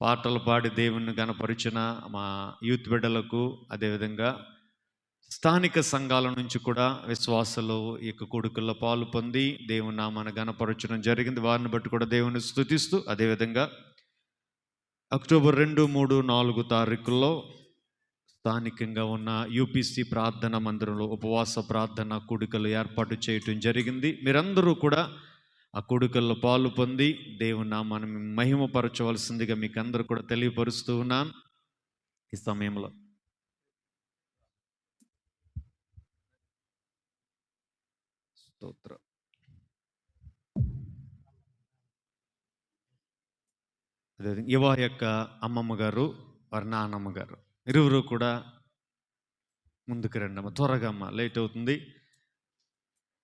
పాటలు పాడి దేవుణ్ణి గణపరిచిన మా యూత్ బిడ్డలకు, అదేవిధంగా స్థానిక సంఘాల నుంచి కూడా విశ్వాసులు ఈ యొక్క కూడికల్లో పాలు పొంది దేవుని నామాన్ని గణపరచడం జరిగింది. వారిని బట్టి కూడా దేవుని స్తుతిస్తూ, అదేవిధంగా అక్టోబర్ 2, 3, 4 తారీఖుల్లో స్థానికంగా ఉన్న యూపీసీ ప్రార్థన మందిరంలో ఉపవాస ప్రార్థన కూడికలు ఏర్పాటు చేయటం జరిగింది. మీరందరూ కూడా ఆ కూడికల్లో పాలు పొంది దేవుని నామాన్ని మహిమపరచవలసిందిగా మీకు అందరూ కూడా తెలియపరుస్తూ ఉన్నాను. ఈ సమయంలో స్తోత్రం. అదేవిధంగా యువ యొక్క అమ్మమ్మ గారు వారి నాన్నమ్మ గారు ఇరువురు కూడా ముందుకు రండి అమ్మ, త్వరగా అమ్మ, లేట్ అవుతుంది.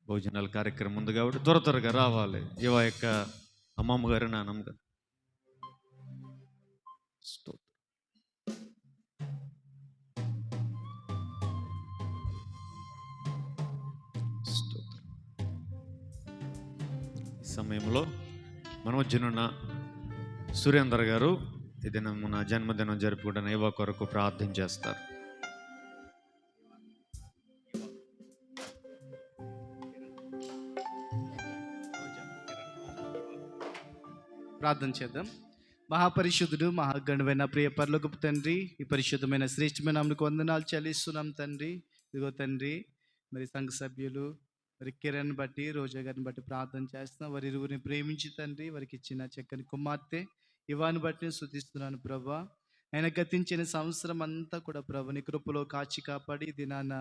భోజనాల కార్యక్రమం ఉంది కాబట్టి త్వరగా రావాలి. యువ యొక్క అమ్మమ్మ గారు నాన్నమ్మ గారు. ఈ సమయంలో మన మధ్యనున్న సురేందర్ గారు ఇది మన జన్మదినం జరుపుకుంటున్న యువ కొరకు ప్రార్థన చేస్తారు. ప్రార్థన చేద్దాం. మహాపరిశుద్ధుడు మహాగణుడైన ప్రియ పరలోకపు తండ్రి, ఈ పరిశుద్ధమైన శ్రేష్టమైన నామమునకు వందనాలు చెల్లిస్తున్నాం తండ్రి. ఇదిగో తండ్రి, మరి సంఘ సభ్యులు మరి కిరణ్ బట్టి, రోజా గారిని బట్టి ప్రార్థన చేస్తున్నాం. వారి ఇరువురిని ప్రేమించి తండ్రి వారికి ఇచ్చిన చక్కని కుమార్తె ఇవాని బట్టి స్తుతిస్తున్నాను ప్రభా. ఆయన గతించిన సంవత్సరం అంతా కూడా ప్రభు నీ కృపలో కాచి కాపాడి దినాన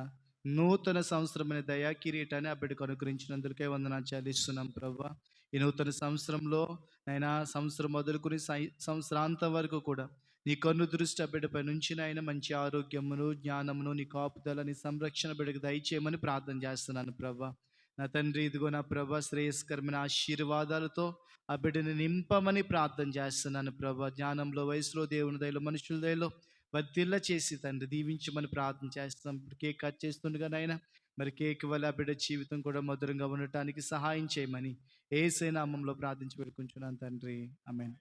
నూతన సంవత్సరమైన దయా కిరీటాన్ని ఆ బిడ్డకు అనుగ్రహించినందుకే వందనాలు చెల్లిస్తున్నాం ప్రభా. ఈ నూతన సంవత్సరంలో ఆయన సంవత్సరం మొదలుకొని సంవత్సరాంతం వరకు కూడా నీ కన్ను దృష్టి ఆ బిడ్డపై నుంచి ఆయన మంచి ఆరోగ్యమును, జ్ఞానమును, నీ కాపుదల, నీ సంరక్షణ బిడ్డకు దయచేయమని ప్రార్థన చేస్తున్నాను ప్రభా. నా తండ్రి, ఇదిగో నా ప్రభా, శ్రేయస్కరమైన ఆశీర్వాదాలతో ఆ బిడ్డని నింపమని ప్రార్థన చేస్తున్నాను ప్రభా. జ్ఞానంలో, వయసులో, దేవుని దయలో, మనుషుల దయలో వర్ధిల్ల చేసి తండ్రి దీవించమని ప్రార్థన చేస్తున్నాం. ఇప్పుడు కేక్ కట్ చేస్తుండగా నాయన మరి కేక్ వల్ల ఆ బిడ్డ జీవితం కూడా మధురంగా ఉండటానికి సహాయం చేయమని యేసు నామములో ప్రార్థించి పెట్టుకుంటున్నాను తండ్రి. ఆమేన్.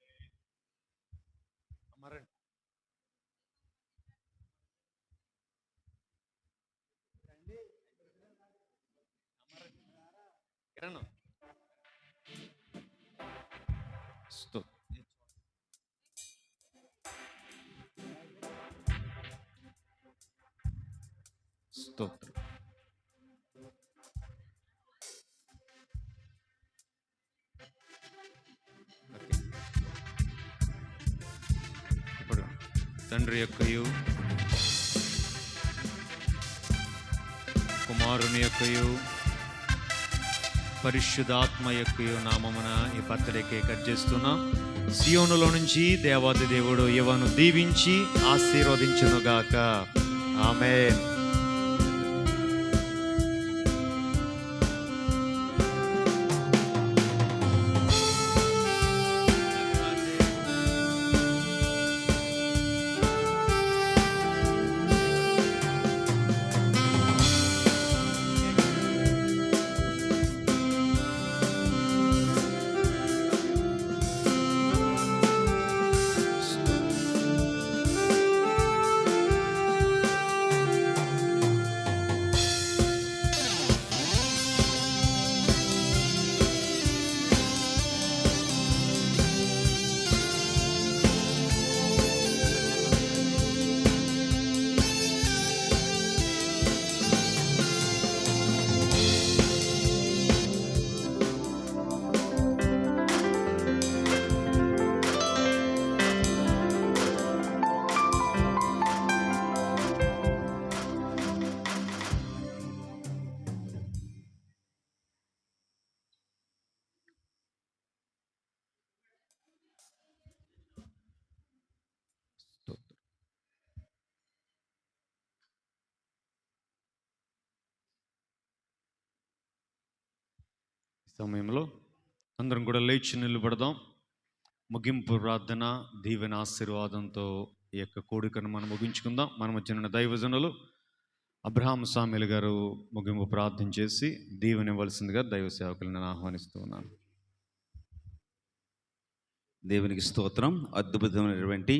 స్తోత్రం. ఇప్పుడు తండ్రి యొక్కయు కుమారుని యొక్కయు పరిశుద్ధాత్మ యొక్కయు నామమున ఈ బర్త్డే కేక్ కట్ చేస్తున్నాం. సియోనులో నుంచి దేవాది దేవుడు యువను దీవించి ఆశీర్వదించునుగాక. ఆమేన్. సమయంలో అందరం కూడా లేచి నిలబడదాం. ముగింపు ప్రార్థన దీవెన ఆశీర్వాదంతో ఈ యొక్క కోడికను మనం ముగించుకుందాం. మన మధ్యన దైవజనులు అబ్రహాం సామ్యులు గారు ముగింపు ప్రార్థన చేసి దీవెనివ్వాల్సిందిగా దైవ సేవకులను నేను ఆహ్వానిస్తూ ఉన్నాను. దేవునికి స్తోత్రం. అద్భుతమైనటువంటి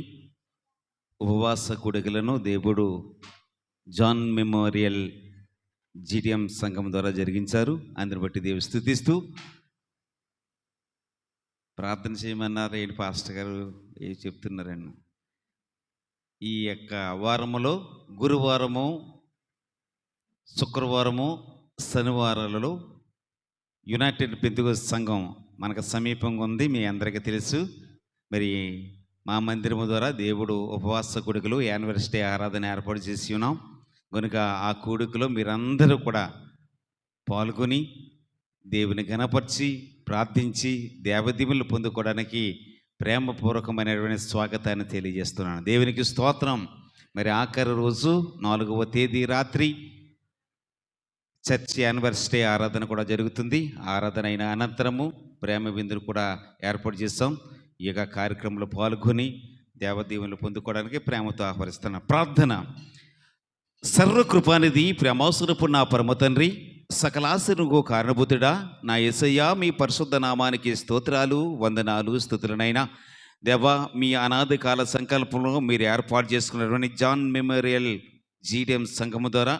ఉపవాస కూడికలను దేవుడు జాన్ మెమోరియల్ జీటీఎం సంఘం ద్వారా జరిగించారు. అందుని బట్టి దేవుని స్తుతిస్తూ ప్రార్థన చేయమన్నారు. ఏంటి పాస్టర్ గారు ఏం చెప్తున్నారండి? ఈ యొక్క వారములో గురువారము, శుక్రవారము, శనివారాలలో యునైటెడ్ పెంతెకోస్తు సంఘం మనకు సమీపంగా ఉంది. మీ అందరికీ తెలుసు. మరి మా మందిరము ద్వారా దేవుడు ఉపవాస కూడికలు యానివర్సరీ ఆరాధన ఏర్పాటు చేసి ఉన్నాం. కనుక ఆ కూడికలో మీరందరూ కూడా పాల్గొని దేవుని ఘనపరిచి ప్రార్థించి దేవదీవులు పొందుకోవడానికి ప్రేమపూర్వకమైనటువంటి స్వాగతాన్ని తెలియజేస్తున్నాను. దేవునికి స్తోత్రం. మరి ఆఖరి రోజు 4వ తేదీ రాత్రి చర్చ్ యానివర్సరీ ఆరాధన కూడా జరుగుతుంది. ఆరాధన అయిన అనంతరము ప్రేమ విందులు కూడా ఏర్పాటు చేస్తాం. ఈ యొక్క కార్యక్రమంలో పాల్గొని దేవదీవులు పొందుకోవడానికి ప్రేమతో ఆహ్వానిస్తున్నాను. ప్రార్థన. సర్వకృపానిధి ప్రేమాసురపు నా పరమ తండ్రి, సకలాశనుగో కారణభూతుడా, నా యేసయ్యా, మీ పరిశుద్ధ నామానికి స్తోత్రాలు, వందనాలు, స్తుతులనైనా దేవా, మీ అనాది కాల సంకల్పంలో మీరు ఏర్పాటు చేసుకున్నటువంటి జాన్ మెమోరియల్ జీటీఎం సంఘము ద్వారా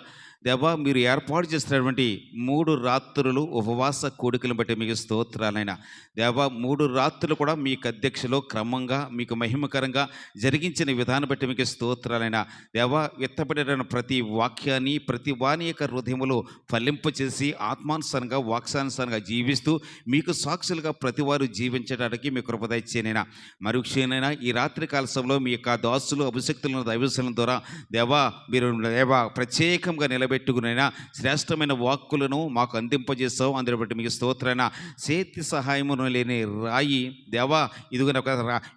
దేవా, మీరు ఏర్పాటు చేసినటువంటి 3 రాత్రులు ఉపవాస కూడికలను బట్టి మీకు స్తోత్రాలైనా దేవా. 3 రాత్రులు కూడా మీకు అధ్యక్షలో క్రమంగా మీకు మహిమకరంగా జరిగించిన విధానం బట్టి మీకు స్తోత్రాలైనా దేవా. ఎత్తబడిన ప్రతి వాక్యాన్ని ప్రతి వాని యొక్క హృదయములో ఫలింపచేసి ఆత్మానుసారంగా వాక్సానుసారంగా జీవిస్తూ మీకు సాక్షులుగా ప్రతి వారు జీవించడానికి మీ కృప దయచేనైనా. మరుక్షణైనా ఈ రాత్రి కాల సమయంలో మీ యొక్క దాసులు అభిషక్తులను దైవశలం ద్వారా దేవా మీరు దేవా ప్రత్యేకంగా పెట్టుకునైనా శ్రేష్టమైన వాక్కులను మాకు అందింపజేస్తావు. అందులో బట్టి మీకు స్తోత్రైనా. చేతి సహాయమును లేని రాయి దేవా ఇదిగో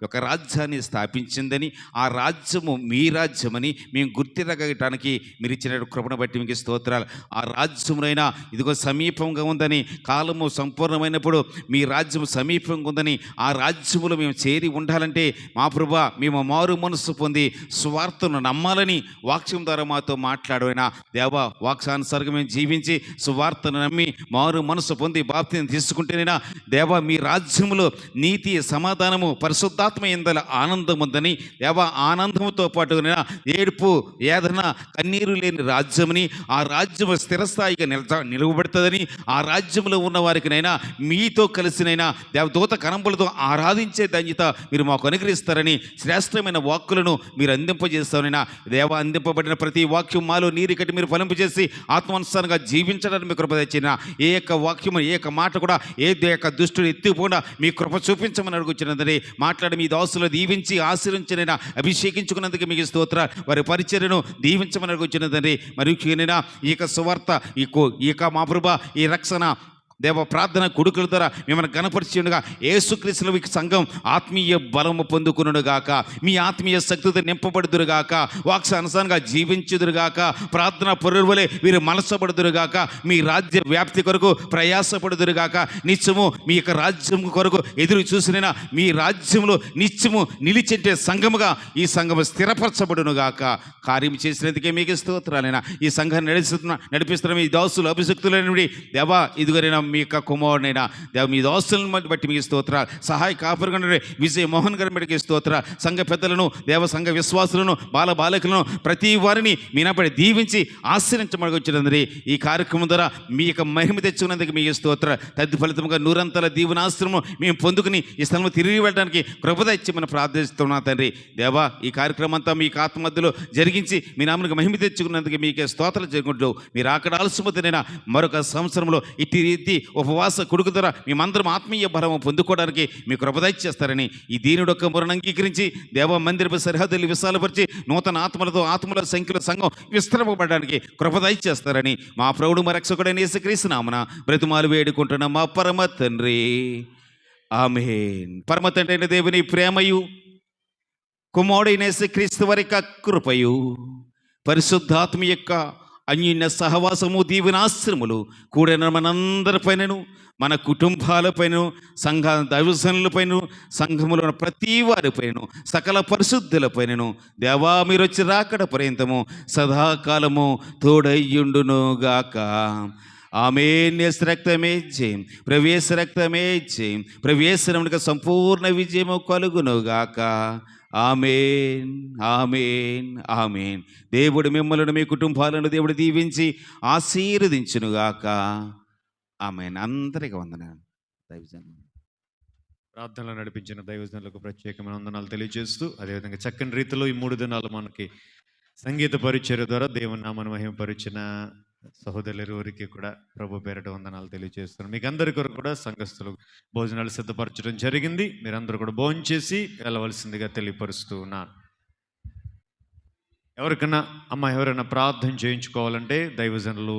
ఒక రాజ్యాన్ని స్థాపించిందని, ఆ రాజ్యము మీ రాజ్యమని మేము గుర్తిరగటానికి మీరు ఇచ్చిన కృపను బట్టి మీకు స్తోత్రాలు. ఆ రాజ్యమునైనా ఇదిగో సమీపంగా ఉందని, కాలము సంపూర్ణమైనప్పుడు మీ రాజ్యము సమీపంగా ఉందని, ఆ రాజ్యములో మేము చేరి ఉండాలంటే మా ప్రభువా మేము మారు మనస్సు పొంది సువార్తను నమ్మాలని వాక్యం ద్వారా మాతో మాట్లాడైనా దేవా. వాక్సానుసారంగా మేము జీవించి సువార్తను నమ్మి మారు మనసు పొంది బాప్తిని తీసుకుంటేనైనా దేవా మీ రాజ్యములో నీతి, సమాధానము, పరిశుద్ధాత్మ ఎందల ఆనందం ఉందని దేవా. ఆనందంతో పాటుగా ఏడుపు, వేదన, కన్నీరు లేని రాజ్యమని, ఆ రాజ్యము స్థిరస్థాయిగా నిలవబడుతుందని, ఆ రాజ్యంలో ఉన్న వారికినైనా మీతో కలిసినైనా దేవదూత కనంబులతో ఆరాధించే ధన్యత మీరు మాకు అనుగ్రహిస్తారని శ్రేష్టమైన వాక్కులను మీరు అందింపజేస్తారనైనా దేవా. అందింపబడిన ప్రతి వాక్యం మాలో నీరు కట్టి మీరు ఫలింపజేసి ఆత్మానుసారంగా జీవించడానికి మీ కృప తెచ్చిన ఏ యొక్క వాక్యము ఏ యొక్క మాట కూడా ఏ యొక్క దుష్టుడు ఎత్తిపోకుండా మీ కృప చూపించమని అడుగుతున్నదని మాట్లాడి మీ దాసులు దీవించి ఆశీర్వించినైనా అభిషేకించుకున్నందుకు మీకు స్తోత్ర. వారి పరిచర్యను దీవించమని అడుగుతున్నదని మరియు ఈ యొక్క సువార్త ఈ యొక్క మా ప్రభువా ఈ రక్షణ దేవ ప్రార్థన కొడుకుల ద్వారా మిమ్మల్ని గణపరిచిండుగా యేసుక్రీస్తుల సంఘం ఆత్మీయ బలము పొందుకునుగాక, మీ ఆత్మీయ శక్తితో నింపబడుదురుగాక, వాక్సానుసారంగా జీవించుదురుగాక, ప్రార్థన పొరువలే వీరు మనసపడుదురుగాక, మీ రాజ్య వ్యాప్తి కొరకు ప్రయాసపడుదురుగాక, నిత్యము మీ యొక్క రాజ్యం కొరకు ఎదురు చూసిన మీ రాజ్యంలో నిత్యము నిలిచింటే సంఘముగా ఈ సంఘము స్థిరపరచబడునుగాక. కార్యం చేసినందుకే మీకు స్తోత్రాలైనా. ఈ సంఘాన్ని నడిపిస్తున్న మీ దాసులు అభిషక్తులైనవి దేవా, ఇదిగోనైనా మీ యొక్క కుమారునైనా దేవ మీ దాసులను బట్టి మీకు స్తోత్రాలు. సహాయ కాపురుగా విజయ్ మోహన్ గారి బట్టి స్తోత్రాలు. సంఘ పెద్దలను దేవ సంఘ విశ్వాసులను బాలబాలికలను ప్రతి వారిని మీనపడి దీవించి ఆశ్రయించమని వచ్చినందుకు ఈ కార్యక్రమం ద్వారా మీ యొక్క మహిమ తెచ్చుకున్నందుకు మీకు స్తోత్రాలు. తద్ది ఫలితంగా నూరంతల దీవెనాశ్రమం మేము పొందుకుని ఈ స్థలం తిరిగి వెళ్ళడానికి కృపద ఇచ్చి మనం ప్రార్థిస్తున్నాం తండ్రి. దేవా, ఈ కార్యక్రమం అంతా మీకు ఆత్మ మధ్యలో జరిగించి మీ నామనికి మహిమ తెచ్చుకున్నందుకు మీకే స్తోత్రాలు జరుగుకుంటూ మీరు అక్కడ ఆలస్యమతైనా మరొక సంవత్సరంలో ఇట్టి రీతి ఉపవాస కొడుకు ద్వారా మేమందరం ఆత్మీయ బలము పొందుకోవడానికి మీకు కృపద ఇచ్చేస్తారని ఈ దీనుడు యొక్క మొరను అంగీకరించి దేవ మందిరపు సరిహద్దులు విశాలపరిచి నూతన ఆత్మలతో ఆత్మల సంఖ్యల సంఘం విస్తరింపబడడానికి కృపద ఇచ్చేస్తారని మా ప్రభుడు మా రక్షకుడైన యేసుక్రీస్తు నామమున బ్రతిమాలు వేడుకుంటున్న మా పరమ తండ్రి, ఆమేన్. పరమ తండ్రి అయిన దేవుని ప్రేమయు కుమారుడైన యేసుక్రీస్తు వారి యొక్క కృపయు పరిశుద్ధాత్మ యొక్క అన్యోన్య సహవాసము దీవెనాశ్రములు కూడిన మనందరిపైనను మన కుటుంబాలపైన సంఘ దైవజనులపైన సంఘములో ప్రతి వారిపైన సకల పరిశుద్ధులపైనను దేవా మీరు వచ్చి రాకడ పర్యంతము సదాకాలము తోడయ్యుండునుగాక. ఆమేన్. యేసు రక్తమే జయం, ప్రవేశ రక్తమే జయం, ప్రవేశనమునకు సంపూర్ణ విజయము కలుగునుగాక. ఆమేన్, ఆమేన్, ఆమేన్. దేవుడు మిమ్మల్ని మీ కుటుంబాలను దేవుడు దీవించి ఆశీర్వదించునుగాక. ఆమేన్. అందరికీ వందనాలు. దైవజనులు ప్రార్థనలు నడిపించిన దైవజనులకు ప్రత్యేకమైన వందనాలు తెలియజేస్తూ, అదేవిధంగా చక్కని రీతిలో ఈ 3 దినాలు మనకి సంగీత పరిచర్య ద్వారా దేవుని నామను మహిమపరిచిన సహోదరులెవరికి కూడా ప్రభు పేరిట వందనాలు తెలియజేస్తున్నాను. మీకు అందరి కొరకు కూడా సంఘస్థులు భోజనాలు సిద్ధపరచడం జరిగింది. మీరందరూ కూడా భోజనం చేసి వెళ్ళవలసిందిగా తెలియపరుస్తూ ఉన్నాను. ఎవరికైనా ప్రార్థన చేయించుకోవాలంటే దైవజనులు